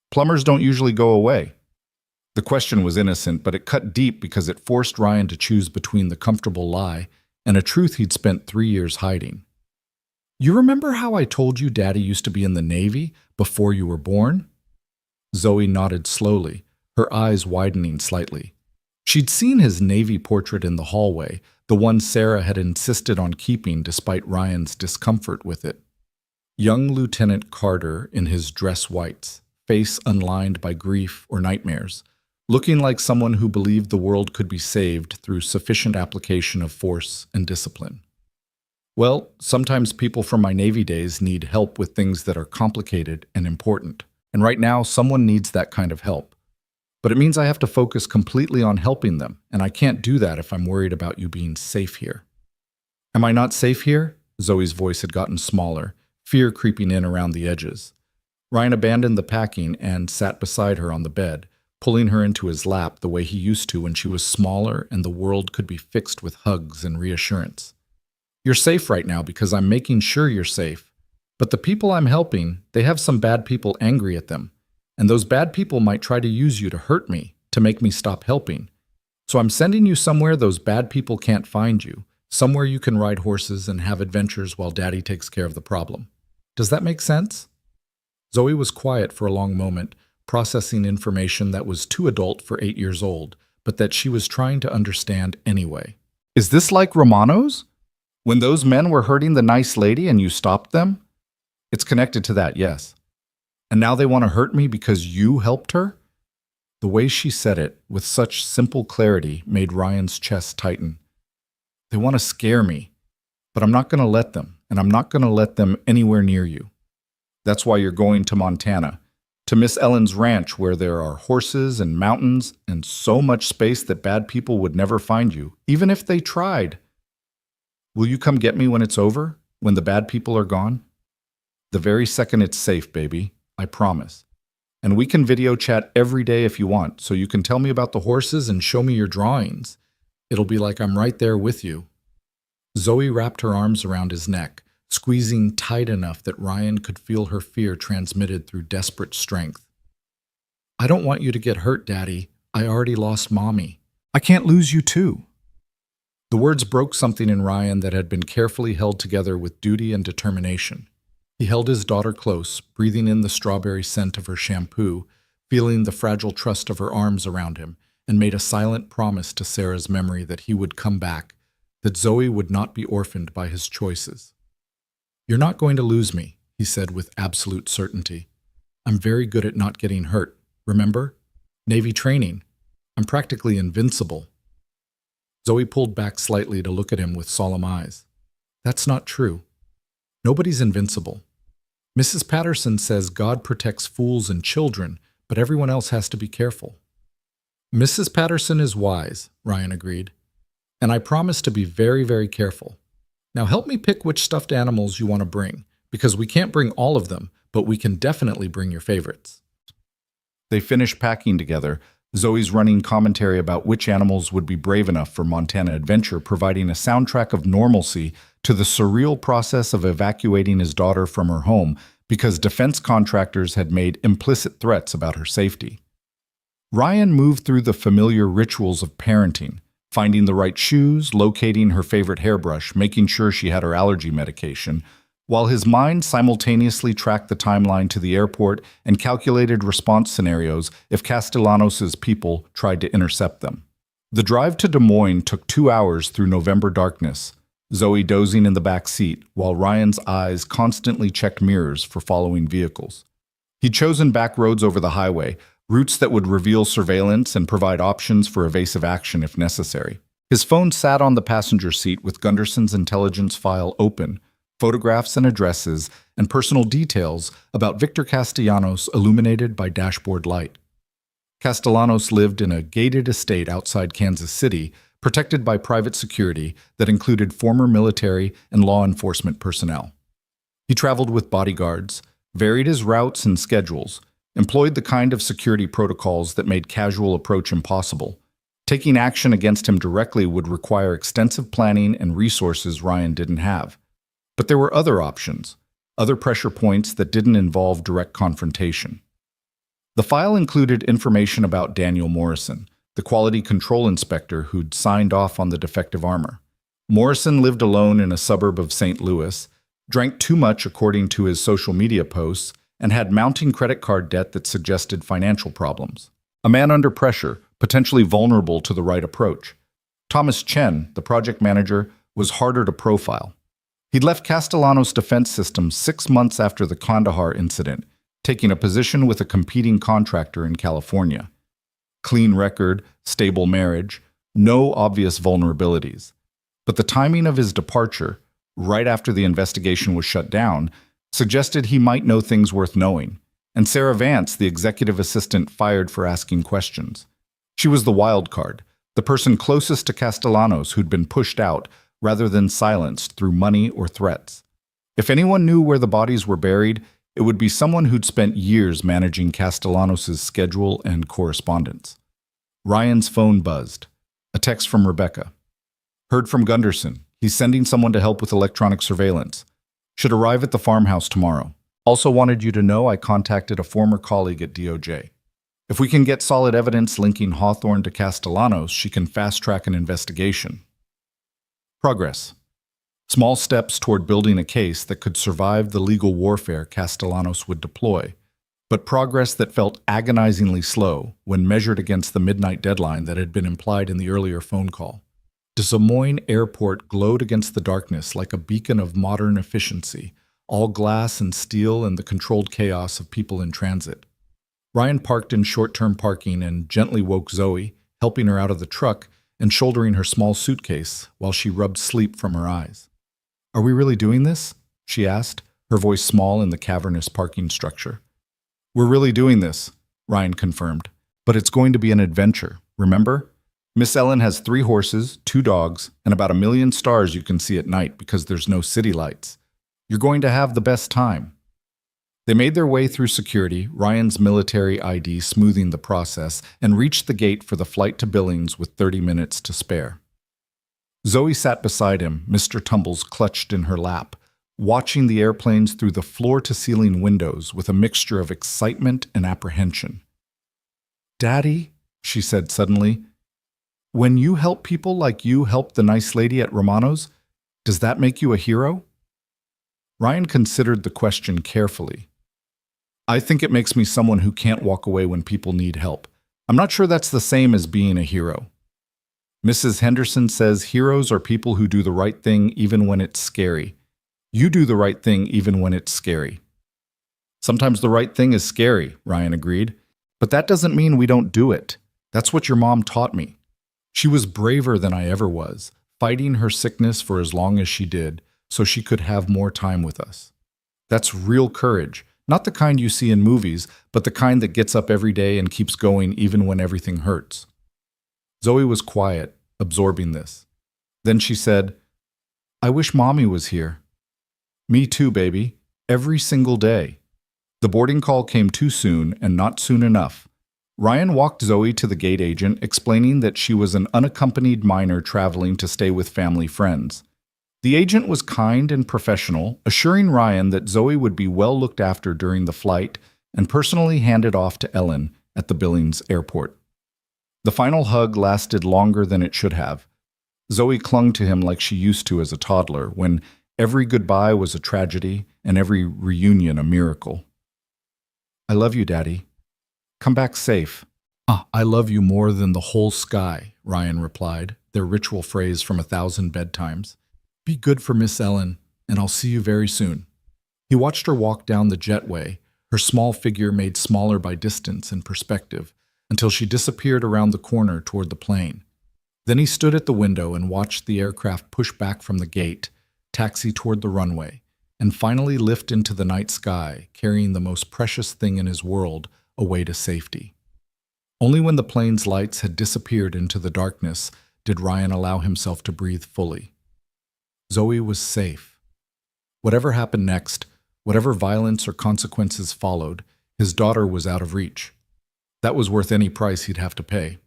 Plumbers don't usually go away." The question was innocent, but it cut deep because it forced Ryan to choose between the comfortable lie and a truth he'd spent 3 years hiding. "You remember how I told you Daddy used to be in the Navy before you were born?" Zoe nodded slowly, her eyes widening slightly. She'd seen his Navy portrait in the hallway, the one Sarah had insisted on keeping despite Ryan's discomfort with it. Young Lieutenant Carter in his dress whites, face unlined by grief or nightmares, looking like someone who believed the world could be saved through sufficient application of force and discipline. "Well, sometimes people from my Navy days need help with things that are complicated and important, and right now someone needs that kind of help. But it means I have to focus completely on helping them, and I can't do that if I'm worried about you being safe here." "Am I not safe here?" Zoe's voice had gotten smaller, fear creeping in around the edges. Ryan abandoned the packing and sat beside her on the bed, pulling her into his lap the way he used to when she was smaller and the world could be fixed with hugs and reassurance. "You're safe right now because I'm making sure you're safe. But the people I'm helping, they have some bad people angry at them. And those bad people might try to use you to hurt me, to make me stop helping. So I'm sending you somewhere those bad people can't find you, somewhere you can ride horses and have adventures while Daddy takes care of the problem. Does that make sense?" Zoe was quiet for a long moment, processing information that was too adult for 8 years old, but that she was trying to understand anyway. "Is this like Romano's? When those men were hurting the nice lady and you stopped them?" "It's connected to that, yes." "And now they want to hurt me because you helped her?" The way she said it, with such simple clarity, made Ryan's chest tighten. "They want to scare me, but I'm not going to let them, and I'm not going to let them anywhere near you. That's why you're going to Montana, to Miss Ellen's ranch where there are horses and mountains and so much space that bad people would never find you, even if they tried. Will you come get me when it's over, when the bad people are gone?" "The very second it's safe, baby. I promise. And we can video chat every day if you want, so you can tell me about the horses and show me your drawings. It'll be like I'm right there with you." Zoe wrapped her arms around his neck, squeezing tight enough that Ryan could feel her fear transmitted through desperate strength. "I don't want you to get hurt, Daddy. I already lost Mommy. I can't lose you too." The words broke something in Ryan that had been carefully held together with duty and determination. He held his daughter close, breathing in the strawberry scent of her shampoo, feeling the fragile trust of her arms around him, and made a silent promise to Sarah's memory that he would come back, that Zoe would not be orphaned by his choices. "You're not going to lose me," he said with absolute certainty. "I'm very good at not getting hurt. Remember? Navy training. I'm practically invincible." Zoe pulled back slightly to look at him with solemn eyes. "That's not true. Nobody's invincible. Mrs. Patterson says God protects fools and children, but everyone else has to be careful." "Mrs. Patterson is wise," Ryan agreed. "And I promise to be very, very careful. Now help me pick which stuffed animals you want to bring, because we can't bring all of them, but we can definitely bring your favorites." They finished packing together, Zoe's running commentary about which animals would be brave enough for Montana adventure, providing a soundtrack of normalcy to the surreal process of evacuating his daughter from her home because defense contractors had made implicit threats about her safety. Ryan moved through the familiar rituals of parenting, finding the right shoes, locating her favorite hairbrush, making sure she had her allergy medication, while his mind simultaneously tracked the timeline to the airport and calculated response scenarios if Castellanos' people tried to intercept them. The drive to Des Moines took 2 hours through November darkness, Zoe dozing in the back seat, while Ryan's eyes constantly checked mirrors for following vehicles. He'd chosen back roads over the highway, routes that would reveal surveillance and provide options for evasive action if necessary. His phone sat on the passenger seat with Gunderson's intelligence file open, photographs and addresses, and personal details about Victor Castellanos illuminated by dashboard light. Castellanos lived in a gated estate outside Kansas City, protected by private security that included former military and law enforcement personnel. He traveled with bodyguards, varied his routes and schedules, employed the kind of security protocols that made casual approach impossible. Taking action against him directly would require extensive planning and resources Ryan didn't have. But there were other options, other pressure points that didn't involve direct confrontation. The file included information about Daniel Morrison, the quality control inspector who'd signed off on the defective armor. Morrison lived alone in a suburb of St. Louis, drank too much according to his social media posts, and had mounting credit card debt that suggested financial problems. A man under pressure, potentially vulnerable to the right approach. Thomas Chen, the project manager, was harder to profile. He'd left Castellanos' defense system 6 months after the Kandahar incident, taking a position with a competing contractor in California. Clean record, stable marriage, no obvious vulnerabilities. But the timing of his departure, right after the investigation was shut down, suggested he might know things worth knowing, and Sarah Vance, the executive assistant, fired for asking questions. She was the wild card, the person closest to Castellanos who'd been pushed out rather than silenced through money or threats. If anyone knew where the bodies were buried, it would be someone who'd spent years managing Castellanos' schedule and correspondence. Ryan's phone buzzed. A text from Rebecca. Heard from Gunderson. He's sending someone to help with electronic surveillance. Should arrive at the farmhouse tomorrow. Also wanted you to know I contacted a former colleague at DOJ. If we can get solid evidence linking Hawthorne to Castellanos, she can fast-track an investigation. Progress. Small steps toward building a case that could survive the legal warfare Castellanos would deploy, but progress that felt agonizingly slow when measured against the midnight deadline that had been implied in the earlier phone call. Des Moines Airport glowed against the darkness like a beacon of modern efficiency, all glass and steel and the controlled chaos of people in transit. Ryan parked in short-term parking and gently woke Zoe, helping her out of the truck and shouldering her small suitcase while she rubbed sleep from her eyes. "Are we really doing this?" she asked, her voice small in the cavernous parking structure. "We're really doing this," Ryan confirmed. "But it's going to be an adventure, remember? Miss Ellen has 3 horses, 2 dogs, and about 1 million stars you can see at night because there's no city lights. You're going to have the best time." They made their way through security, Ryan's military ID smoothing the process, and reached the gate for the flight to Billings with 30 minutes to spare. Zoe sat beside him, Mr. Tumbles clutched in her lap, watching the airplanes through the floor-to-ceiling windows with a mixture of excitement and apprehension. "Daddy," she said suddenly, "when you help people like you helped the nice lady at Romano's, does that make you a hero?" Ryan considered the question carefully. "I think it makes me someone who can't walk away when people need help. I'm not sure that's the same as being a hero. Mrs. Henderson says heroes are people who do the right thing even when it's scary. You do the right thing even when it's scary." "Sometimes the right thing is scary," Ryan agreed. "But that doesn't mean we don't do it. That's what your mom taught me. She was braver than I ever was, fighting her sickness for as long as she did, so she could have more time with us. That's real courage, not the kind you see in movies, but the kind that gets up every day and keeps going even when everything hurts." Zoe was quiet, absorbing this. Then she said, "I wish Mommy was here." "Me too, baby. Every single day." The boarding call came too soon and not soon enough. Ryan walked Zoe to the gate agent, explaining that she was an unaccompanied minor traveling to stay with family friends. The agent was kind and professional, assuring Ryan that Zoe would be well looked after during the flight and personally handed off to Ellen at the Billings airport. The final hug lasted longer than it should have. Zoe clung to him like she used to as a toddler, when every goodbye was a tragedy and every reunion a miracle. "I love you, Daddy. Come back safe." "I love you more than the whole sky," Ryan replied, their ritual phrase from 1,000 bedtimes. "Be good for Miss Ellen, and I'll see you very soon." He watched her walk down the jetway, her small figure made smaller by distance and perspective, until she disappeared around the corner toward the plane. Then he stood at the window and watched the aircraft push back from the gate, taxi toward the runway, and finally lift into the night sky, carrying the most precious thing in his world away to safety. Only when the plane's lights had disappeared into the darkness did Ryan allow himself to breathe fully. Zoe was safe. Whatever happened next, whatever violence or consequences followed, his daughter was out of reach. That was worth any price he'd have to pay.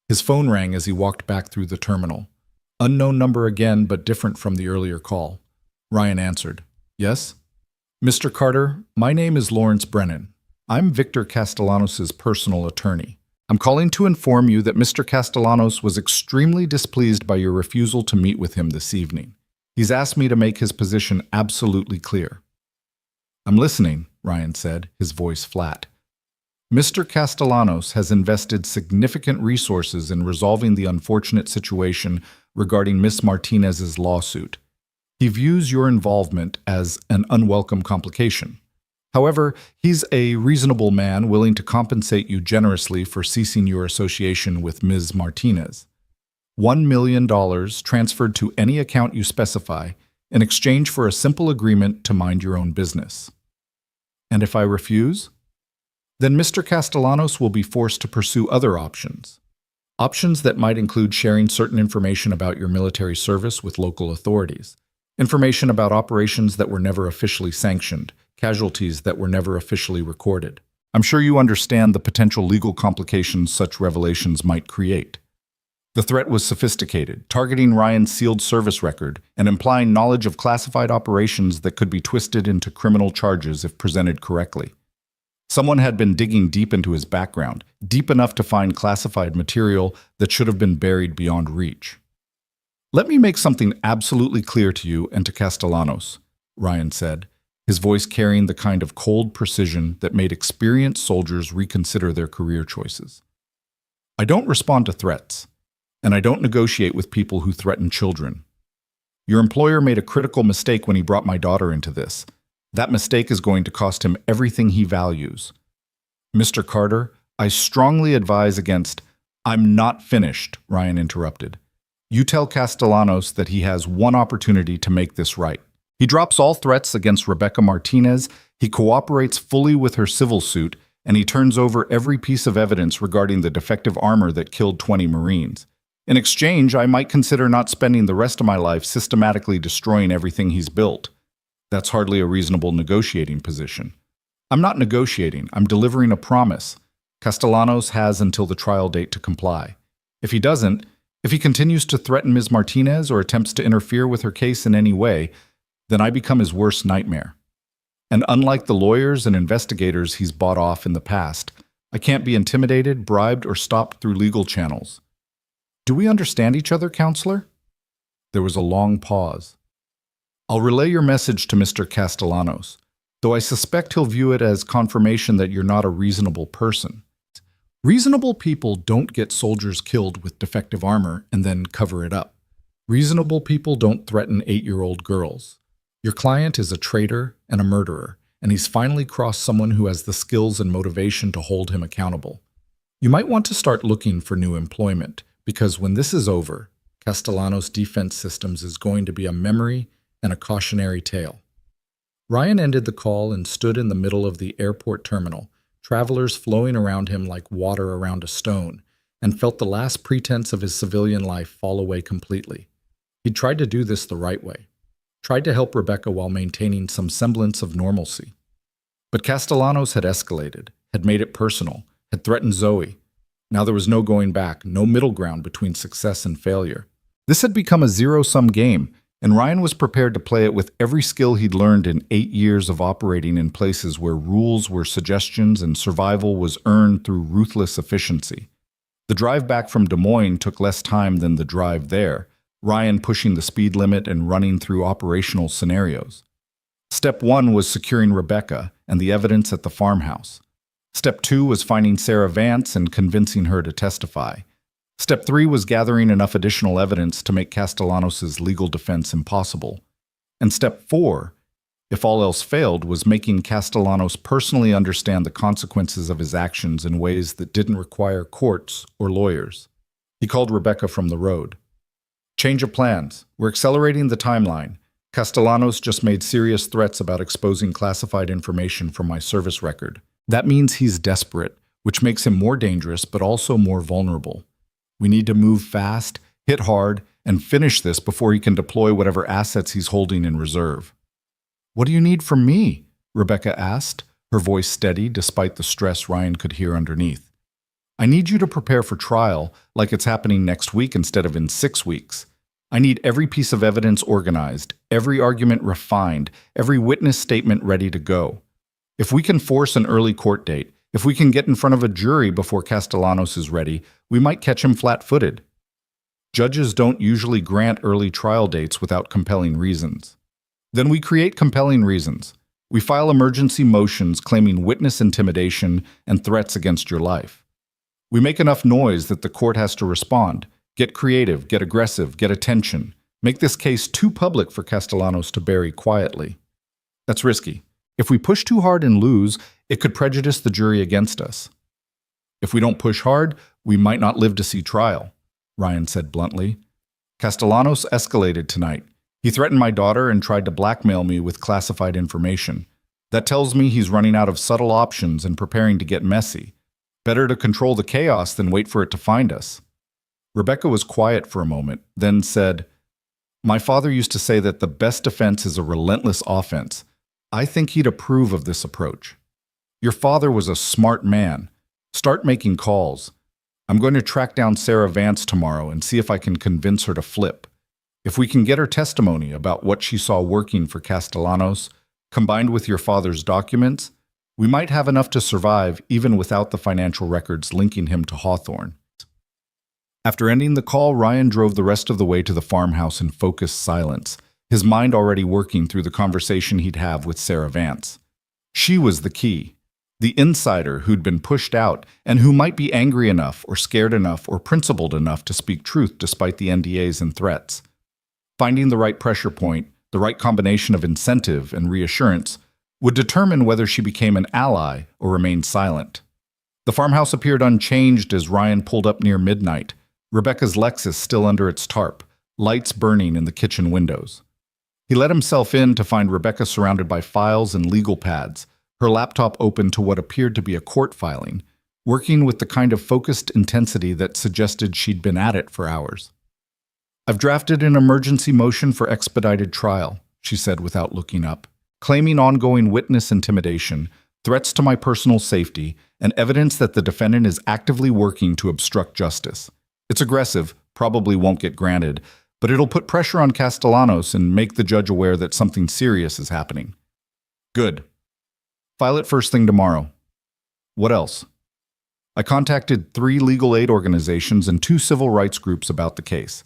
His phone rang as he walked back through the terminal. Unknown number again, but different from the earlier call. Ryan answered. "Yes?" "Mr. Carter, my name is Lawrence Brennan. I'm Victor Castellanos' personal attorney. I'm calling to inform you that Mr. Castellanos was extremely displeased by your refusal to meet with him this evening. He's asked me to make his position absolutely clear." "I'm listening," Ryan said, his voice flat. "Mr. Castellanos has invested significant resources in resolving the unfortunate situation regarding Miss Martinez's lawsuit. He views your involvement as an unwelcome complication. However, he's a reasonable man willing to compensate you generously for ceasing your association with Ms. Martinez. $1 million transferred to any account you specify in exchange for a simple agreement to mind your own business." "And if I refuse?" "Then Mr. Castellanos will be forced to pursue other options. Options that might include sharing certain information about your military service with local authorities, information about operations that were never officially sanctioned, casualties that were never officially recorded. I'm sure you understand the potential legal complications such revelations might create." The threat was sophisticated, targeting Ryan's sealed service record and implying knowledge of classified operations that could be twisted into criminal charges if presented correctly. Someone had been digging deep into his background, deep enough to find classified material that should have been buried beyond reach. "Let me make something absolutely clear to you and to Castellanos," Ryan said, his voice carrying the kind of cold precision that made experienced soldiers reconsider their career choices. "I don't respond to threats, and I don't negotiate with people who threaten children. Your employer made a critical mistake when he brought my daughter into this. That mistake is going to cost him everything he values. Mr. Carter, I strongly advise against—" "I'm not finished," Ryan interrupted. "You tell Castellanos that he has one opportunity to make this right. He drops all threats against Rebecca Martinez, he cooperates fully with her civil suit, and he turns over every piece of evidence regarding the defective armor that killed 20 Marines. In exchange, I might consider not spending the rest of my life systematically destroying everything he's built. That's hardly a reasonable negotiating position." "I'm not negotiating, I'm delivering a promise. Castellanos has until the trial date to comply. If he doesn't, if he continues to threaten Ms. Martinez or attempts to interfere with her case in any way, then I become his worst nightmare. And unlike the lawyers and investigators he's bought off in the past, I can't be intimidated, bribed, or stopped through legal channels. Do we understand each other, counselor?" There was a long pause. "I'll relay your message to Mr. Castellanos, though I suspect he'll view it as confirmation that you're not a reasonable person. Reasonable people don't get soldiers killed with defective armor and then cover it up. Reasonable people don't threaten 8-year-old girls. Your client is a traitor and a murderer, and he's finally crossed someone who has the skills and motivation to hold him accountable. You might want to start looking for new employment, because when this is over, Castellanos Defense Systems is going to be a memory and a cautionary tale." Ryan ended the call and stood in the middle of the airport terminal, travelers flowing around him like water around a stone, and felt the last pretense of his civilian life fall away completely. He'd tried to do this the right way, tried to help Rebecca while maintaining some semblance of normalcy. But Castellanos had escalated, had made it personal, had threatened Zoe. Now there was no going back, no middle ground between success and failure. This had become a zero-sum game, and Ryan was prepared to play it with every skill he'd learned in 8 years of operating in places where rules were suggestions and survival was earned through ruthless efficiency. The drive back from Des Moines took less time than the drive there, Ryan pushing the speed limit and running through operational scenarios. Step 1 was securing Rebecca and the evidence at the farmhouse. Step 2 was finding Sarah Vance and convincing her to testify. Step 3 was gathering enough additional evidence to make Castellanos' legal defense impossible. And Step 4, if all else failed, was making Castellanos personally understand the consequences of his actions in ways that didn't require courts or lawyers. He called Rebecca from the road. "Change of plans. We're accelerating the timeline. Castellanos just made serious threats about exposing classified information from my service record. That means he's desperate, which makes him more dangerous but also more vulnerable. We need to move fast, hit hard, and finish this before he can deploy whatever assets he's holding in reserve." "What do you need from me?" Rebecca asked, her voice steady despite the stress Ryan could hear underneath. "I need you to prepare for trial like it's happening next week instead of in 6 weeks. I need every piece of evidence organized, every argument refined, every witness statement ready to go. If we can force an early court date, if we can get in front of a jury before Castellanos is ready, we might catch him flat-footed. Judges don't usually grant early trial dates without compelling reasons. Then we create compelling reasons. We file emergency motions claiming witness intimidation and threats against your life. We make enough noise that the court has to respond. Get creative, get aggressive, get attention. Make this case too public for Castellanos to bury quietly. That's risky. If we push too hard and lose, it could prejudice the jury against us. If we don't push hard, we might not live to see trial," Ryan said bluntly. "Castellanos escalated tonight. He threatened my daughter and tried to blackmail me with classified information. That tells me he's running out of subtle options and preparing to get messy. Better to control the chaos than wait for it to find us." Rebecca was quiet for a moment, then said, "My father used to say that the best defense is a relentless offense. I think he'd approve of this approach. Your father was a smart man. Start making calls. I'm going to track down Sarah Vance tomorrow and see if I can convince her to flip. If we can get her testimony about what she saw working for Castellanos, combined with your father's documents, we might have enough to survive even without the financial records linking him to Hawthorne." After ending the call, Ryan drove the rest of the way to the farmhouse in focused silence, his mind already working through the conversation he'd have with Sarah Vance. She was the key, the insider who'd been pushed out and who might be angry enough or scared enough or principled enough to speak truth despite the NDAs and threats. Finding the right pressure point, the right combination of incentive and reassurance, would determine whether she became an ally or remained silent. The farmhouse appeared unchanged as Ryan pulled up near midnight, Rebecca's Lexus still under its tarp, lights burning in the kitchen windows. He let himself in to find Rebecca surrounded by files and legal pads, her laptop open to what appeared to be a court filing, working with the kind of focused intensity that suggested she'd been at it for hours. "I've drafted an emergency motion for expedited trial," she said without looking up, claiming ongoing witness intimidation, threats to my personal safety, and evidence that the defendant is actively working to obstruct justice. It's aggressive, probably won't get granted, but it'll put pressure on Castellanos and make the judge aware that something serious is happening. "Good. File it first thing tomorrow." "What else?" "I contacted 3 legal aid organizations and 2 civil rights groups about the case.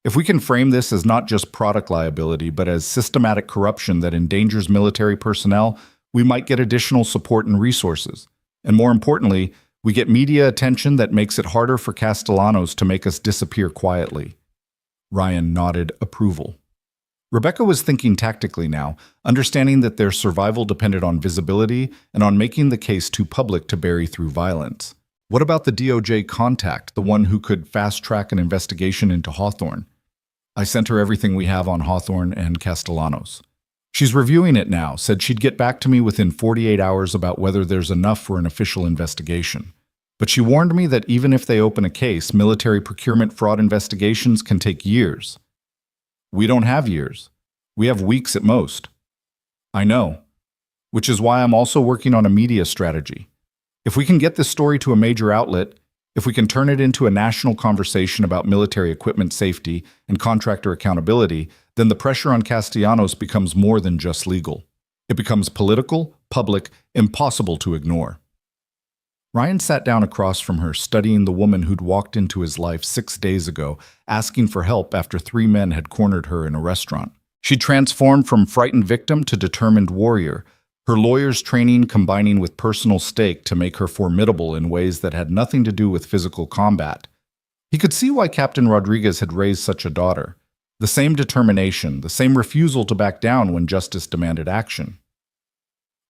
If we can frame this as not just product liability, but as systematic corruption that endangers military personnel, we might get additional support and resources. And more importantly, we get media attention that makes it harder for Castellanos to make us disappear quietly." Ryan nodded approval. Rebecca was thinking tactically now, understanding that their survival depended on visibility and on making the case too public to bury through violence. What about the DOJ contact, the one who could fast-track an investigation into Hawthorne? "I sent her everything we have on Hawthorne and Castellanos. She's reviewing it now, said she'd get back to me within 48 hours about whether there's enough for an official investigation. But she warned me that even if they open a case, military procurement fraud investigations can take years." "We don't have years. We have weeks at most." "I know. Which is why I'm also working on a media strategy. If we can get this story to a major outlet, if we can turn it into a national conversation about military equipment safety and contractor accountability, then the pressure on Castellanos becomes more than just legal. It becomes political, public, impossible to ignore. Ryan sat down across from her, studying the woman who'd walked into his life 6 days ago, asking for help after 3 men had cornered her in a restaurant. She transformed from frightened victim to determined warrior, her lawyer's training combining with personal stake to make her formidable in ways that had nothing to do with physical combat. He could see why Captain Rodriguez had raised such a daughter. The same determination, the same refusal to back down when justice demanded action.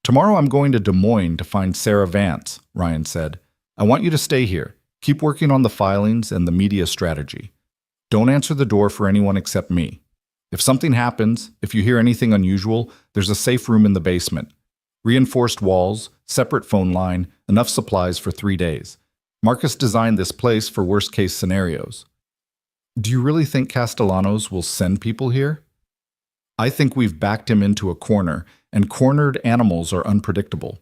"Tomorrow I'm going to Des Moines to find Sarah Vance," Ryan said. "I want you to stay here. Keep working on the filings and the media strategy. Don't answer the door for anyone except me. If something happens, if you hear anything unusual, there's a safe room in the basement. Reinforced walls, separate phone line, enough supplies for 3 days. Marcus designed this place for worst-case scenarios." "Do you really think Castellanos will send people here?" "I think we've backed him into a corner, and cornered animals are unpredictable.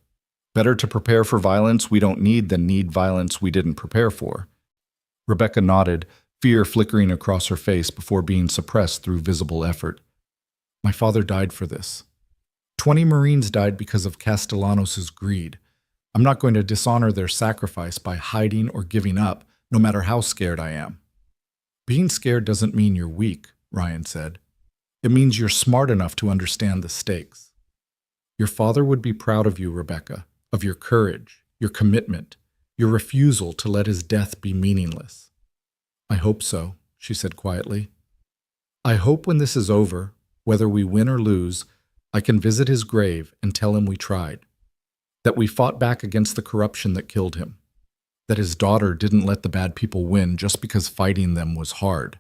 Better to prepare for violence we don't need than need violence we didn't prepare for." Rebecca nodded, fear flickering across her face before being suppressed through visible effort. "My father died for this. 20 Marines died because of Castellanos' greed. I'm not going to dishonor their sacrifice by hiding or giving up, no matter how scared I am." "Being scared doesn't mean you're weak," Ryan said. "It means you're smart enough to understand the stakes. Your father would be proud of you, Rebecca, of your courage, your commitment, your refusal to let his death be meaningless." "I hope so," she said quietly. "I hope when this is over, whether we win or lose, I can visit his grave and tell him we tried, that we fought back against the corruption that killed him, that his daughter didn't let the bad people win just because fighting them was hard."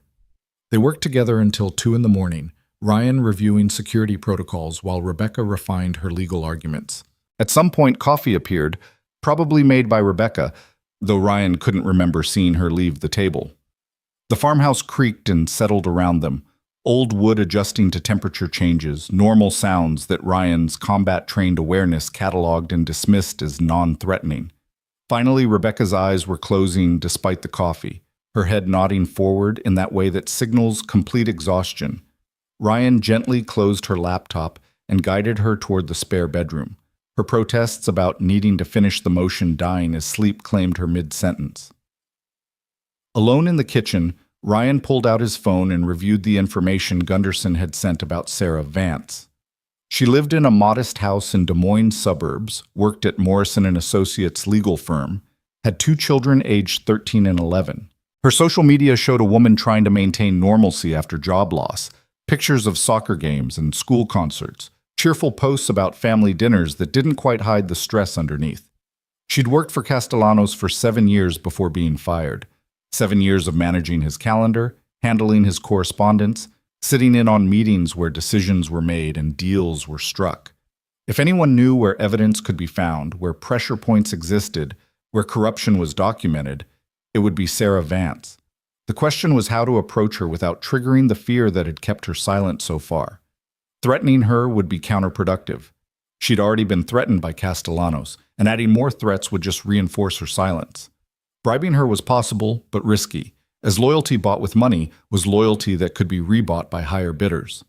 They worked together until 2 in the morning, Ryan reviewing security protocols while Rebecca refined her legal arguments. At some point, coffee appeared, probably made by Rebecca, though Ryan couldn't remember seeing her leave the table. The farmhouse creaked and settled around them, old wood adjusting to temperature changes, normal sounds that Ryan's combat-trained awareness cataloged and dismissed as non-threatening. Finally, Rebecca's eyes were closing despite the coffee, her head nodding forward in that way that signals complete exhaustion. Ryan gently closed her laptop and guided her toward the spare bedroom, her protests about needing to finish the motion dying as sleep claimed her mid-sentence. Alone in the kitchen, Ryan pulled out his phone and reviewed the information Gunderson had sent about Sarah Vance. She lived in a modest house in Des Moines suburbs, worked at Morrison & Associates legal firm, had 2 children aged 13 and 11. Her social media showed a woman trying to maintain normalcy after job loss, pictures of soccer games and school concerts, cheerful posts about family dinners that didn't quite hide the stress underneath. She'd worked for Castellanos for 7 years before being fired. 7 years of managing his calendar, handling his correspondence, sitting in on meetings where decisions were made and deals were struck. If anyone knew where evidence could be found, where pressure points existed, where corruption was documented, it would be Sarah Vance. The question was how to approach her without triggering the fear that had kept her silent so far. Threatening her would be counterproductive. She'd already been threatened by Castellanos, and adding more threats would just reinforce her silence. Bribing her was possible, but risky, as loyalty bought with money was loyalty that could be rebought by higher bidders.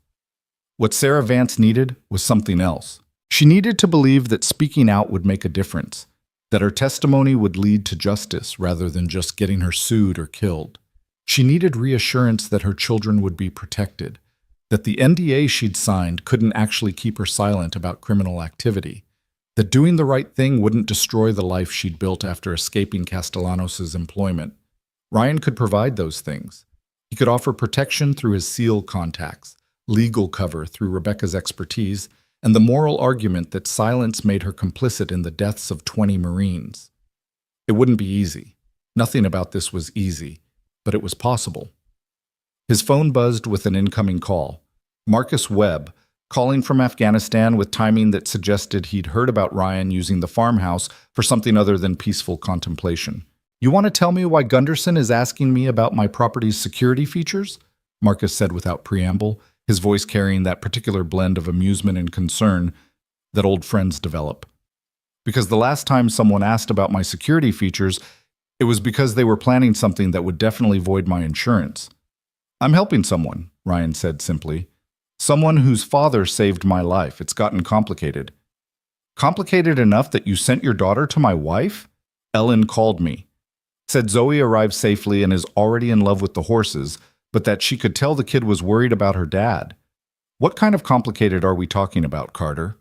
What Sarah Vance needed was something else. She needed to believe that speaking out would make a difference, that her testimony would lead to justice rather than just getting her sued or killed. She needed reassurance that her children would be protected, that the NDA she'd signed couldn't actually keep her silent about criminal activity, that doing the right thing wouldn't destroy the life she'd built after escaping Castellanos' employment. Ryan could provide those things. He could offer protection through his SEAL contacts, legal cover through Rebecca's expertise, and the moral argument that silence made her complicit in the deaths of 20 Marines. It wouldn't be easy. Nothing about this was easy, but it was possible. His phone buzzed with an incoming call. Marcus Webb, calling from Afghanistan with timing that suggested he'd heard about Ryan using the farmhouse for something other than peaceful contemplation. "You want to tell me why Gunderson is asking me about my property's security features?" Marcus said without preamble, his voice carrying that particular blend of amusement and concern that old friends develop. "Because the last time someone asked about my security features, it was because they were planning something that would definitely void my insurance." "I'm helping someone," Ryan said simply. Someone whose father saved my life. It's gotten complicated. Complicated enough that you sent your daughter to my wife? Ellen called me. Said Zoe arrived safely and is already in love with the horses, but that she could tell the kid was worried about her dad. What kind of complicated are we talking about, Carter?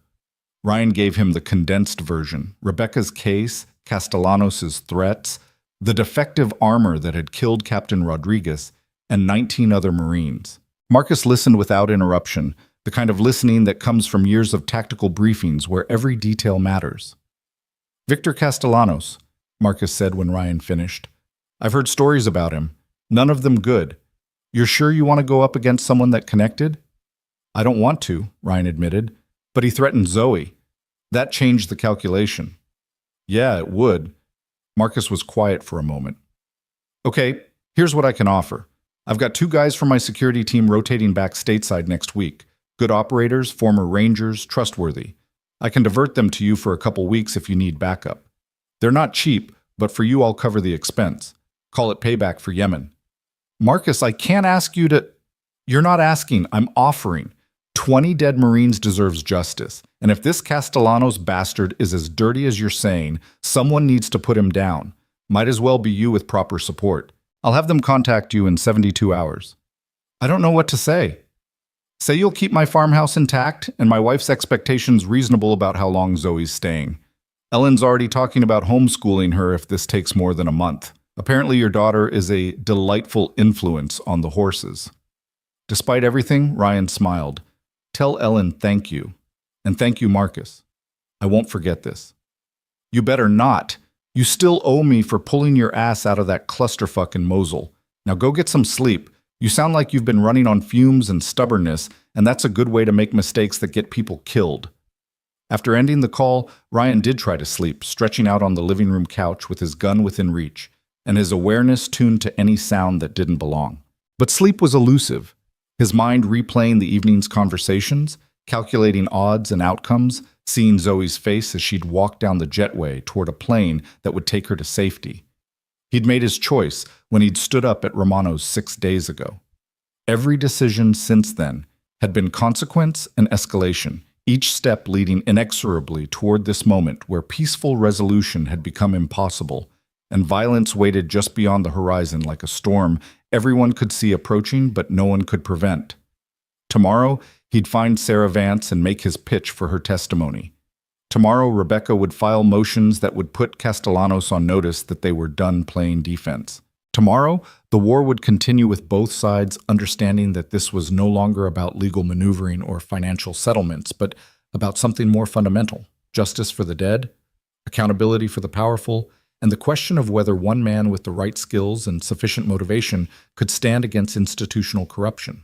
Ryan gave him the condensed version. Rebecca's case, Castellanos' threats, the defective armor that had killed Captain Rodriguez, and 19 other Marines. Marcus listened without interruption, the kind of listening that comes from years of tactical briefings where every detail matters. Victor Castellanos, Marcus said when Ryan finished. I've heard stories about him. None of them good. You're sure you want to go up against someone that connected? I don't want to, Ryan admitted, but he threatened Zoe. That changed the calculation. Yeah, it would. Marcus was quiet for a moment. Okay, here's what I can offer. I've got 2 guys from my security team rotating back stateside next week. Good operators, former Rangers, trustworthy. I can divert them to you for a couple weeks if you need backup. They're not cheap, but for you I'll cover the expense. Call it payback for Yemen. Marcus, I can't ask you to... You're not asking, I'm offering. 20 dead Marines deserves justice, and if this Castellanos bastard is as dirty as you're saying, someone needs to put him down. Might as well be you with proper support. I'll have them contact you in 72 hours. I don't know what to say. Say you'll keep my farmhouse intact, and my wife's expectations reasonable about how long Zoe's staying. Ellen's already talking about homeschooling her if this takes more than a month. Apparently your daughter is a delightful influence on the horses. Despite everything, Ryan smiled. Tell Ellen thank you. And thank you, Marcus. I won't forget this. You better not. You still owe me for pulling your ass out of that clusterfuck in Mosul. Now go get some sleep. You sound like you've been running on fumes and stubbornness, and that's a good way to make mistakes that get people killed. After ending the call, Ryan did try to sleep, stretching out on the living room couch with his gun within reach, and his awareness tuned to any sound that didn't belong. But sleep was elusive, his mind replaying the evening's conversations, calculating odds and outcomes, seeing Zoe's face as she'd walk down the jetway toward a plane that would take her to safety. He'd made his choice when he'd stood up at Romano's 6 days ago. Every decision since then had been consequence and escalation, each step leading inexorably toward this moment where peaceful resolution had become impossible, and violence waited just beyond the horizon like a storm everyone could see approaching but no one could prevent. Tomorrow, he'd find Sarah Vance and make his pitch for her testimony. Tomorrow, Rebecca would file motions that would put Castellanos on notice that they were done playing defense. Tomorrow, the war would continue with both sides understanding that this was no longer about legal maneuvering or financial settlements, but about something more fundamental: justice for the dead, accountability for the powerful, and the question of whether one man with the right skills and sufficient motivation could stand against institutional corruption.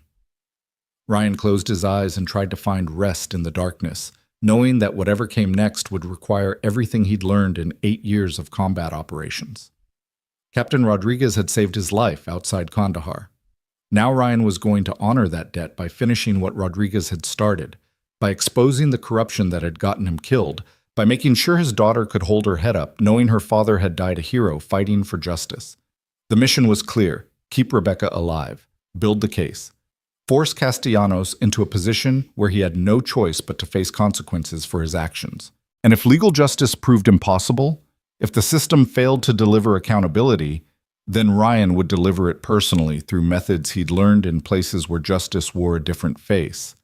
Ryan closed his eyes and tried to find rest in the darkness, knowing that whatever came next would require everything he'd learned in 8 years of combat operations. Captain Rodriguez had saved his life outside Kandahar. Now Ryan was going to honor that debt by finishing what Rodriguez had started, by exposing the corruption that had gotten him killed, by making sure his daughter could hold her head up, knowing her father had died a hero fighting for justice. The mission was clear: keep Rebecca alive, build the case, force Castellanos into a position where he had no choice but to face consequences for his actions. And if legal justice proved impossible, if the system failed to deliver accountability, then Ryan would deliver it personally through methods he'd learned in places where justice wore a different face.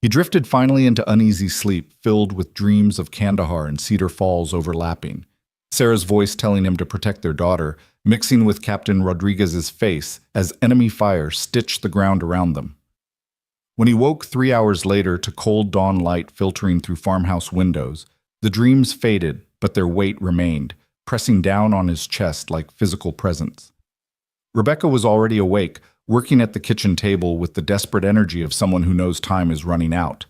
He drifted finally into uneasy sleep, filled with dreams of Kandahar and Cedar Falls overlapping, Sarah's voice telling him to protect their daughter, mixing with Captain Rodriguez's face as enemy fire stitched the ground around them. When he woke 3 hours later to cold dawn light filtering through farmhouse windows, the dreams faded, but their weight remained, pressing down on his chest like physical presence. Rebecca was already awake, working at the kitchen table with the desperate energy of someone who knows time is running out.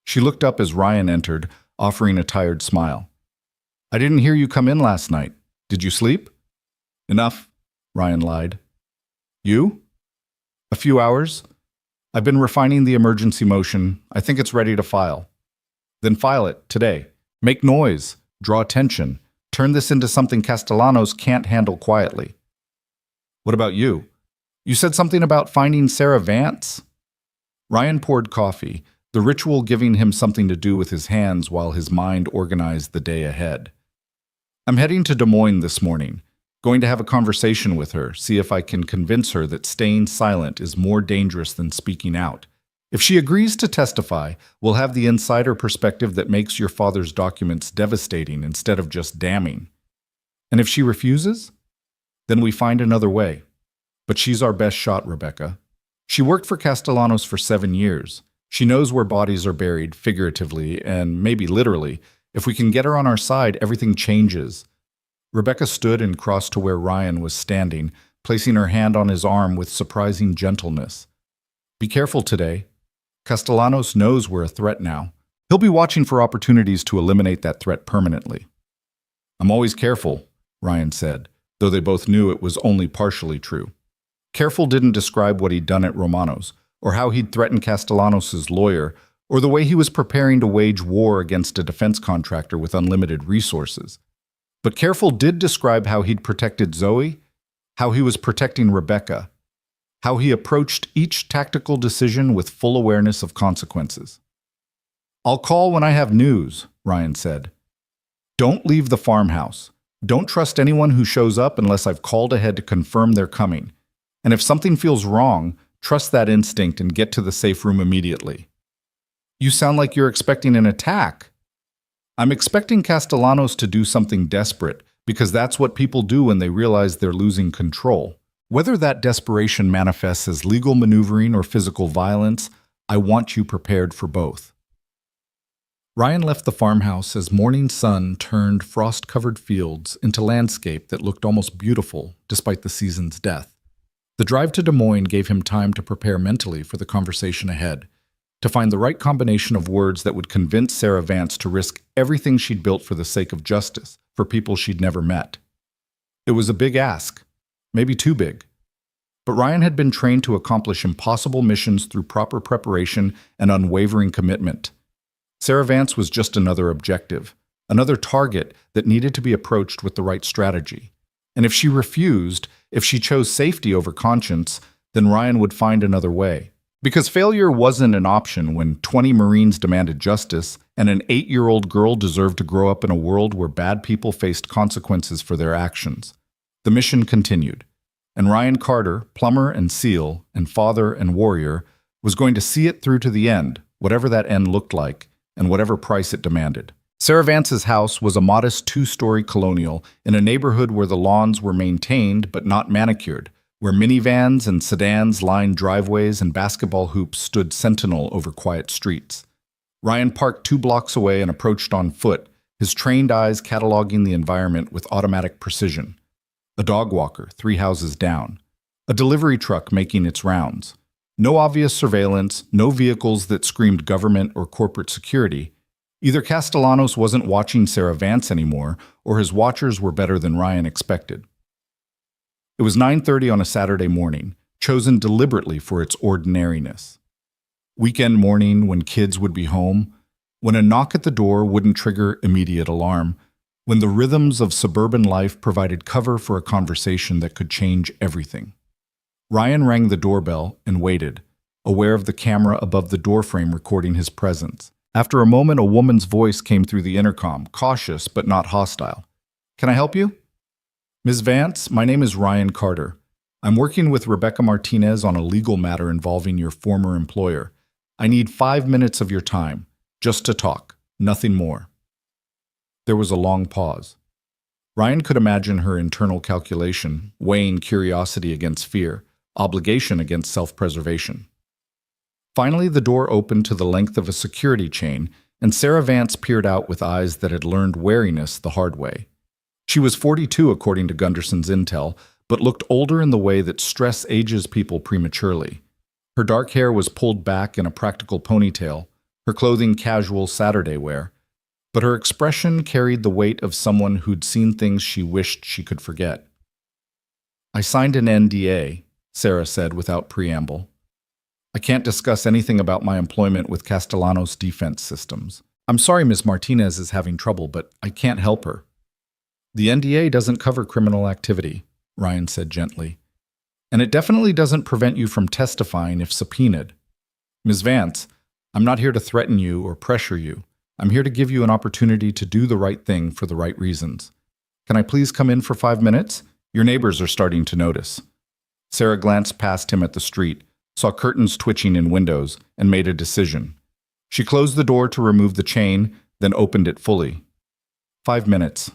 She looked up as Ryan entered, offering a tired smile. I didn't hear you come in last night. Did you sleep? Enough, Ryan lied. You? A few hours. I've been refining the emergency motion. I think it's ready to file. Then file it, today. Make noise, draw attention, turn this into something Castellanos can't handle quietly. What about you? You said something about finding Sarah Vance? Ryan poured coffee, the ritual giving him something to do with his hands while his mind organized the day ahead. I'm heading to Des Moines this morning, going to have a conversation with her, see if I can convince her that staying silent is more dangerous than speaking out. If she agrees to testify, we'll have the insider perspective that makes your father's documents devastating instead of just damning. And if she refuses, then we find another way. But she's our best shot, Rebecca. She worked for Castellanos for 7 years. She knows where bodies are buried, figuratively and maybe literally. If we can get her on our side, everything changes. Rebecca stood and crossed to where Ryan was standing, placing her hand on his arm with surprising gentleness. Be careful today. Castellanos knows we're a threat now. He'll be watching for opportunities to eliminate that threat permanently. I'm always careful, Ryan said, though they both knew it was only partially true. Careful didn't describe what he'd done at Romano's, or how he'd threatened Castellanos' lawyer, or the way he was preparing to wage war against a defense contractor with unlimited resources. But careful did describe how he'd protected Zoe, how he was protecting Rebecca, how he approached each tactical decision with full awareness of consequences. I'll call when I have news, Ryan said. Don't leave the farmhouse. Don't trust anyone who shows up unless I've called ahead to confirm they're coming. And if something feels wrong, trust that instinct and get to the safe room immediately. You sound like you're expecting an attack. I'm expecting Castellanos to do something desperate, because that's what people do when they realize they're losing control. Whether that desperation manifests as legal maneuvering or physical violence, I want you prepared for both. Ryan left the farmhouse as morning sun turned frost-covered fields into landscape that looked almost beautiful despite the season's death. The drive to Des Moines gave him time to prepare mentally for the conversation ahead, to find the right combination of words that would convince Sarah Vance to risk everything she'd built for the sake of justice, for people she'd never met. It was a big ask, maybe too big. But Ryan had been trained to accomplish impossible missions through proper preparation and unwavering commitment. Sarah Vance was just another objective, another target that needed to be approached with the right strategy. And if she refused, if she chose safety over conscience, then Ryan would find another way. Because failure wasn't an option when 20 Marines demanded justice and an 8-year-old girl deserved to grow up in a world where bad people faced consequences for their actions. The mission continued, and Ryan Carter, plumber and SEAL, and father and warrior, was going to see it through to the end, whatever that end looked like, and whatever price it demanded. Sarah Vance's house was a modest 2-story colonial in a neighborhood where the lawns were maintained but not manicured, where minivans and sedans lined driveways and basketball hoops stood sentinel over quiet streets. Ryan parked 2 blocks away and approached on foot, his trained eyes cataloging the environment with automatic precision. A dog walker 3 houses down. A delivery truck making its rounds. No obvious surveillance, no vehicles that screamed government or corporate security. Either Castellanos wasn't watching Sarah Vance anymore, or his watchers were better than Ryan expected. It was 9:30 on a Saturday morning, chosen deliberately for its ordinariness. Weekend morning when kids would be home, when a knock at the door wouldn't trigger immediate alarm, when the rhythms of suburban life provided cover for a conversation that could change everything. Ryan rang the doorbell and waited, aware of the camera above the doorframe recording his presence. After a moment, a woman's voice came through the intercom, cautious but not hostile. "Can I help you?" "Ms. Vance, my name is Ryan Carter. I'm working with Rebecca Martinez on a legal matter involving your former employer. I need 5 minutes of your time, just to talk, nothing more." There was a long pause. Ryan could imagine her internal calculation, weighing curiosity against fear, obligation against self-preservation. Finally, the door opened to the length of a security chain, and Sarah Vance peered out with eyes that had learned wariness the hard way. She was 42 according to Gunderson's intel, but looked older in the way that stress ages people prematurely. Her dark hair was pulled back in a practical ponytail, her clothing casual Saturday wear, but her expression carried the weight of someone who'd seen things she wished she could forget. "I signed an NDA," Sarah said without preamble. "I can't discuss anything about my employment with Castellanos Defense Systems. I'm sorry Ms. Martinez is having trouble, but I can't help her." "The NDA doesn't cover criminal activity," Ryan said gently. "And it definitely doesn't prevent you from testifying if subpoenaed." Ms. Vance, I'm not here to threaten you or pressure you. I'm here to give you an opportunity to do the right thing for the right reasons. Can I please come in for 5 minutes? Your neighbors are starting to notice. Sarah glanced past him at the street, saw curtains twitching in windows, and made a decision. She closed the door to remove the chain, then opened it fully. 5 minutes.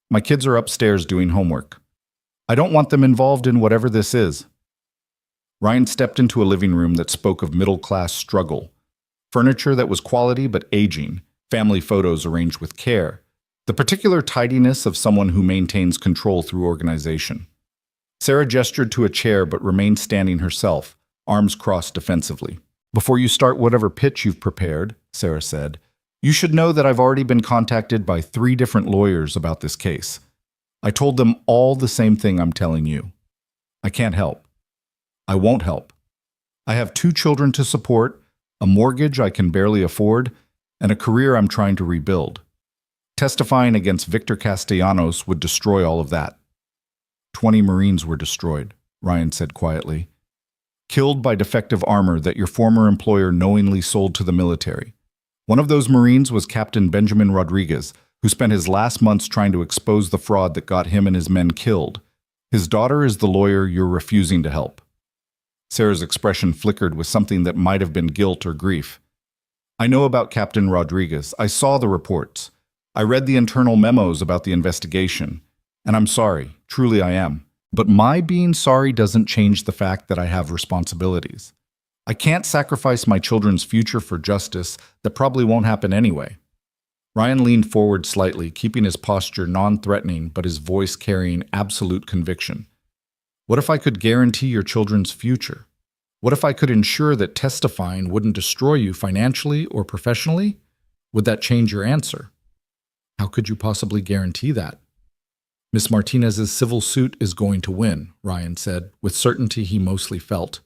My kids are upstairs doing homework. I don't want them involved in whatever this is. Ryan stepped into a living room that spoke of middle-class struggle. Furniture that was quality but aging, family photos arranged with care, the particular tidiness of someone who maintains control through organization. Sarah gestured to a chair but remained standing herself, arms crossed defensively. Before you start whatever pitch you've prepared, Sarah said, you should know that I've already been contacted by 3 different lawyers about this case. I told them all the same thing I'm telling you. I can't help. I won't help. I have 2 children to support, a mortgage I can barely afford, and a career I'm trying to rebuild. Testifying against Victor Castellanos would destroy all of that. 20 Marines were destroyed, Ryan said quietly. Killed by defective armor that your former employer knowingly sold to the military. One of those Marines was Captain Benjamin Rodriguez, who spent his last months trying to expose the fraud that got him and his men killed. His daughter is the lawyer you're refusing to help. Sarah's expression flickered with something that might have been guilt or grief. I know about Captain Rodriguez. I saw the reports. I read the internal memos about the investigation. And I'm sorry, truly I am. But my being sorry doesn't change the fact that I have responsibilities. I can't sacrifice my children's future for justice that probably won't happen anyway. Ryan leaned forward slightly, keeping his posture non-threatening but his voice carrying absolute conviction. What if I could guarantee your children's future? What if I could ensure that testifying wouldn't destroy you financially or professionally? Would that change your answer? How could you possibly guarantee that? Miss Martinez's civil suit is going to win, Ryan said, with certainty he mostly felt.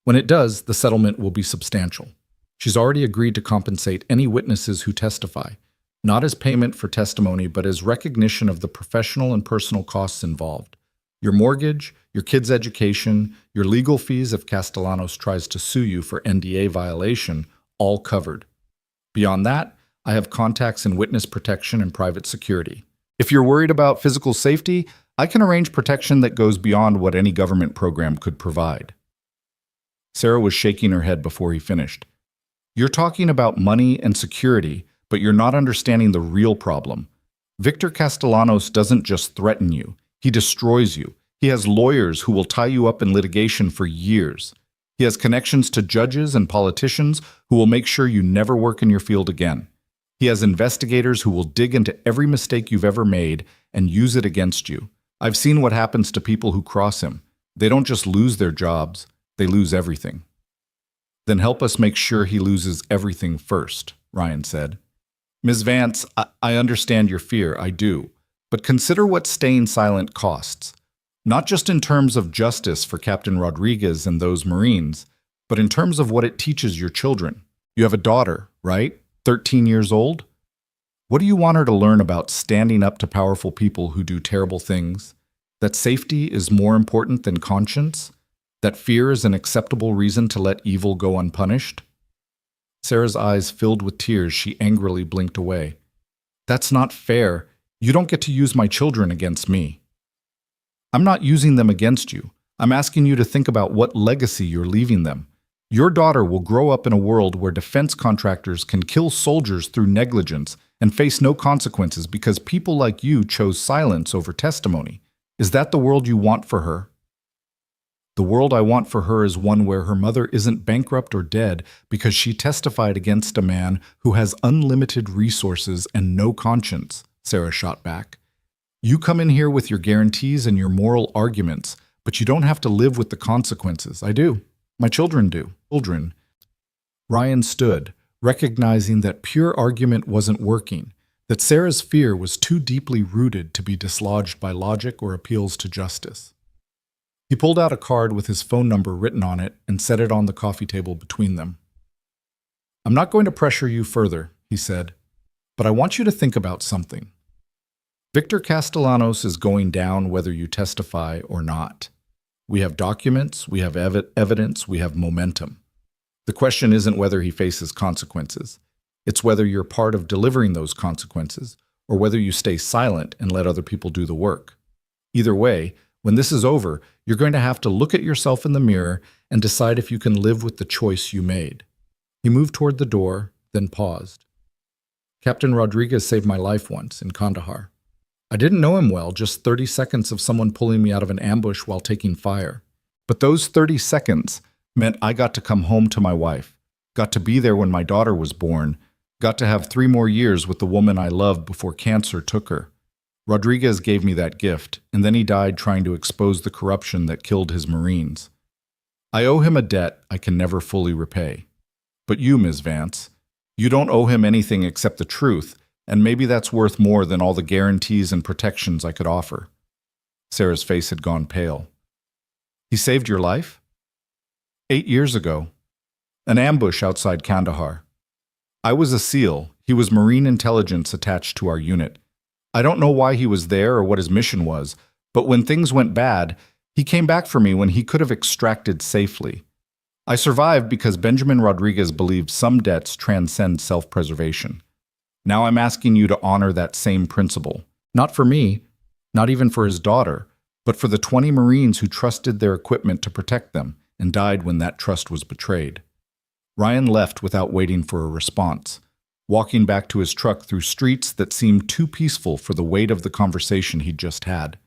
When it does, the settlement will be substantial. She's already agreed to compensate any witnesses who testify, not as payment for testimony, but as recognition of the professional and personal costs involved. Your mortgage, your kids' education, your legal fees if Castellanos tries to sue you for NDA violation, all covered. Beyond that, I have contacts in witness protection and private security. If you're worried about physical safety, I can arrange protection that goes beyond what any government program could provide. Sarah was shaking her head before he finished. You're talking about money and security, but you're not understanding the real problem. Victor Castellanos doesn't just threaten you. He destroys you. He has lawyers who will tie you up in litigation for years. He has connections to judges and politicians who will make sure you never work in your field again. He has investigators who will dig into every mistake you've ever made and use it against you. I've seen what happens to people who cross him. They don't just lose their jobs, they lose everything. Then help us make sure he loses everything first, Ryan said. Ms. Vance, I understand your fear, I do. But consider what staying silent costs. Not just in terms of justice for Captain Rodriguez and those Marines, but in terms of what it teaches your children. You have a daughter, right? 13 years old? What do you want her to learn about standing up to powerful people who do terrible things? That safety is more important than conscience? That fear is an acceptable reason to let evil go unpunished? Sarah's eyes filled with tears. She angrily blinked away. That's not fair. You don't get to use my children against me. I'm not using them against you. I'm asking you to think about what legacy you're leaving them. Your daughter will grow up in a world where defense contractors can kill soldiers through negligence and face no consequences because people like you chose silence over testimony. Is that the world you want for her? The world I want for her is one where her mother isn't bankrupt or dead because she testified against a man who has unlimited resources and no conscience, Sarah shot back. You come in here with your guarantees and your moral arguments, but you don't have to live with the consequences. I do. My children do. Children. Ryan stood, recognizing that pure argument wasn't working, that Sarah's fear was too deeply rooted to be dislodged by logic or appeals to justice. He pulled out a card with his phone number written on it and set it on the coffee table between them. I'm not going to pressure you further, he said, but I want you to think about something. Victor Castellanos is going down whether you testify or not. We have documents, we have evidence, we have momentum. The question isn't whether he faces consequences. It's whether you're part of delivering those consequences, or whether you stay silent and let other people do the work. Either way, when this is over, you're going to have to look at yourself in the mirror and decide if you can live with the choice you made. He moved toward the door, then paused. Captain Rodriguez saved my life once in Kandahar. I didn't know him well, just 30 seconds of someone pulling me out of an ambush while taking fire. But those 30 seconds meant I got to come home to my wife, got to be there when my daughter was born, got to have 3 more years with the woman I loved before cancer took her. Rodriguez gave me that gift, and then he died trying to expose the corruption that killed his Marines. I owe him a debt I can never fully repay. But you, Ms. Vance, you don't owe him anything except the truth, and maybe that's worth more than all the guarantees and protections I could offer. Sarah's face had gone pale. He saved your life? 8 years ago. An ambush outside Kandahar. I was a SEAL. He was Marine intelligence attached to our unit. I don't know why he was there or what his mission was, but when things went bad, he came back for me when he could have extracted safely. I survived because Benjamin Rodriguez believed some debts transcend self-preservation. Now I'm asking you to honor that same principle. Not for me, not even for his daughter, but for the 20 Marines who trusted their equipment to protect them and died when that trust was betrayed. Ryan left without waiting for a response, walking back to his truck through streets that seemed too peaceful for the weight of the conversation he'd just had.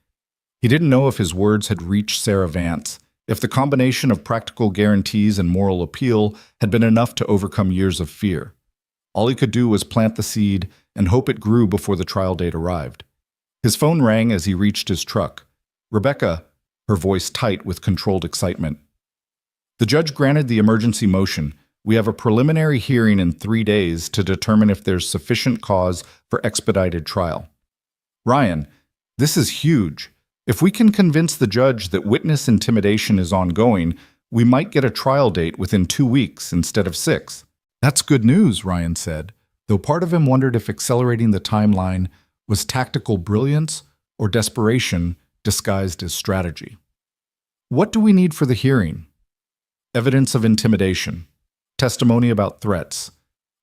He didn't know if his words had reached Sarah Vance, if the combination of practical guarantees and moral appeal had been enough to overcome years of fear. All he could do was plant the seed and hope it grew before the trial date arrived. His phone rang as he reached his truck. Rebecca, her voice tight with controlled excitement. The judge granted the emergency motion. We have a preliminary hearing in 3 days to determine if there's sufficient cause for expedited trial. Ryan, this is huge. If we can convince the judge that witness intimidation is ongoing, we might get a trial date within 2 weeks instead of 6. That's good news, Ryan said, though part of him wondered if accelerating the timeline was tactical brilliance or desperation disguised as strategy. What do we need for the hearing? Evidence of intimidation, testimony about threats,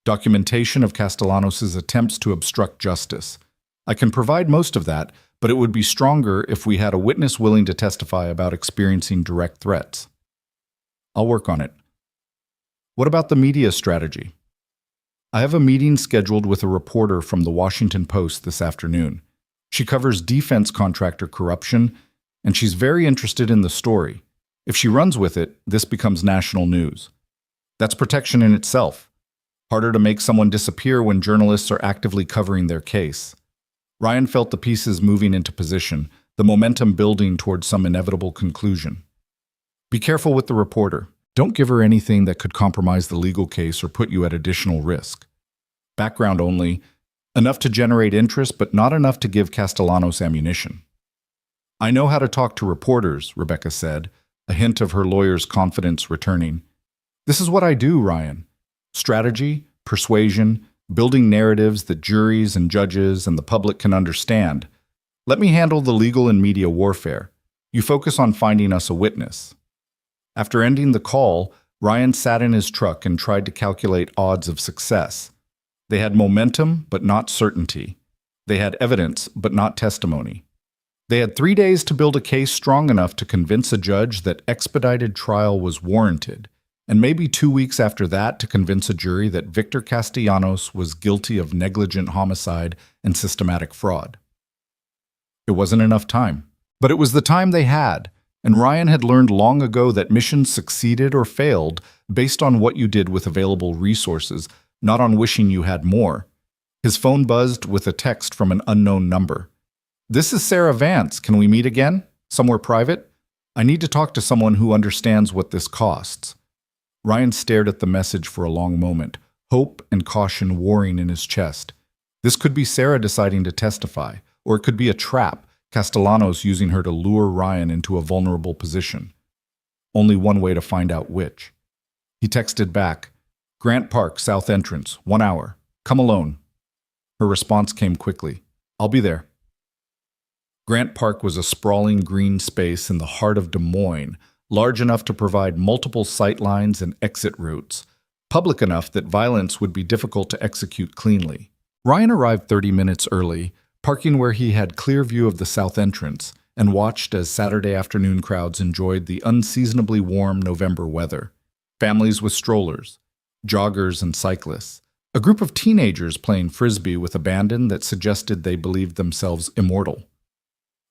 documentation of Castellanos' attempts to obstruct justice. I can provide most of that, but it would be stronger if we had a witness willing to testify about experiencing direct threats. I'll work on it. What about the media strategy? I have a meeting scheduled with a reporter from the Washington Post this afternoon. She covers defense contractor corruption, and she's very interested in the story. If she runs with it, this becomes national news. That's protection in itself. Harder to make someone disappear when journalists are actively covering their case. Ryan felt the pieces moving into position, the momentum building towards some inevitable conclusion. Be careful with the reporter. Don't give her anything that could compromise the legal case or put you at additional risk. Background only, enough to generate interest, but not enough to give Castellanos ammunition. I know how to talk to reporters, Rebecca said, a hint of her lawyer's confidence returning. This is what I do, Ryan. Strategy, persuasion, building narratives that juries and judges and the public can understand. Let me handle the legal and media warfare. You focus on finding us a witness. After ending the call, Ryan sat in his truck and tried to calculate odds of success. They had momentum, but not certainty. They had evidence, but not testimony. They had 3 days to build a case strong enough to convince a judge that expedited trial was warranted, and maybe 2 weeks after that to convince a jury that Victor Castellanos was guilty of negligent homicide and systematic fraud. It wasn't enough time, but it was the time they had. And Ryan had learned long ago that missions succeeded or failed based on what you did with available resources, not on wishing you had more. His phone buzzed with a text from an unknown number. This is Sarah Vance. Can we meet again? Somewhere private? I need to talk to someone who understands what this costs. Ryan stared at the message for a long moment, hope and caution warring in his chest. This could be Sarah deciding to testify, or it could be a trap, Castellanos using her to lure Ryan into a vulnerable position. Only one way to find out which. He texted back, Grant Park, South Entrance, 1 hour. Come alone. Her response came quickly. I'll be there. Grant Park was a sprawling green space in the heart of Des Moines, large enough to provide multiple sight lines and exit routes, public enough that violence would be difficult to execute cleanly. Ryan arrived 30 minutes early, parking where he had clear view of the south entrance, and watched as Saturday afternoon crowds enjoyed the unseasonably warm November weather. Families with strollers, joggers and cyclists, a group of teenagers playing frisbee with abandon that suggested they believed themselves immortal.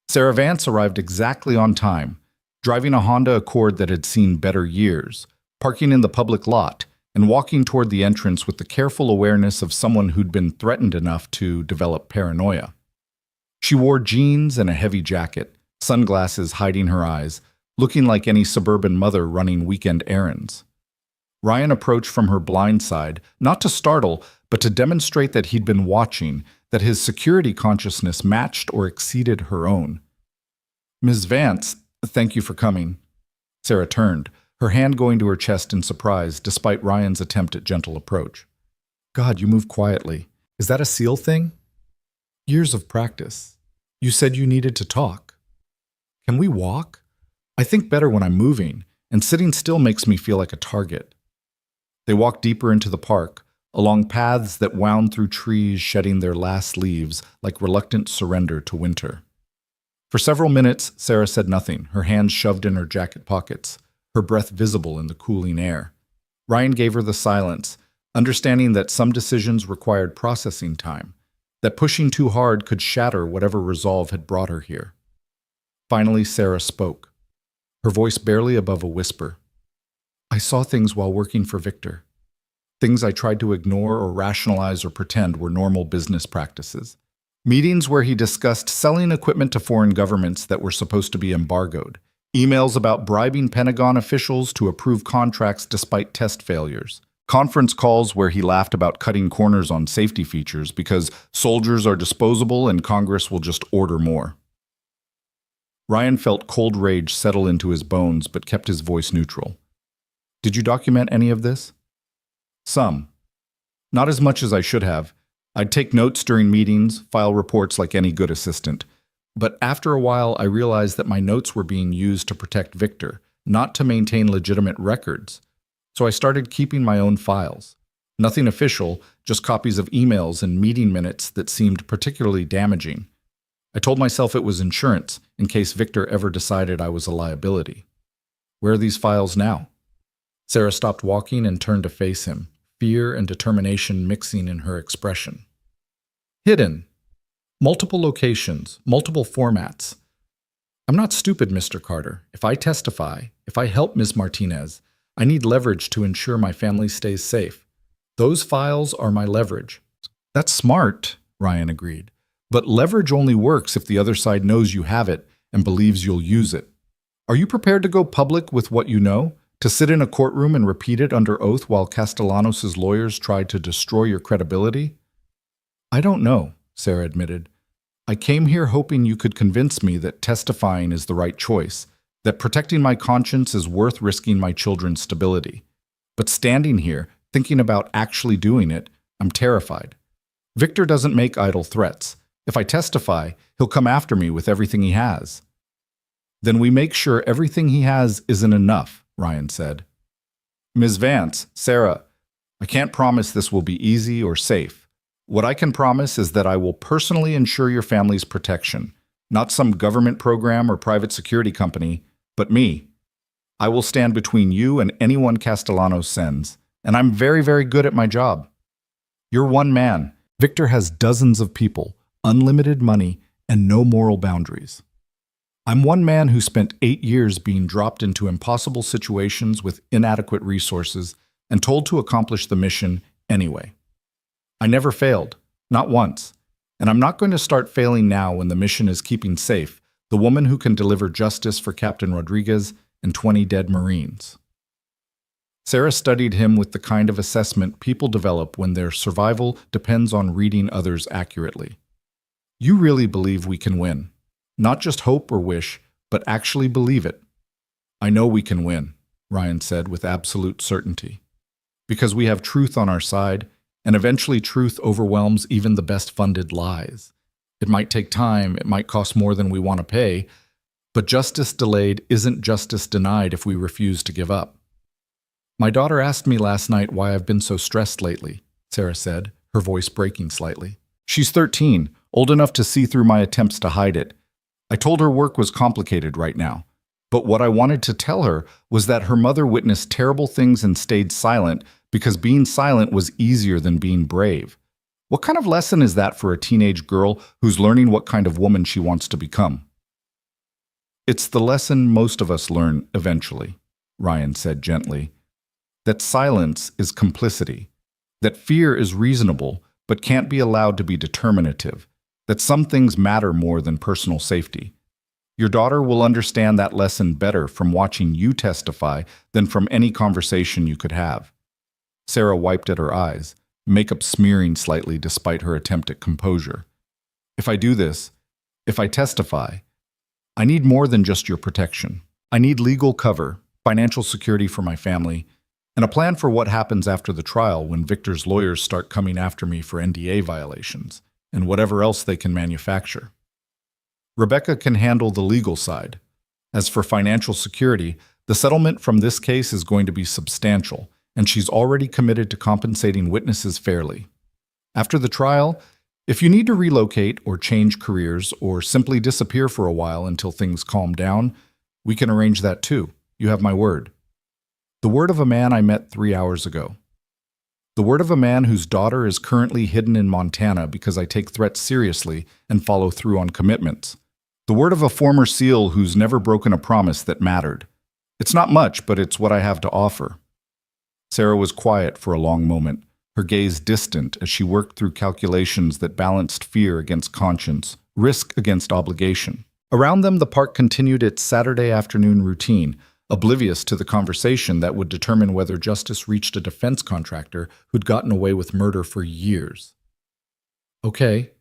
Sarah Vance arrived exactly on time, driving a Honda Accord that had seen better years, parking in the public lot, and walking toward the entrance with the careful awareness of someone who'd been threatened enough to develop paranoia. She wore jeans and a heavy jacket, sunglasses hiding her eyes, looking like any suburban mother running weekend errands. Ryan approached from her blind side, not to startle, but to demonstrate that he'd been watching, that his security consciousness matched or exceeded her own. "Ms. Vance, thank you for coming." Sarah turned, her hand going to her chest in surprise, despite Ryan's attempt at gentle approach. "God, you move quietly. Is that a SEAL thing?" "Years of practice. You said you needed to talk. Can we walk? I think better when I'm moving, and sitting still makes me feel like a target." They walked deeper into the park, along paths that wound through trees shedding their last leaves like reluctant surrender to winter. For several minutes, Sarah said nothing, her hands shoved in her jacket pockets, her breath visible in the cooling air. Ryan gave her the silence, understanding that some decisions required processing time, that pushing too hard could shatter whatever resolve had brought her here. Finally, Sarah spoke, her voice barely above a whisper. "I saw things while working for Victor. Things I tried to ignore or rationalize or pretend were normal business practices. Meetings where he discussed selling equipment to foreign governments that were supposed to be embargoed. Emails about bribing Pentagon officials to approve contracts despite test failures. Conference calls where he laughed about cutting corners on safety features because soldiers are disposable and Congress will just order more." Ryan felt cold rage settle into his bones but kept his voice neutral. "Did you document any of this?" "Some. Not as much as I should have. I'd take notes during meetings, file reports like any good assistant. But after a while, I realized that my notes were being used to protect Victor, not to maintain legitimate records. So I started keeping my own files. Nothing official, just copies of emails and meeting minutes that seemed particularly damaging. I told myself it was insurance, in case Victor ever decided I was a liability. Where are these files now?" Sarah stopped walking and turned to face him, fear and determination mixing in her expression. "Hidden. Multiple locations, multiple formats. I'm not stupid, Mr. Carter. If I testify, if I help Ms. Martinez, I need leverage to ensure my family stays safe. Those files are my leverage." "That's smart," Ryan agreed. "But leverage only works if the other side knows you have it and believes you'll use it. Are you prepared to go public with what you know? To sit in a courtroom and repeat it under oath while Castellanos' lawyers tried to destroy your credibility?" "I don't know," Sarah admitted. "I came here hoping you could convince me that testifying is the right choice, that protecting my conscience is worth risking my children's stability. But standing here, thinking about actually doing it, I'm terrified. Victor doesn't make idle threats. If I testify, he'll come after me with everything he has." "Then we make sure everything he has isn't enough," Ryan said. "Ms. Vance, Sarah, I can't promise this will be easy or safe. What I can promise is that I will personally ensure your family's protection, not some government program or private security company, but me. I will stand between you and anyone Castellanos sends, and I'm very, very good at my job. You're one man. Victor has dozens of people, unlimited money, and no moral boundaries. I'm one man who spent 8 years being dropped into impossible situations with inadequate resources and told to accomplish the mission anyway. I never failed, not once, and I'm not going to start failing now when the mission is keeping safe the woman who can deliver justice for Captain Rodriguez and 20 dead Marines." Sarah studied him with the kind of assessment people develop when their survival depends on reading others accurately. "You really believe we can win. Not just hope or wish, but actually believe it." "I know we can win," Ryan said with absolute certainty. "Because we have truth on our side, and eventually truth overwhelms even the best-funded lies. It might take time, it might cost more than we want to pay, But justice delayed isn't justice denied if we refuse to give up. My daughter asked me last night why I've been so stressed lately, Sarah said, her voice breaking slightly. She's 13, old enough to see through my attempts to hide it. I told her work was complicated right now. But what I wanted to tell her was that her mother witnessed terrible things and stayed silent because being silent was easier than being brave. What kind of lesson is that for a teenage girl who's learning what kind of woman she wants to become? It's the lesson most of us learn eventually, Ryan said gently. That silence is complicity. That fear is reasonable, but can't be allowed to be determinative. That some things matter more than personal safety. Your daughter will understand that lesson better from watching you testify than from any conversation you could have. Sarah wiped at her eyes, makeup smearing slightly despite her attempt at composure. If I do this, if I testify, I need more than just your protection. I need legal cover, financial security for my family, and a plan for what happens after the trial when Victor's lawyers start coming after me for NDA violations and whatever else they can manufacture. Rebecca can handle the legal side. As for financial security, the settlement from this case is going to be substantial, and she's already committed to compensating witnesses fairly. After the trial, if you need to relocate or change careers or simply disappear for a while until things calm down, we can arrange that too. You have my word. The word of a man I met 3 hours ago. The word of a man whose daughter is currently hidden in Montana because I take threats seriously and follow through on commitments. The word of a former SEAL who's never broken a promise that mattered. It's not much, but it's what I have to offer. Sarah was quiet for a long moment, her gaze distant as she worked through calculations that balanced fear against conscience, risk against obligation. Around them, the park continued its Saturday afternoon routine, oblivious to the conversation that would determine whether justice reached a defense contractor who'd gotten away with murder for years. Okay,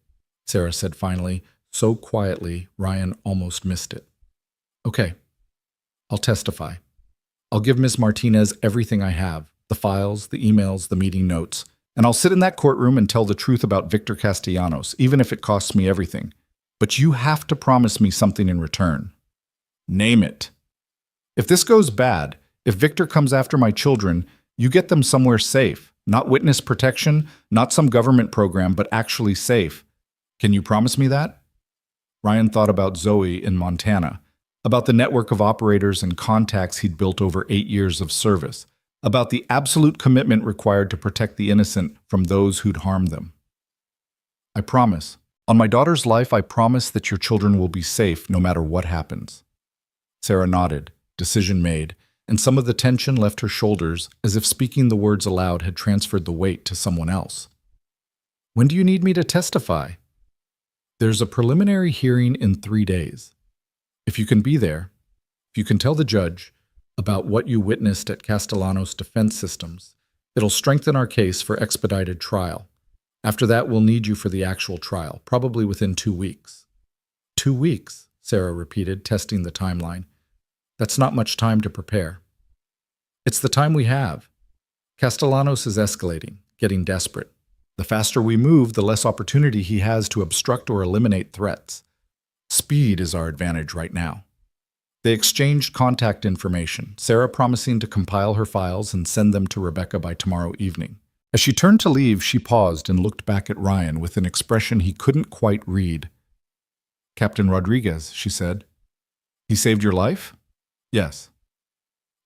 Sarah said finally, so quietly Ryan almost missed it. Okay, I'll testify. I'll give Ms. Martinez everything I have, the files, the emails, the meeting notes, and I'll sit in that courtroom and tell the truth about Victor Castellanos, even if it costs me everything. But you have to promise me something in return. Name it. If this goes bad, if Victor comes after my children, you get them somewhere safe, not witness protection, not some government program, but actually safe. Can you promise me that? Ryan thought about Zoe in Montana, about the network of operators and contacts he'd built over 8 years of service, about the absolute commitment required to protect the innocent from those who'd harmed them. I promise. On my daughter's life, I promise that your children will be safe no matter what happens. Sarah nodded, decision made, and some of the tension left her shoulders as if speaking the words aloud had transferred the weight to someone else. When do you need me to testify? There's a preliminary hearing in 3 days. If you can be there, if you can tell the judge about what you witnessed at Castellanos Defense Systems, it'll strengthen our case for expedited trial. After that, we'll need you for the actual trial, probably within 2 weeks. 2 weeks, Sarah repeated, testing the timeline. That's not much time to prepare. It's the time we have. Castellanos is escalating, getting desperate. The faster we move, the less opportunity he has to obstruct or eliminate threats. Speed is our advantage right now. They exchanged contact information, Sarah promising to compile her files and send them to Rebecca by tomorrow evening. As she turned to leave, she paused and looked back at Ryan with an expression he couldn't quite read. Captain Rodriguez, she said. He saved your life? Yes.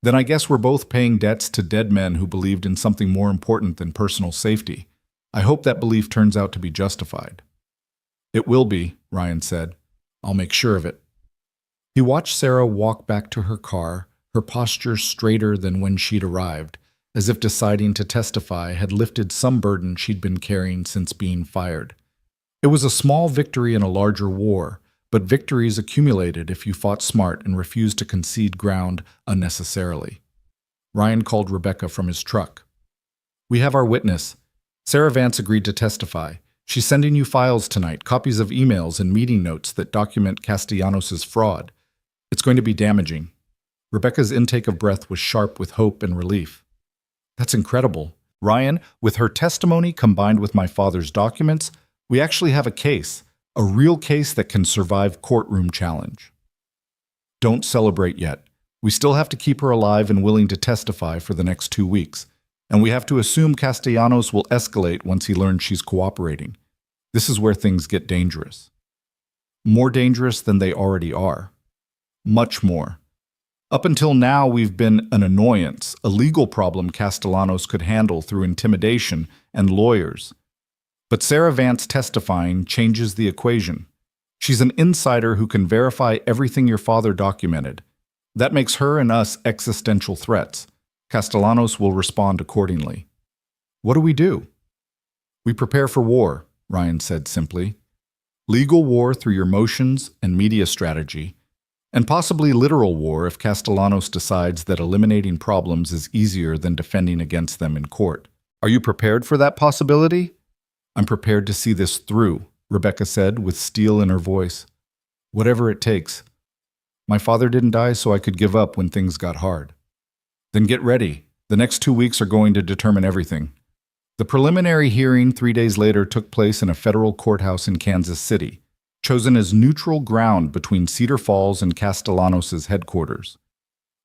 Then I guess we're both paying debts to dead men who believed in something more important than personal safety. I hope that belief turns out to be justified. It will be, Ryan said. I'll make sure of it. He watched Sarah walk back to her car, her posture straighter than when she'd arrived, as if deciding to testify had lifted some burden she'd been carrying since being fired. It was a small victory in a larger war, but victories accumulated if you fought smart and refused to concede ground unnecessarily. Ryan called Rebecca from his truck. We have our witness. Sarah Vance agreed to testify. She's sending you files tonight, copies of emails and meeting notes that document Castellanos' fraud. It's going to be damaging. Rebecca's intake of breath was sharp with hope and relief. That's incredible. Ryan, with her testimony combined with my father's documents, we actually have a case, a real case that can survive courtroom challenge. Don't celebrate yet. We still have to keep her alive and willing to testify for the next 2 weeks, and we have to assume Castellanos will escalate once he learns she's cooperating. This is where things get dangerous. More dangerous than they already are. Much more. Up until now, we've been an annoyance, a legal problem Castellanos could handle through intimidation and lawyers. But Sarah Vance testifying changes the equation. She's an insider who can verify everything your father documented. That makes her and us existential threats. Castellanos will respond accordingly. What do we do? We prepare for war, Ryan said simply. Legal war through your motions and media strategy, and possibly literal war if Castellanos decides that eliminating problems is easier than defending against them in court. Are you prepared for that possibility? I'm prepared to see this through, Rebecca said with steel in her voice. Whatever it takes. My father didn't die so I could give up when things got hard. Then get ready. The next 2 weeks are going to determine everything. The preliminary hearing 3 days later took place in a federal courthouse in Kansas City, chosen as neutral ground between Cedar Falls and Castellanos' headquarters.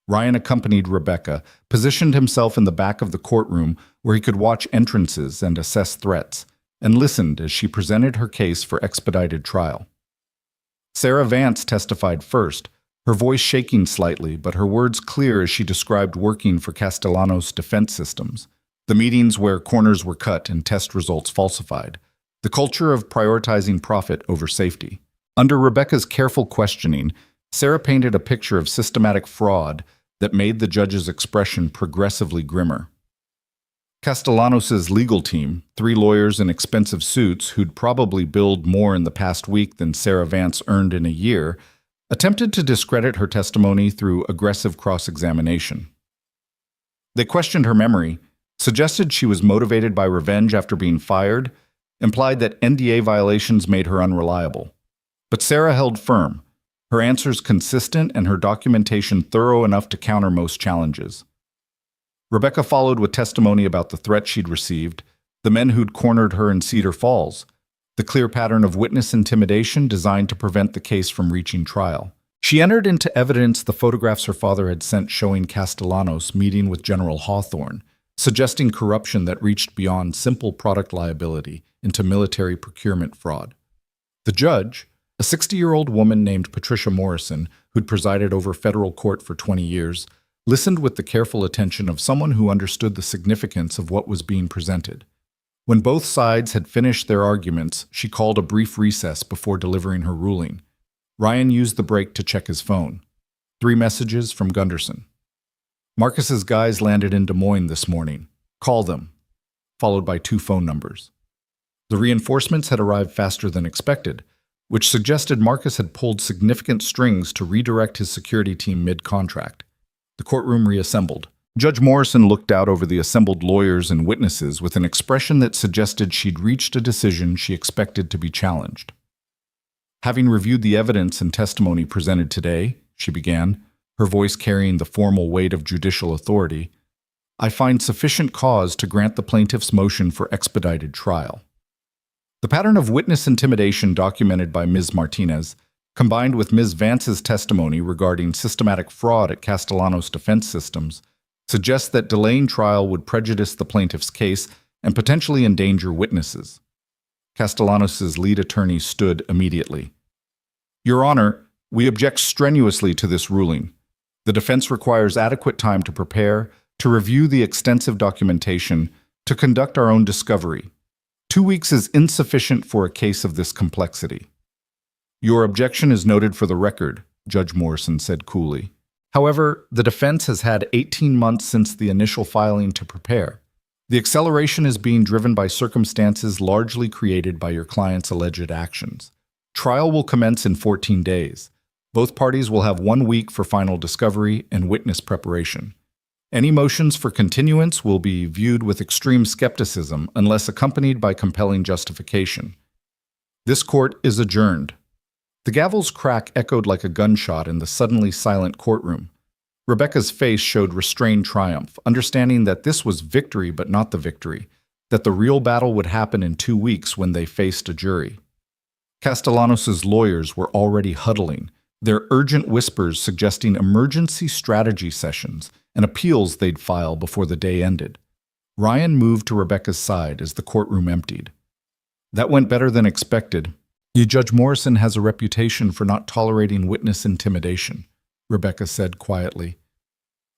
Ryan accompanied Rebecca, positioned himself in the back of the courtroom where he could watch entrances and assess threats, and listened as she presented her case for expedited trial. Sarah Vance testified first, her voice shaking slightly, but her words clear as she described working for Castellanos' defense systems, the meetings where corners were cut and test results falsified, the culture of prioritizing profit over safety. Under Rebecca's careful questioning, Sarah painted a picture of systematic fraud that made the judge's expression progressively grimmer. Castellanos' legal team, 3 lawyers in expensive suits who'd probably billed more in the past week than Sarah Vance earned in a year, attempted to discredit her testimony through aggressive cross-examination. They questioned her memory, suggested she was motivated by revenge after being fired, implied that NDA violations made her unreliable. But Sarah held firm, her answers consistent and her documentation thorough enough to counter most challenges. Rebecca followed with testimony about the threat she'd received, the men who'd cornered her in Cedar Falls, the clear pattern of witness intimidation designed to prevent the case from reaching trial. She entered into evidence the photographs her father had sent showing Castellanos meeting with General Hawthorne, suggesting corruption that reached beyond simple product liability into military procurement fraud. The judge, a 60-year-old woman named Patricia Morrison, who'd presided over federal court for 20 years, listened with the careful attention of someone who understood the significance of what was being presented. When both sides had finished their arguments, she called a brief recess before delivering her ruling. Ryan used the break to check his phone. 3 messages from Gunderson. Marcus's guys landed in Des Moines this morning. Call them. Followed by 2 phone numbers. The reinforcements had arrived faster than expected, which suggested Marcus had pulled significant strings to redirect his security team mid-contract. The courtroom reassembled. Judge Morrison looked out over the assembled lawyers and witnesses with an expression that suggested she'd reached a decision she expected to be challenged. Having reviewed the evidence and testimony presented today, she began, her voice carrying the formal weight of judicial authority, I find sufficient cause to grant the plaintiff's motion for expedited trial. The pattern of witness intimidation documented by Ms. Martinez, combined with Ms. Vance's testimony regarding systematic fraud at Castellanos Defense Systems, suggests that delaying trial would prejudice the plaintiff's case and potentially endanger witnesses. Castellanos' lead attorney stood immediately. Your Honor, we object strenuously to this ruling. The defense requires adequate time to prepare, to review the extensive documentation, to conduct our own discovery. 2 weeks is insufficient for a case of this complexity. Your objection is noted for the record, Judge Morrison said coolly. However, the defense has had 18 months since the initial filing to prepare. The acceleration is being driven by circumstances largely created by your client's alleged actions. Trial will commence in 14 days. Both parties will have 1 week for final discovery and witness preparation. Any motions for continuance will be viewed with extreme skepticism unless accompanied by compelling justification. This court is adjourned. The gavel's crack echoed like a gunshot in the suddenly silent courtroom. Rebecca's face showed restrained triumph, understanding that this was victory but not the victory, that the real battle would happen in 2 weeks when they faced a jury. Castellanos' lawyers were already huddling, Their urgent whispers suggesting emergency strategy sessions and appeals they'd file before the day ended. Ryan moved to Rebecca's side as the courtroom emptied. That went better than expected. Judge Morrison has a reputation for not tolerating witness intimidation, Rebecca said quietly.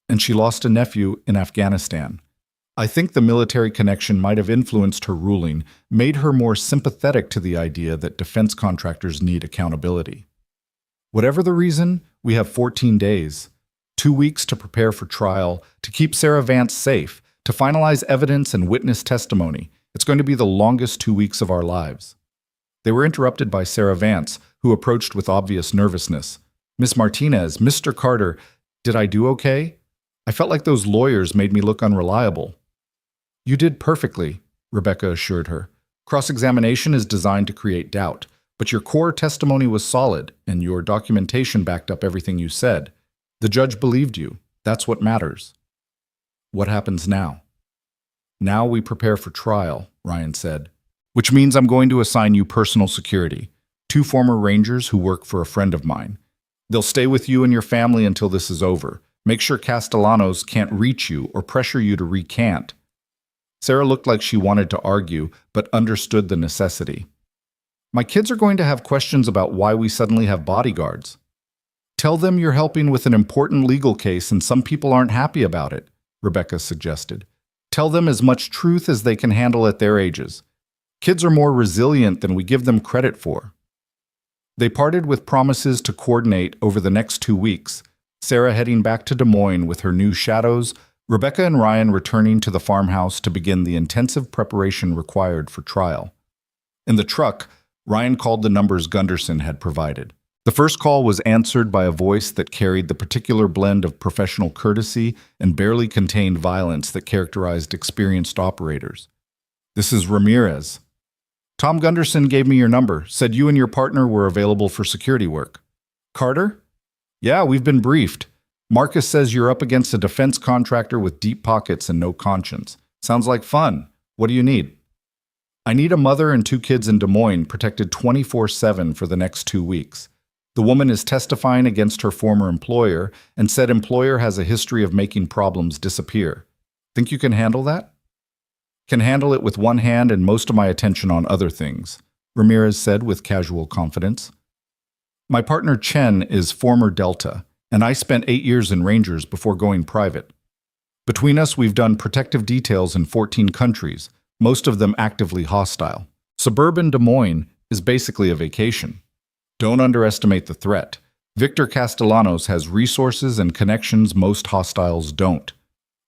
And she lost a nephew in Afghanistan. I think the military connection might have influenced her ruling, made her more sympathetic to the idea that defense contractors need accountability. Whatever the reason, we have 14 days, 2 weeks to prepare for trial, to keep Sarah Vance safe, to finalize evidence and witness testimony. It's going to be the longest 2 weeks of our lives. They were interrupted by Sarah Vance, who approached with obvious nervousness. Miss Martinez, Mr. Carter, did I do okay? I felt like those lawyers made me look unreliable. You did perfectly, Rebecca assured her. Cross-examination is designed to create doubt, but your core testimony was solid, and your documentation backed up everything you said. The judge believed you. That's what matters. What happens now? Now we prepare for trial, Ryan said, which means I'm going to assign you personal security, 2 former Rangers who work for a friend of mine. They'll stay with you and your family until this is over. Make sure Castellanos can't reach you or pressure you to recant. Sarah looked like she wanted to argue, but understood the necessity. My kids are going to have questions about why we suddenly have bodyguards. Tell them you're helping with an important legal case and some people aren't happy about it, Rebecca suggested. Tell them as much truth as they can handle at their ages. Kids are more resilient than we give them credit for. They parted with promises to coordinate over the next 2 weeks, Sarah heading back to Des Moines with her new shadows, Rebecca and Ryan returning to the farmhouse to begin the intensive preparation required for trial. In the truck, Ryan called the numbers Gunderson had provided. The first call was answered by a voice that carried the particular blend of professional courtesy and barely contained violence that characterized experienced operators. This is Ramirez. Tom Gunderson gave me your number, said you and your partner were available for security work. Carter? Yeah, we've been briefed. Marcus says you're up against a defense contractor with deep pockets and no conscience. Sounds like fun. What do you need? I need a mother and 2 kids in Des Moines protected 24/7 for the next 2 weeks. The woman is testifying against her former employer and said employer has a history of making problems disappear. Think you can handle that? Can handle it with one hand and most of my attention on other things, Ramirez said with casual confidence. My partner Chen is former Delta, and I spent 8 years in Rangers before going private. Between us, we've done protective details in 14 countries, most of them actively hostile. Suburban Des Moines is basically a vacation. Don't underestimate the threat. Victor Castellanos has resources and connections most hostiles don't.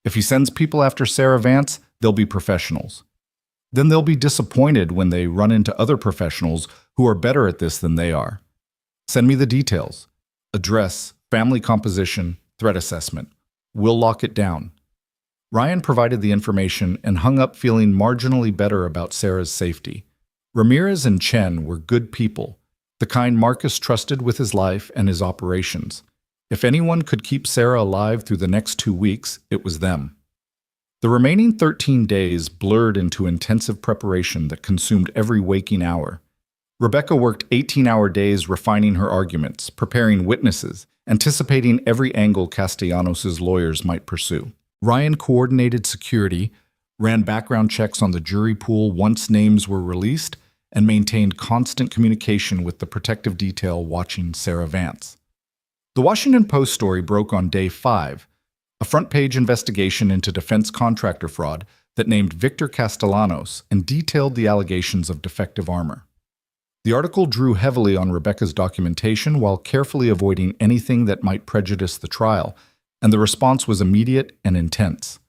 If he sends people after Sarah Vance, they'll be professionals. Then they'll be disappointed when they run into other professionals who are better at this than they are. Send me the details. Address, family composition, threat assessment. We'll lock it down. Ryan provided the information and hung up feeling marginally better about Sarah's safety. Ramirez and Chen were good people, the kind Marcus trusted with his life and his operations. If anyone could keep Sarah alive through the next 2 weeks, it was them. The remaining 13 days blurred into intensive preparation that consumed every waking hour. Rebecca worked 18-hour days refining her arguments, preparing witnesses, anticipating every angle Castellanos' lawyers might pursue. Ryan coordinated security, ran background checks on the jury pool once names were released, and maintained constant communication with the protective detail watching Sarah Vance. The Washington Post story broke on day 5, a front-page investigation into defense contractor fraud that named Victor Castellanos and detailed the allegations of defective armor. The article drew heavily on Rebecca's documentation while carefully avoiding anything that might prejudice the trial, and the response was immediate and intense.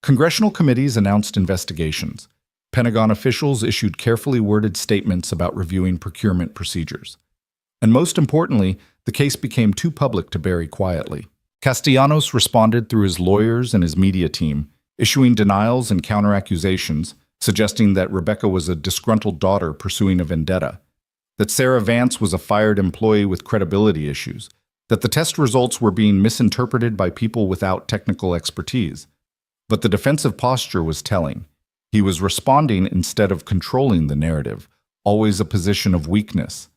Congressional committees announced investigations. Pentagon officials issued carefully worded statements about reviewing procurement procedures. And most importantly, the case became too public to bury quietly. Castellanos responded through his lawyers and his media team, issuing denials and counter-accusations, suggesting that Rebecca was a disgruntled daughter pursuing a vendetta, that Sarah Vance was a fired employee with credibility issues, that the test results were being misinterpreted by people without technical expertise. But the defensive posture was telling. He was responding instead of controlling the narrative, always a position of weakness.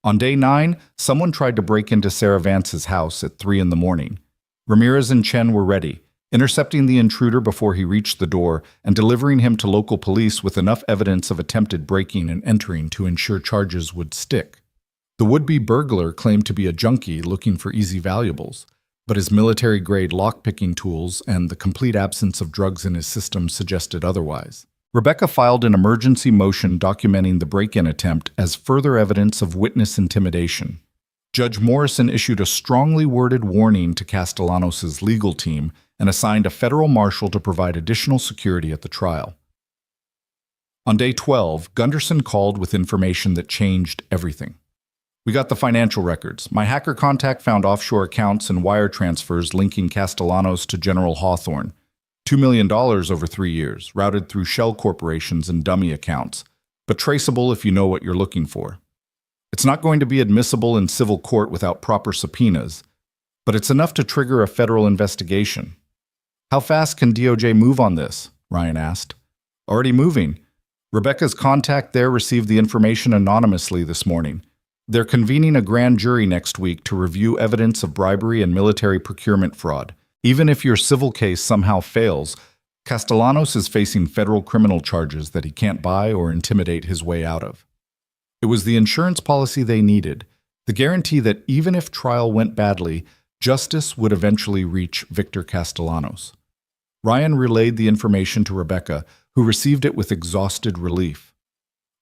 On day 9, someone tried to break into Sarah Vance's house at 3 in the morning. Ramirez and Chen were ready, intercepting the intruder before he reached the door and delivering him to local police with enough evidence of attempted breaking and entering to ensure charges would stick. The would-be burglar claimed to be a junkie looking for easy valuables, but his military-grade lock-picking tools and the complete absence of drugs in his system suggested otherwise. Rebecca filed an emergency motion documenting the break-in attempt as further evidence of witness intimidation. Judge Morrison issued a strongly worded warning to Castellanos' legal team and assigned a federal marshal to provide additional security at the trial. On day 12, Gunderson called with information that changed everything. We got the financial records. My hacker contact found offshore accounts and wire transfers linking Castellanos to General Hawthorne. $2 million over 3 years, routed through shell corporations and dummy accounts, but traceable if you know what you're looking for. It's not going to be admissible in civil court without proper subpoenas, but it's enough to trigger a federal investigation. How fast can DOJ move on this? Ryan asked. Already moving. Rebecca's contact there received the information anonymously this morning. They're convening a grand jury next week to review evidence of bribery and military procurement fraud. Even if your civil case somehow fails, Castellanos is facing federal criminal charges that he can't buy or intimidate his way out of. It was the insurance policy they needed, the guarantee that even if trial went badly, justice would eventually reach Victor Castellanos. Ryan relayed the information to Rebecca, who received it with exhausted relief.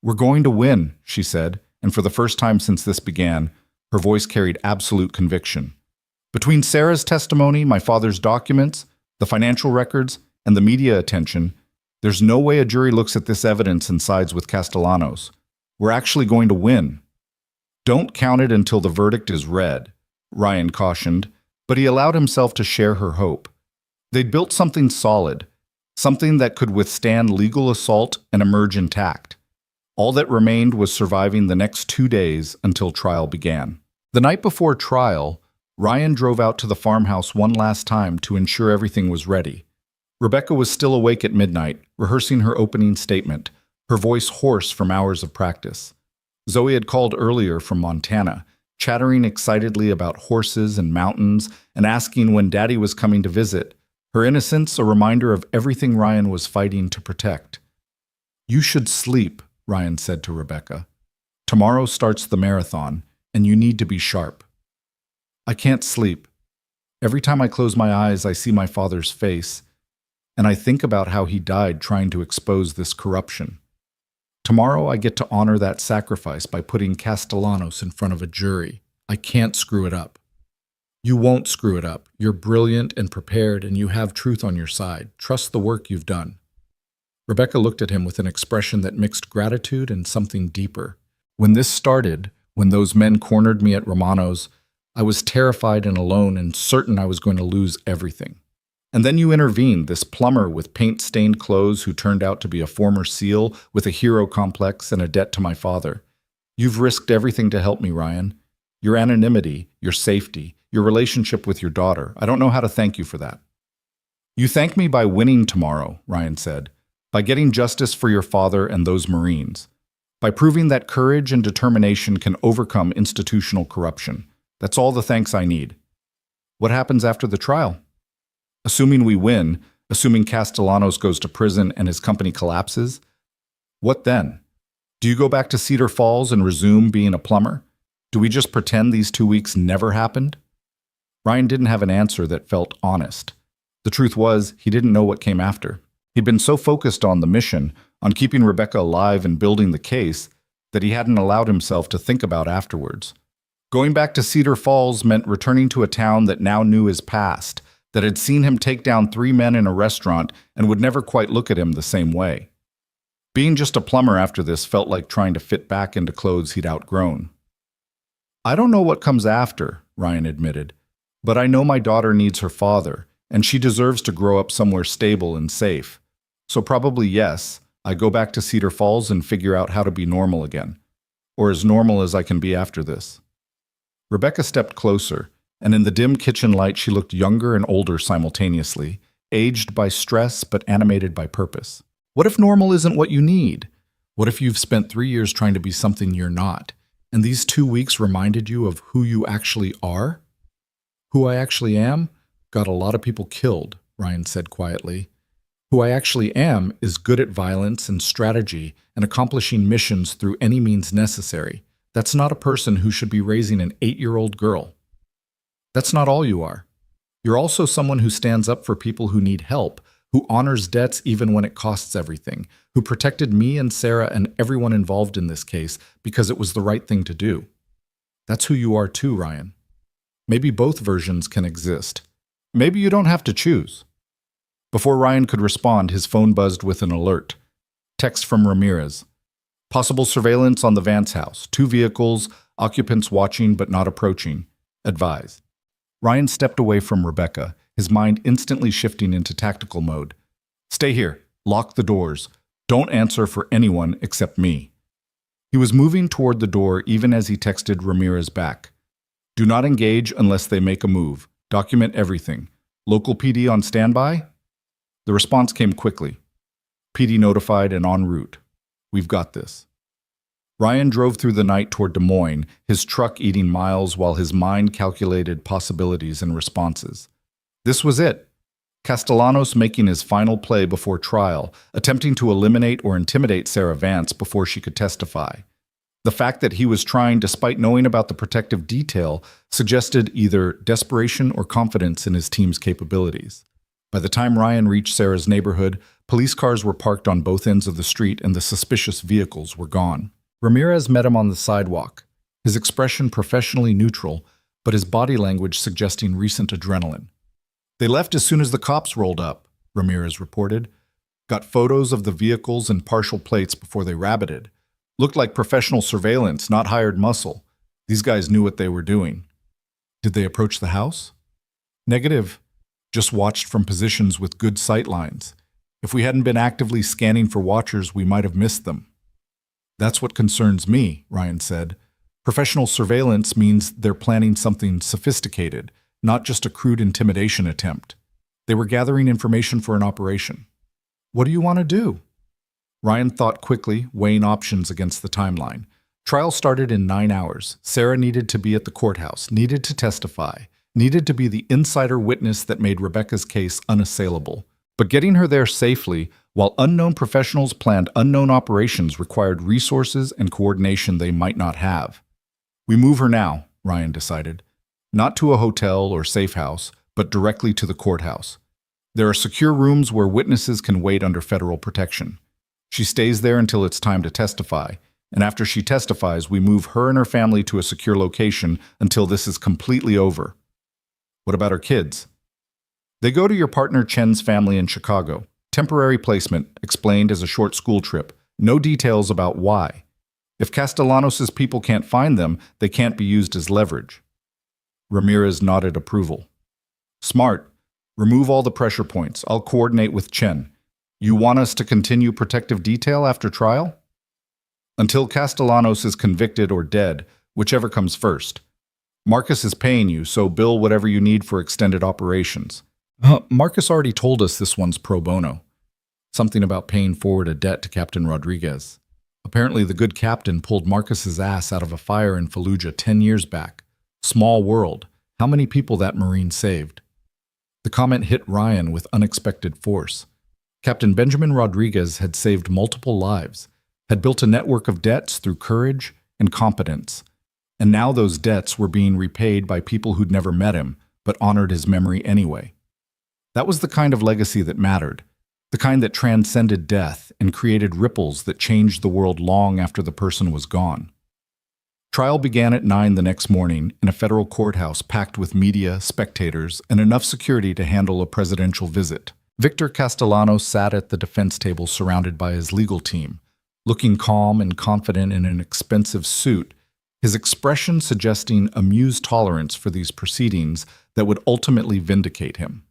"We're going to win," she said, and for the first time since this began, her voice carried absolute conviction. Between Sarah's testimony, my father's documents, the financial records, and the media attention, there's no way a jury looks at this evidence and sides with Castellanos. We're actually going to win. Don't count it until the verdict is read, Ryan cautioned, but he allowed himself to share her hope. They'd built something solid, something that could withstand legal assault and emerge intact. All that remained was surviving the next 2 days until trial began. The night before trial, Ryan drove out to the farmhouse one last time to ensure everything was ready. Rebecca was still awake at midnight, rehearsing her opening statement, her voice hoarse from hours of practice. Zoe had called earlier from Montana, chattering excitedly about horses and mountains and asking when Daddy was coming to visit, her innocence a reminder of everything Ryan was fighting to protect. "You should sleep," Ryan said to Rebecca. "Tomorrow starts the marathon, and you need to be sharp." "I can't sleep. Every time I close my eyes, I see my father's face, and I think about how he died trying to expose this corruption. Tomorrow I get to honor that sacrifice by putting Castellanos in front of a jury. I can't screw it up." "You won't screw it up. You're brilliant and prepared, and you have truth on your side. Trust the work you've done." Rebecca looked at him with an expression that mixed gratitude and something deeper. "When this started, when those men cornered me at Romano's, I was terrified and alone and certain I was going to lose everything. And then you intervened, this plumber with paint-stained clothes who turned out to be a former SEAL with a hero complex and a debt to my father. You've risked everything to help me, Ryan. Your anonymity, your safety, your relationship with your daughter. I don't know how to thank you for that." "You thank me by winning tomorrow," Ryan said, "by getting justice for your father and those Marines, by proving that courage and determination can overcome institutional corruption. That's all the thanks I need." "What happens after the trial?" "Assuming we win, assuming Castellanos goes to prison and his company collapses, what then? Do you go back to Cedar Falls and resume being a plumber? Do we just pretend these 2 weeks never happened?" Ryan didn't have an answer that felt honest. The truth was, he didn't know what came after. He'd been so focused on the mission, on keeping Rebecca alive and building the case, that he hadn't allowed himself to think about afterwards. Going back to Cedar Falls meant returning to a town that now knew his past, that had seen him take down 3 men in a restaurant and would never quite look at him the same way. Being just a plumber after this felt like trying to fit back into clothes he'd outgrown. "I don't know what comes after," Ryan admitted, "but I know my daughter needs her father, and she deserves to grow up somewhere stable and safe. So probably yes, I go back to Cedar Falls and figure out how to be normal again, or as normal as I can be after this." Rebecca stepped closer, and in the dim kitchen light she looked younger and older simultaneously, aged by stress but animated by purpose. "What if normal isn't what you need? What if you've spent 3 years trying to be something you're not, And these 2 weeks reminded you of who you actually are? Who I actually am? Got a lot of people killed, Ryan said quietly. Who I actually am is good at violence and strategy and accomplishing missions through any means necessary. That's not a person who should be raising an 8-year-old girl. That's not all you are. You're also someone who stands up for people who need help, who honors debts even when it costs everything, who protected me and Sarah and everyone involved in this case because it was the right thing to do. That's who you are too, Ryan. Maybe both versions can exist. Maybe you don't have to choose. Before Ryan could respond, his phone buzzed with an alert. Text from Ramirez. Possible surveillance on the Vance house. 2 vehicles, occupants watching but not approaching. Advised. Ryan stepped away from Rebecca, his mind instantly shifting into tactical mode. Stay here. Lock the doors. Don't answer for anyone except me. He was moving toward the door even as he texted Ramirez back. Do not engage unless they make a move. Document everything. Local PD on standby? The response came quickly. PD notified and en route. We've got this. Ryan drove through the night toward Des Moines, his truck eating miles while his mind calculated possibilities and responses. This was it. Castellanos making his final play before trial, attempting to eliminate or intimidate Sarah Vance before she could testify. The fact that he was trying despite knowing about the protective detail suggested either desperation or confidence in his team's capabilities. By the time Ryan reached Sarah's neighborhood, police cars were parked on both ends of the street and the suspicious vehicles were gone. Ramirez met him on the sidewalk, his expression professionally neutral, but his body language suggesting recent adrenaline. They left as soon as the cops rolled up, Ramirez reported. Got photos of the vehicles and partial plates before they rabbited. Looked like professional surveillance, not hired muscle. These guys knew what they were doing. Did they approach the house? Negative. Just watched from positions with good sight lines. If we hadn't been actively scanning for watchers, we might have missed them. That's what concerns me, Ryan said. Professional surveillance means they're planning something sophisticated, not just a crude intimidation attempt. They were gathering information for an operation. What do you want to do? Ryan thought quickly, weighing options against the timeline. Trial started in 9 hours. Sarah needed to be at the courthouse, needed to testify, needed to be the insider witness that made Rebecca's case unassailable. But getting her there safely, while unknown professionals planned unknown operations, required resources and coordination they might not have. We move her now, Ryan decided. Not to a hotel or safe house, but directly to the courthouse. There are secure rooms where witnesses can wait under federal protection. She stays there until it's time to testify, and after she testifies, we move her and her family to a secure location until this is completely over. What about her kids? They go to your partner Chen's family in Chicago. Temporary placement, explained as a short school trip. No details about why. If Castellanos' people can't find them, they can't be used as leverage. Ramirez nodded approval. Smart. Remove all the pressure points. I'll coordinate with Chen. You want us to continue protective detail after trial? Until Castellanos is convicted or dead, whichever comes first. Marcus is paying you, so bill whatever you need for extended operations. Marcus already told us this one's pro bono. Something about paying forward a debt to Captain Rodriguez. Apparently the good captain pulled Marcus's ass out of a fire in Fallujah 10 years back. Small world. How many people that Marine saved? The comment hit Ryan with unexpected force. Captain Benjamin Rodriguez had saved multiple lives, had built a network of debts through courage and competence, and now those debts were being repaid by people who'd never met him, but honored his memory anyway. That was the kind of legacy that mattered, the kind that transcended death and created ripples that changed the world long after the person was gone. Trial began at 9 the next morning in a federal courthouse packed with media, spectators, and enough security to handle a presidential visit. Victor Castellanos sat at the defense table surrounded by his legal team, looking calm and confident in an expensive suit, his expression suggesting amused tolerance for these proceedings that would ultimately vindicate him.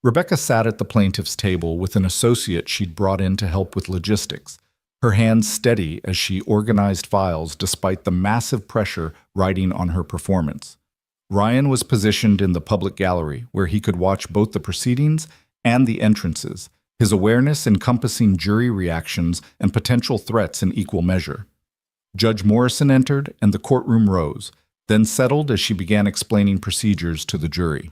Rebecca sat at the plaintiff's table with an associate she'd brought in to help with logistics, her hands steady as she organized files despite the massive pressure riding on her performance. Ryan was positioned in the public gallery, where he could watch both the proceedings and the entrances, his awareness encompassing jury reactions and potential threats in equal measure. Judge Morrison entered, and the courtroom rose, then settled as she began explaining procedures to the jury.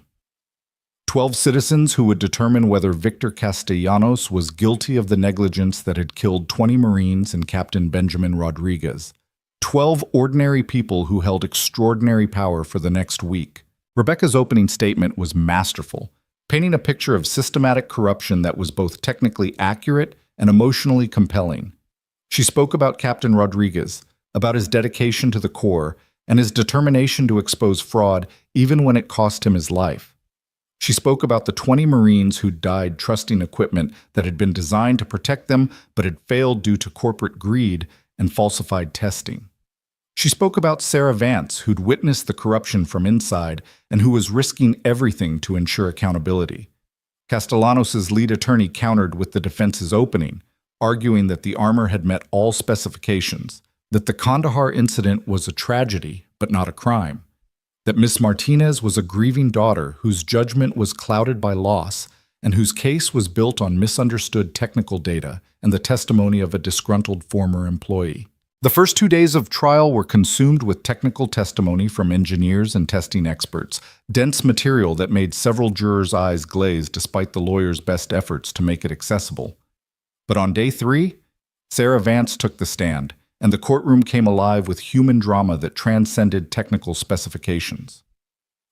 12 citizens who would determine whether Victor Castellanos was guilty of the negligence that had killed 20 Marines and Captain Benjamin Rodriguez. 12 ordinary people who held extraordinary power for the next week. Rebecca's opening statement was masterful, painting a picture of systematic corruption that was both technically accurate and emotionally compelling. She spoke about Captain Rodriguez, about his dedication to the Corps, and his determination to expose fraud even when it cost him his life. She spoke about the 20 Marines who died trusting equipment that had been designed to protect them but had failed due to corporate greed and falsified testing. She spoke about Sarah Vance, who'd witnessed the corruption from inside and who was risking everything to ensure accountability. Castellanos' lead attorney countered with the defense's opening, arguing that the armor had met all specifications, that the Kandahar incident was a tragedy but not a crime, that Miss Martinez was a grieving daughter whose judgment was clouded by loss and whose case was built on misunderstood technical data and the testimony of a disgruntled former employee. The first 2 days of trial were consumed with technical testimony from engineers and testing experts, dense material that made several jurors' eyes glaze despite the lawyers' best efforts to make it accessible. But on day 3, Sarah Vance took the stand, and the courtroom came alive with human drama that transcended technical specifications.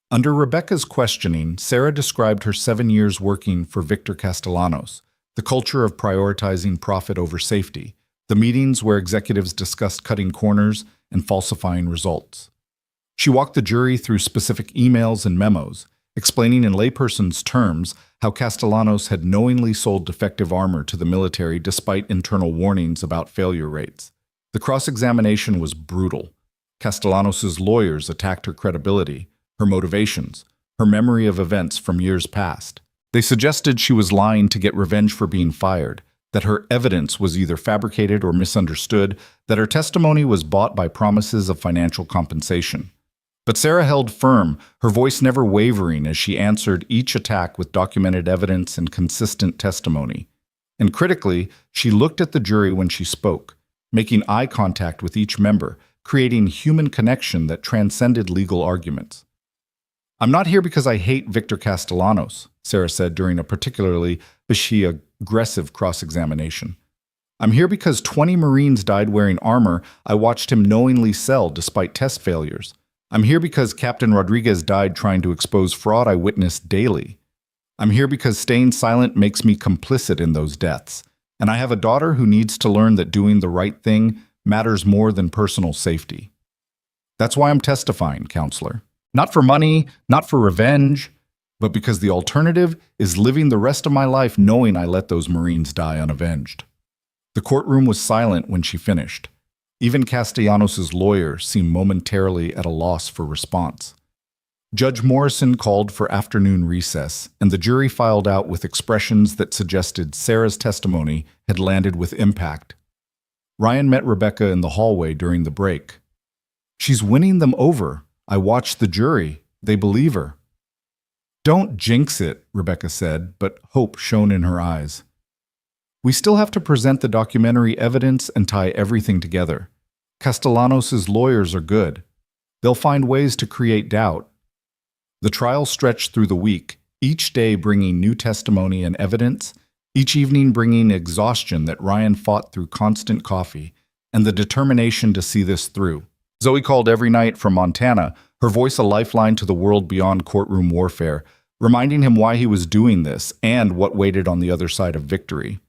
Under Rebecca's questioning, Sarah described her 7 years working for Victor Castellanos, the culture of prioritizing profit over safety, the meetings where executives discussed cutting corners and falsifying results. She walked the jury through specific emails and memos, explaining in layperson's terms how Castellanos had knowingly sold defective armor to the military despite internal warnings about failure rates. The cross-examination was brutal. Castellanos' lawyers attacked her credibility, her motivations, her memory of events from years past. They suggested she was lying to get revenge for being fired, that her evidence was either fabricated or misunderstood, that her testimony was bought by promises of financial compensation. But Sarah held firm, her voice never wavering as she answered each attack with documented evidence and consistent testimony. And critically, she looked at the jury when she spoke, making eye contact with each member, creating human connection that transcended legal arguments. "I'm not here because I hate Victor Castellanos," Sarah said during a particularly aggressive cross-examination. "I'm here because 20 Marines died wearing armor I watched him knowingly sell despite test failures. I'm here because Captain Rodriguez died trying to expose fraud I witnessed daily. I'm here because staying silent makes me complicit in those deaths. And I have a daughter who needs to learn that doing the right thing matters more than personal safety. That's why I'm testifying, counselor. Not for money, not for revenge, but because the alternative is living the rest of my life knowing I let those Marines die unavenged." The courtroom was silent when she finished. Even Castellanos' lawyer seemed momentarily at a loss for response. Judge Morrison called for afternoon recess, and the jury filed out with expressions that suggested Sarah's testimony had landed with impact. Ryan met Rebecca in the hallway during the break. "She's winning them over. I watched the jury. They believe her." "Don't jinx it," Rebecca said, but hope shone in her eyes. "We still have to present the documentary evidence and tie everything together. Castellanos' lawyers are good. They'll find ways to create doubt." The trial stretched through the week, each day bringing new testimony and evidence, each evening bringing exhaustion that Ryan fought through constant coffee, and the determination to see this through. Zoe called every night from Montana, her voice a lifeline to the world beyond courtroom warfare, reminding him why he was doing this and what waited on the other side of victory.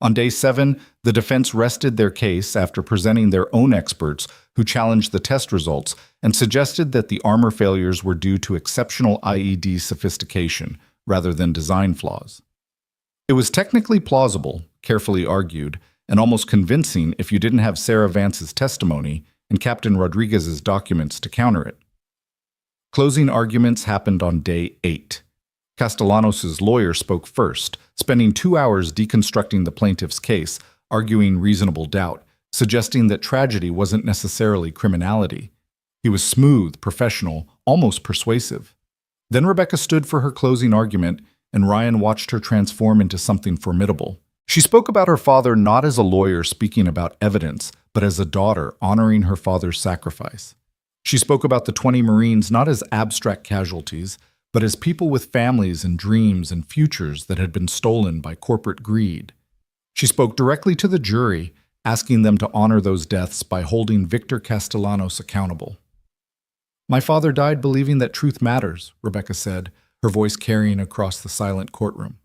On day 7, the defense rested their case after presenting their own experts who challenged the test results and suggested that the armor failures were due to exceptional IED sophistication rather than design flaws. It was technically plausible, carefully argued, and almost convincing if you didn't have Sarah Vance's testimony and Captain Rodriguez's documents to counter it. Closing arguments happened on day 8. Castellanos' lawyer spoke first, spending 2 hours deconstructing the plaintiff's case, arguing reasonable doubt, suggesting that tragedy wasn't necessarily criminality. He was smooth, professional, almost persuasive. Then Rebecca stood for her closing argument, and Ryan watched her transform into something formidable. She spoke about her father not as a lawyer speaking about evidence, but as a daughter honoring her father's sacrifice. She spoke about the 20 Marines not as abstract casualties, but as people with families and dreams and futures that had been stolen by corporate greed. She spoke directly to the jury, asking them to honor those deaths by holding Victor Castellanos accountable. "My father died believing that truth matters," Rebecca said, her voice carrying across the silent courtroom.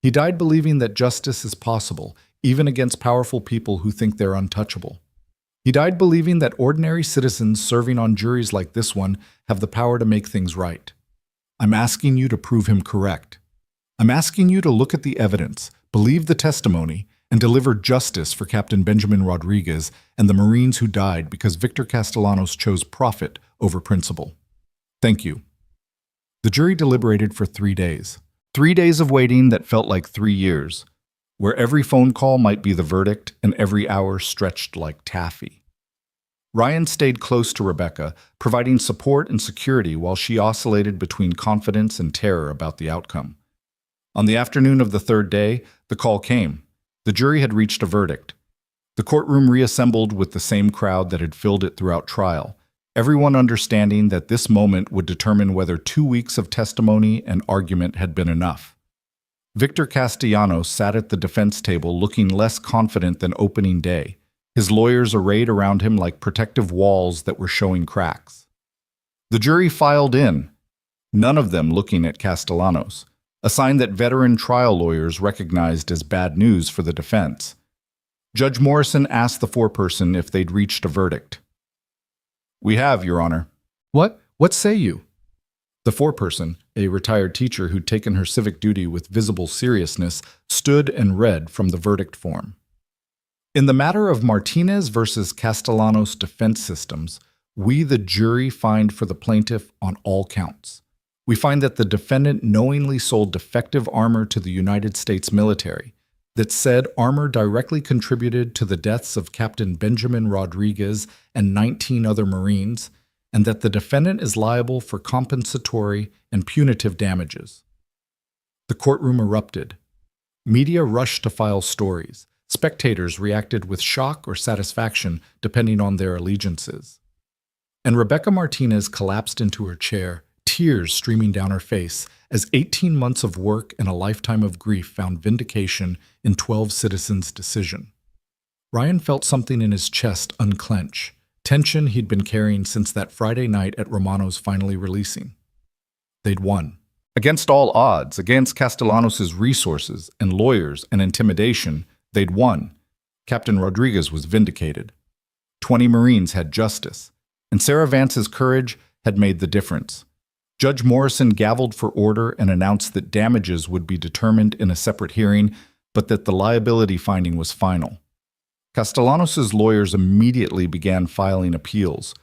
"He died believing that justice is possible, even against powerful people who think they're untouchable. He died believing that ordinary citizens serving on juries like this one have the power to make things right. I'm asking you to prove him correct. I'm asking you to look at the evidence, believe the testimony, and deliver justice for Captain Benjamin Rodriguez and the Marines who died because Victor Castellanos chose profit over principle. Thank you." The jury deliberated for 3 days. 3 days of waiting that felt like 3 years, where every phone call might be the verdict and every hour stretched like taffy. Ryan stayed close to Rebecca, providing support and security while she oscillated between confidence and terror about the outcome. On the afternoon of the 3rd day, the call came. The jury had reached a verdict. The courtroom reassembled with the same crowd that had filled it throughout trial, everyone understanding that this moment would determine whether 2 weeks of testimony and argument had been enough. Victor Castellanos sat at the defense table looking less confident than opening day, his lawyers arrayed around him like protective walls that were showing cracks. The jury filed in, none of them looking at Castellanos, a sign that veteran trial lawyers recognized as bad news for the defense. Judge Morrison asked the foreperson if they'd reached a verdict. "We have, Your Honor." What say you?" The foreperson, a retired teacher who'd taken her civic duty with visible seriousness, stood and read from the verdict form. "In the matter of Martinez versus Castellanos defense systems, we, the jury, find for the plaintiff on all counts. We find that the defendant knowingly sold defective armor to the United States military, that said armor directly contributed to the deaths of Captain Benjamin Rodriguez and 19 other Marines, and that the defendant is liable for compensatory and punitive damages." The courtroom erupted. Media rushed to file stories. Spectators reacted with shock or satisfaction, depending on their allegiances. And Rebecca Martinez collapsed into her chair, tears streaming down her face, as 18 months of work and a lifetime of grief found vindication in 12 citizens' decision. Ryan felt something in his chest unclench, tension he'd been carrying since that Friday night at Romano's finally releasing. They'd won. Against all odds, against Castellanos' resources and lawyers and intimidation, they'd won. Captain Rodriguez was vindicated. 20 Marines had justice, and Sarah Vance's courage had made the difference. Judge Morrison gavelled for order and announced that damages would be determined in a separate hearing, but that the liability finding was final. Castellanos' lawyers immediately began filing appeals,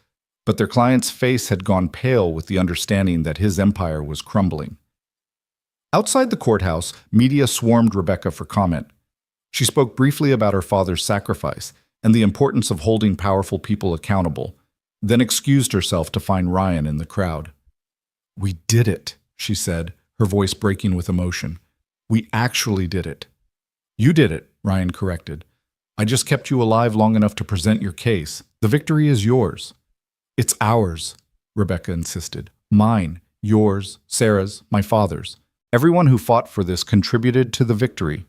but their client's face had gone pale with the understanding that his empire was crumbling. Outside the courthouse, media swarmed Rebecca for comment. She spoke briefly about her father's sacrifice and the importance of holding powerful people accountable, then excused herself to find Ryan in the crowd. "We did it," she said, her voice breaking with emotion. "We actually did it." "You did it," Ryan corrected. "I just kept you alive long enough to present your case. The victory is yours." "It's ours," Rebecca insisted. "Mine, yours, Sarah's, my father's. Everyone who fought for this contributed to the victory.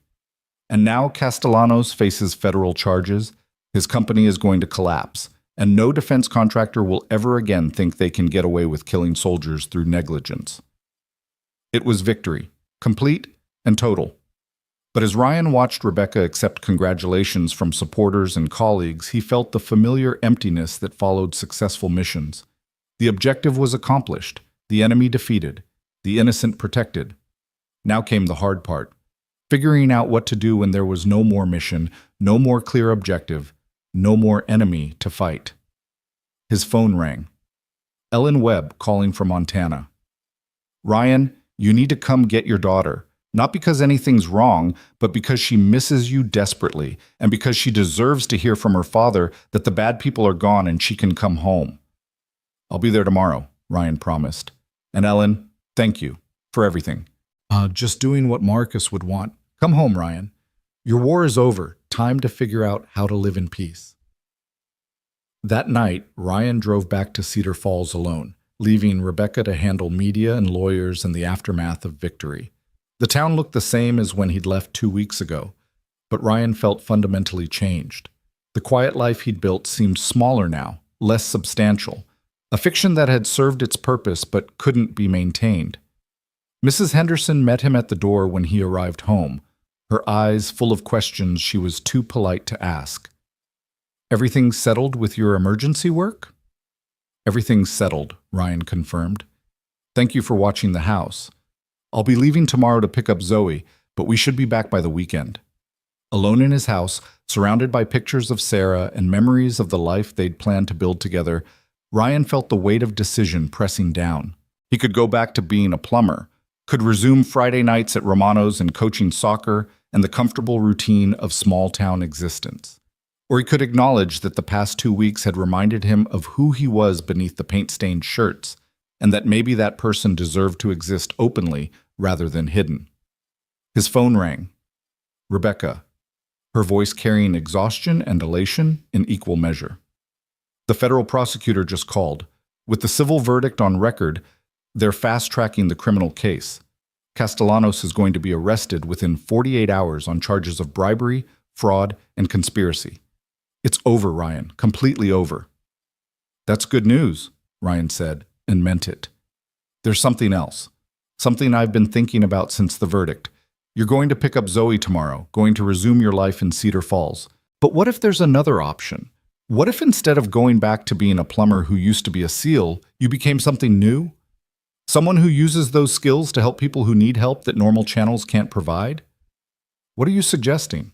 And now Castellanos faces federal charges. His company is going to collapse, and no defense contractor will ever again think they can get away with killing soldiers through negligence." It was victory, complete and total. But as Ryan watched Rebecca accept congratulations from supporters and colleagues, he felt the familiar emptiness that followed successful missions. The objective was accomplished, the enemy defeated, the innocent protected. Now came the hard part, figuring out what to do when there was no more mission, no more clear objective, no more enemy to fight. His phone rang. Ellen Webb calling from Montana. "Ryan, you need to come get your daughter. Not because anything's wrong, but because she misses you desperately, and because she deserves to hear from her father that the bad people are gone and she can come home." "I'll be there tomorrow," Ryan promised. "And Ellen, thank you for everything." Just doing what Marcus would want. Come home, Ryan. Your war is over. Time to figure out how to live in peace." That night, Ryan drove back to Cedar Falls alone, leaving Rebecca to handle media and lawyers in the aftermath of victory. The town looked the same as when he'd left 2 weeks ago, but Ryan felt fundamentally changed. The quiet life he'd built seemed smaller now, less substantial, a fiction that had served its purpose but couldn't be maintained. Mrs. Henderson met him at the door when he arrived home, her eyes full of questions she was too polite to ask. "Everything settled with your emergency work?" "Everything's settled," Ryan confirmed. "Thank you for watching the house. I'll be leaving tomorrow to pick up Zoe, but we should be back by the weekend." Alone in his house, surrounded by pictures of Sarah and memories of the life they'd planned to build together, Ryan felt the weight of decision pressing down. He could go back to being a plumber, could resume Friday nights at Romano's and coaching soccer and the comfortable routine of small-town existence. Or he could acknowledge that the past 2 weeks had reminded him of who he was beneath the paint-stained shirts, and that maybe that person deserved to exist openly rather than hidden. His phone rang. Rebecca, her voice carrying exhaustion and elation in equal measure. The federal prosecutor just called. With the civil verdict on record, they're fast-tracking the criminal case. Castellanos is going to be arrested within 48 hours on charges of bribery, fraud, and conspiracy. It's over, Ryan. Completely over. "That's good news," Ryan said, and meant it. "There's something else. Something I've been thinking about since the verdict. You're going to pick up Zoe tomorrow, going to resume your life in Cedar Falls. But what if there's another option? What if instead of going back to being a plumber who used to be a SEAL, you became something new? Someone who uses those skills to help people who need help that normal channels can't provide?" "What are you suggesting?"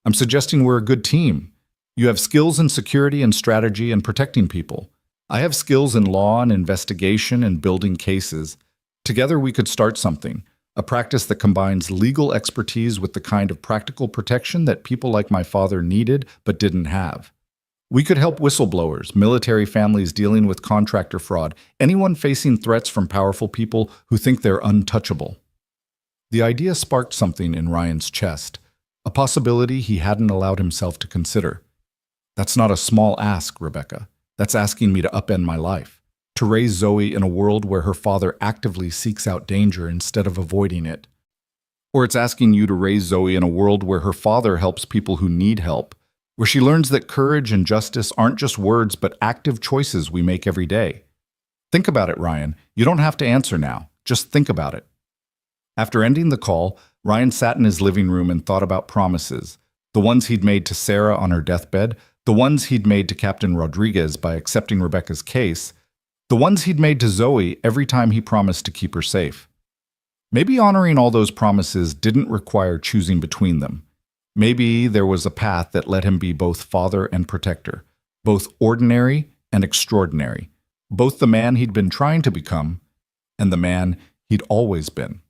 "I'm suggesting we're a good team. You have skills in security and strategy and protecting people. I have skills in law and investigation and building cases. Together we could start something, a practice that combines legal expertise with the kind of practical protection that people like my father needed but didn't have. We could help whistleblowers, military families dealing with contractor fraud, anyone facing threats from powerful people who think they're untouchable." The idea sparked something in Ryan's chest, a possibility he hadn't allowed himself to consider. "That's not a small ask, Rebecca. That's asking me to upend my life, to raise Zoe in a world where her father actively seeks out danger instead of avoiding it. Or it's asking you to raise Zoe in a world where her father helps people who need help, where she learns that courage and justice aren't just words but active choices we make every day. Think about it, Ryan. You don't have to answer now. Just think about it." After ending the call, Ryan sat in his living room and thought about promises, the ones he'd made to Sarah on her deathbed, the ones he'd made to Captain Rodriguez by accepting Rebecca's case, the ones he'd made to Zoe every time he promised to keep her safe. Maybe honoring all those promises didn't require choosing between them. Maybe there was a path that let him be both father and protector, both ordinary and extraordinary, both the man he'd been trying to become and the man he'd always been.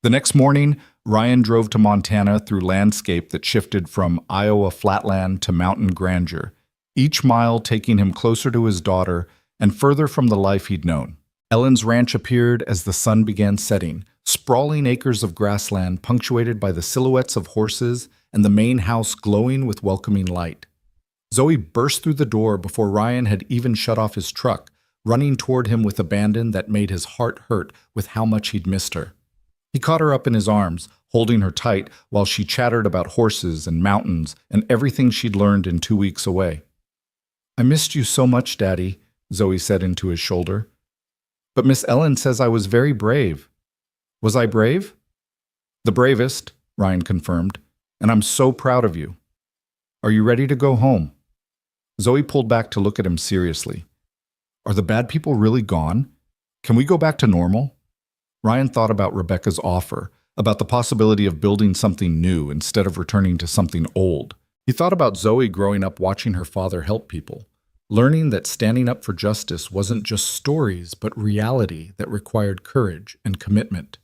The next morning, Ryan drove to Montana through landscape that shifted from Iowa flatland to mountain grandeur, each mile taking him closer to his daughter and further from the life he'd known. Ellen's ranch appeared as the sun began setting, sprawling acres of grassland punctuated by the silhouettes of horses and the main house glowing with welcoming light. Zoe burst through the door before Ryan had even shut off his truck, running toward him with abandon that made his heart hurt with how much he'd missed her. He caught her up in his arms, holding her tight while she chattered about horses and mountains and everything she'd learned in 2 weeks away. "I missed you so much, Daddy," Zoe said into his shoulder. "But Miss Ellen says I was very brave." "Was I brave?" "The bravest," Ryan confirmed, "and I'm so proud of you. Are you ready to go home?" Zoe pulled back to look at him seriously. "Are the bad people really gone? Can we go back to normal?" Ryan thought about Rebecca's offer, about the possibility of building something new instead of returning to something old. He thought about Zoe growing up watching her father help people, learning that standing up for justice wasn't just stories but reality that required courage and commitment.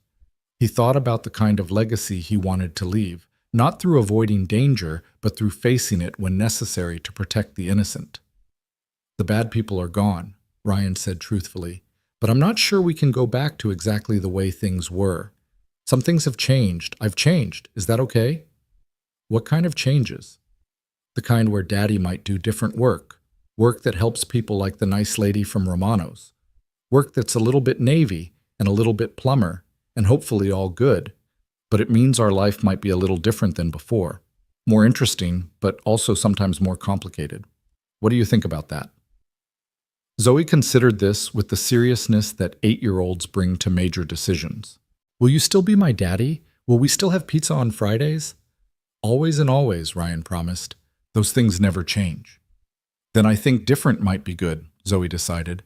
He thought about the kind of legacy he wanted to leave, not through avoiding danger, but through facing it when necessary to protect the innocent. "The bad people are gone," Ryan said truthfully, "but I'm not sure we can go back to exactly the way things were. Some things have changed. I've changed. Is that okay?" "What kind of changes?" "The kind where Daddy might do different work, Work that helps people like the nice lady from Romano's. Work that's a little bit Navy and a little bit plumber, and hopefully all good. But it means our life might be a little different than before. More interesting, but also sometimes more complicated. What do you think about that? Zoe considered this with the seriousness that 8-year-olds bring to major decisions. Will you still be my daddy? Will we still have pizza on Fridays? Always and always, Ryan promised. Those things never change. Then I think different might be good, Zoe decided.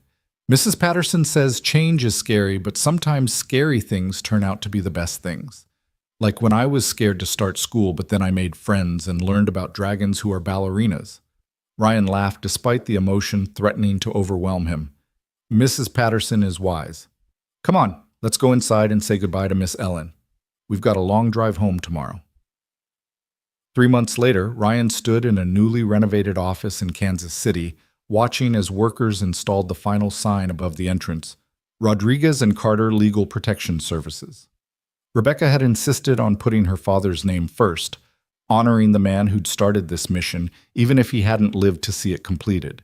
Mrs. Patterson says change is scary, but sometimes scary things turn out to be the best things. Like when I was scared to start school, but then I made friends and learned about dragons who are ballerinas. Ryan laughed despite the emotion threatening to overwhelm him. Mrs. Patterson is wise. Come on, let's go inside and say goodbye to Miss Ellen. We've got a long drive home tomorrow. 3 months later, Ryan stood in a newly renovated office in Kansas City, watching as workers installed the final sign above the entrance, Rodriguez and Carter Legal Protection Services. Rebecca had insisted on putting her father's name first, honoring the man who'd started this mission, even if he hadn't lived to see it completed.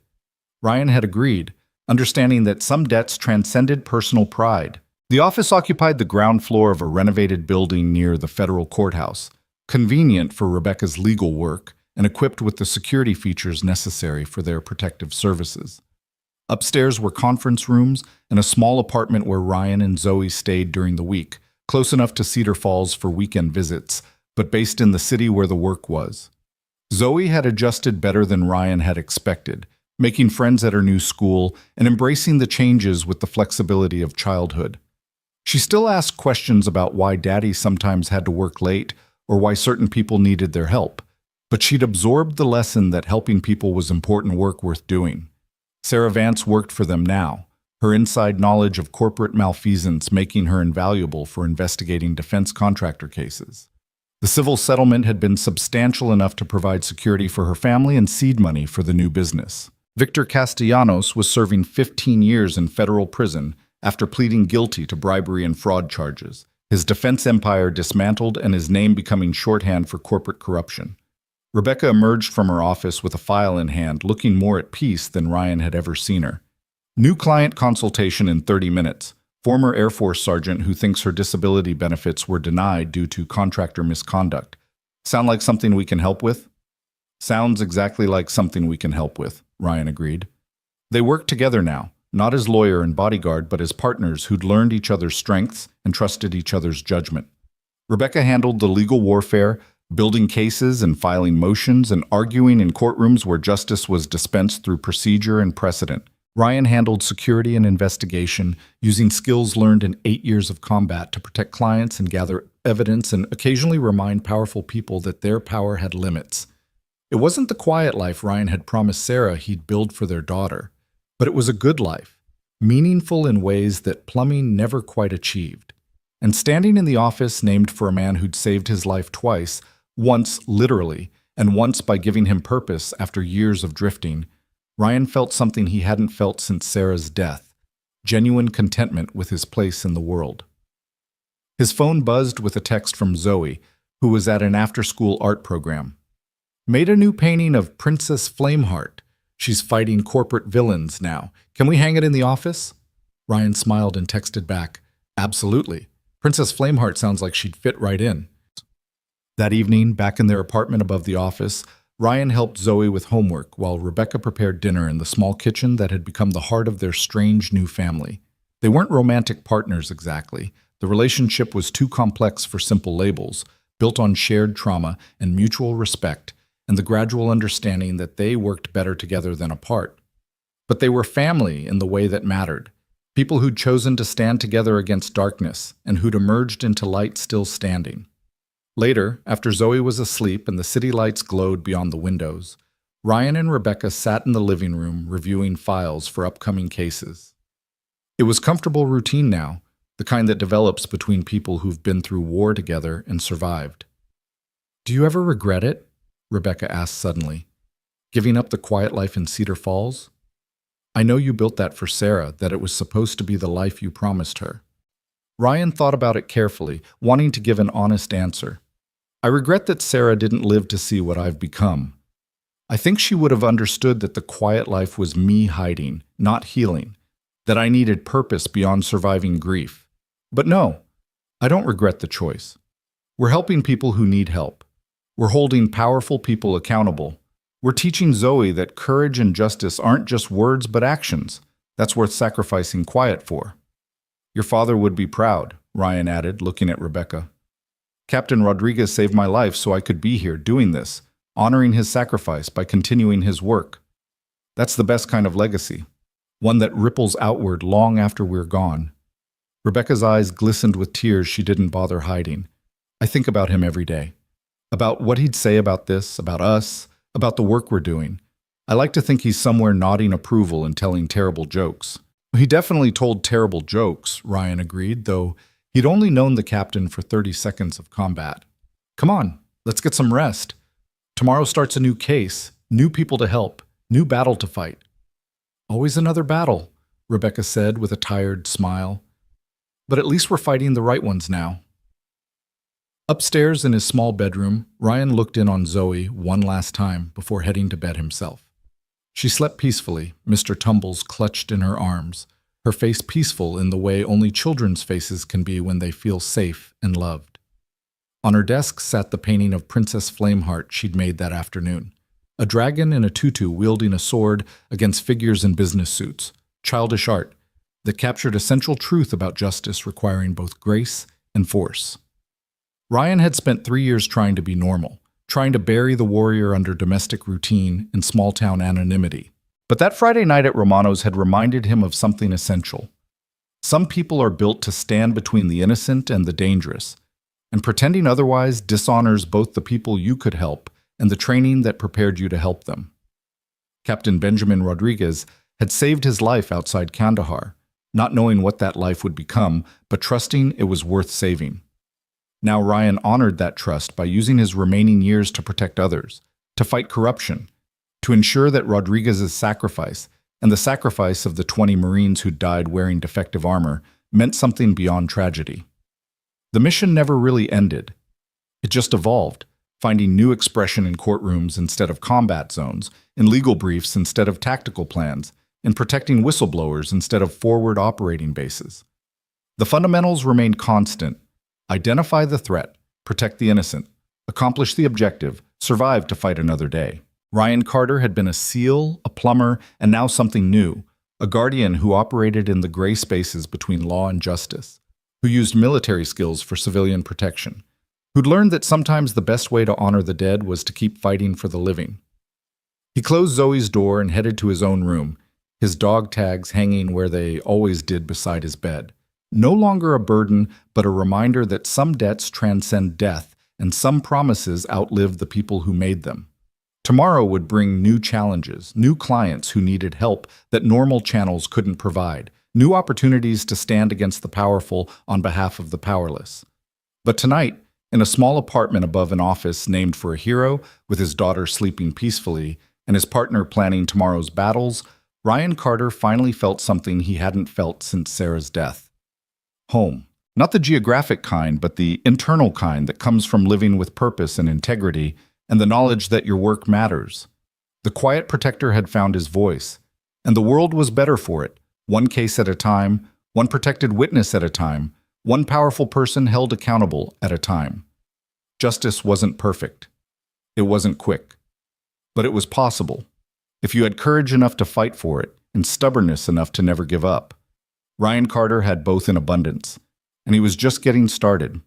Ryan had agreed, understanding that some debts transcended personal pride. The office occupied the ground floor of a renovated building near the federal courthouse, convenient for Rebecca's legal work and equipped with the security features necessary for their protective services. Upstairs were conference rooms and a small apartment where Ryan and Zoe stayed during the week, close enough to Cedar Falls for weekend visits, but based in the city where the work was. Zoe had adjusted better than Ryan had expected, making friends at her new school and embracing the changes with the flexibility of childhood. She still asked questions about why Daddy sometimes had to work late or why certain people needed their help, but she'd absorbed the lesson that helping people was important work worth doing. Sarah Vance worked for them now, her inside knowledge of corporate malfeasance making her invaluable for investigating defense contractor cases. The civil settlement had been substantial enough to provide security for her family and seed money for the new business. Victor Castellanos was serving 15 years in federal prison after pleading guilty to bribery and fraud charges, his defense empire dismantled and his name becoming shorthand for corporate corruption. Rebecca emerged from her office with a file in hand, looking more at peace than Ryan had ever seen her. New client consultation in 30 minutes. Former Air Force sergeant who thinks her disability benefits were denied due to contractor misconduct. Sound like something we can help with? Sounds exactly like something we can help with, Ryan agreed. They worked together now, not as lawyer and bodyguard, but as partners who'd learned each other's strengths and trusted each other's judgment. Rebecca handled the legal warfare, building cases and filing motions and arguing in courtrooms where justice was dispensed through procedure and precedent. Ryan handled security and investigation, using skills learned in 8 years of combat to protect clients and gather evidence and occasionally remind powerful people that their power had limits. It wasn't the quiet life Ryan had promised Sarah he'd build for their daughter, but it was a good life, meaningful in ways that plumbing never quite achieved. And standing in the office named for a man who'd saved his life twice, once literally, and once by giving him purpose after years of drifting, Ryan felt something he hadn't felt since Sarah's death, genuine contentment with his place in the world. His phone buzzed with a text from Zoe, who was at an after-school art program. Made a new painting of Princess Flameheart. She's fighting corporate villains now. Can we hang it in the office? Ryan smiled and texted back, absolutely. Princess Flameheart sounds like she'd fit right in. That evening, back in their apartment above the office, Ryan helped Zoe with homework while Rebecca prepared dinner in the small kitchen that had become the heart of their strange new family. They weren't romantic partners exactly. The relationship was too complex for simple labels, built on shared trauma and mutual respect, and the gradual understanding that they worked better together than apart. But they were family in the way that mattered, people who'd chosen to stand together against darkness and who'd emerged into light still standing. Later, after Zoe was asleep and the city lights glowed beyond the windows, Ryan and Rebecca sat in the living room reviewing files for upcoming cases. It was comfortable routine now, the kind that develops between people who've been through war together and survived. Do you ever regret it? Rebecca asked suddenly. Giving up the quiet life in Cedar Falls? I know you built that for Sarah, that it was supposed to be the life you promised her. Ryan thought about it carefully, wanting to give an honest answer. I regret that Sarah didn't live to see what I've become. I think she would have understood that the quiet life was me hiding, not healing, that I needed purpose beyond surviving grief. But no, I don't regret the choice. We're helping people who need help. We're holding powerful people accountable. We're teaching Zoe that courage and justice aren't just words but actions. That's worth sacrificing quiet for. Your father would be proud, Ryan added, looking at Rebecca. Captain Rodriguez saved my life so I could be here doing this, honoring his sacrifice by continuing his work. That's the best kind of legacy, one that ripples outward long after we're gone. Rebecca's eyes glistened with tears she didn't bother hiding. I think about him every day. About what he'd say about this, about us, about the work we're doing. I like to think he's somewhere nodding approval and telling terrible jokes. He definitely told terrible jokes, Ryan agreed, though he'd only known the captain for 30 seconds of combat. Come on, let's get some rest. Tomorrow starts a new case, new people to help, new battle to fight. Always another battle, Rebecca said with a tired smile. But at least we're fighting the right ones now. Upstairs in his small bedroom, Ryan looked in on Zoe one last time before heading to bed himself. She slept peacefully, Mr. Tumbles clutched in her arms, her face peaceful in the way only children's faces can be when they feel safe and loved. On her desk sat the painting of Princess Flameheart she'd made that afternoon, a dragon in a tutu wielding a sword against figures in business suits, childish art that captured a central truth about justice requiring both grace and force. Ryan had spent 3 years trying to be normal, trying to bury the warrior under domestic routine and small-town anonymity. But that Friday night at Romano's had reminded him of something essential. Some people are built to stand between the innocent and the dangerous, and pretending otherwise dishonors both the people you could help and the training that prepared you to help them. Captain Benjamin Rodriguez had saved his life outside Kandahar, not knowing what that life would become, but trusting it was worth saving. Now Ryan honored that trust by using his remaining years to protect others, to fight corruption, to ensure that Rodriguez's sacrifice and the sacrifice of the 20 Marines who died wearing defective armor meant something beyond tragedy. The mission never really ended. It just evolved, finding new expression in courtrooms instead of combat zones, in legal briefs instead of tactical plans, in protecting whistleblowers instead of forward operating bases. The fundamentals remained constant. Identify the threat, protect the innocent, accomplish the objective, survive to fight another day. Ryan Carter had been a SEAL, a plumber, and now something new, a guardian who operated in the gray spaces between law and justice, who used military skills for civilian protection, who'd learned that sometimes the best way to honor the dead was to keep fighting for the living. He closed Zoe's door and headed to his own room, his dog tags hanging where they always did beside his bed. No longer a burden, but a reminder that some debts transcend death and some promises outlive the people who made them. Tomorrow would bring new challenges, new clients who needed help that normal channels couldn't provide, new opportunities to stand against the powerful on behalf of the powerless. But tonight, in a small apartment above an office named for a hero, with his daughter sleeping peacefully and his partner planning tomorrow's battles, Ryan Carter finally felt something he hadn't felt since Sarah's death. Home. Not the geographic kind, but the internal kind that comes from living with purpose and integrity and the knowledge that your work matters. The quiet protector had found his voice, and the world was better for it, one case at a time, one protected witness at a time, one powerful person held accountable at a time. Justice wasn't perfect. It wasn't quick. But it was possible, if you had courage enough to fight for it and stubbornness enough to never give up. Ryan Carter had both in abundance, and he was just getting started.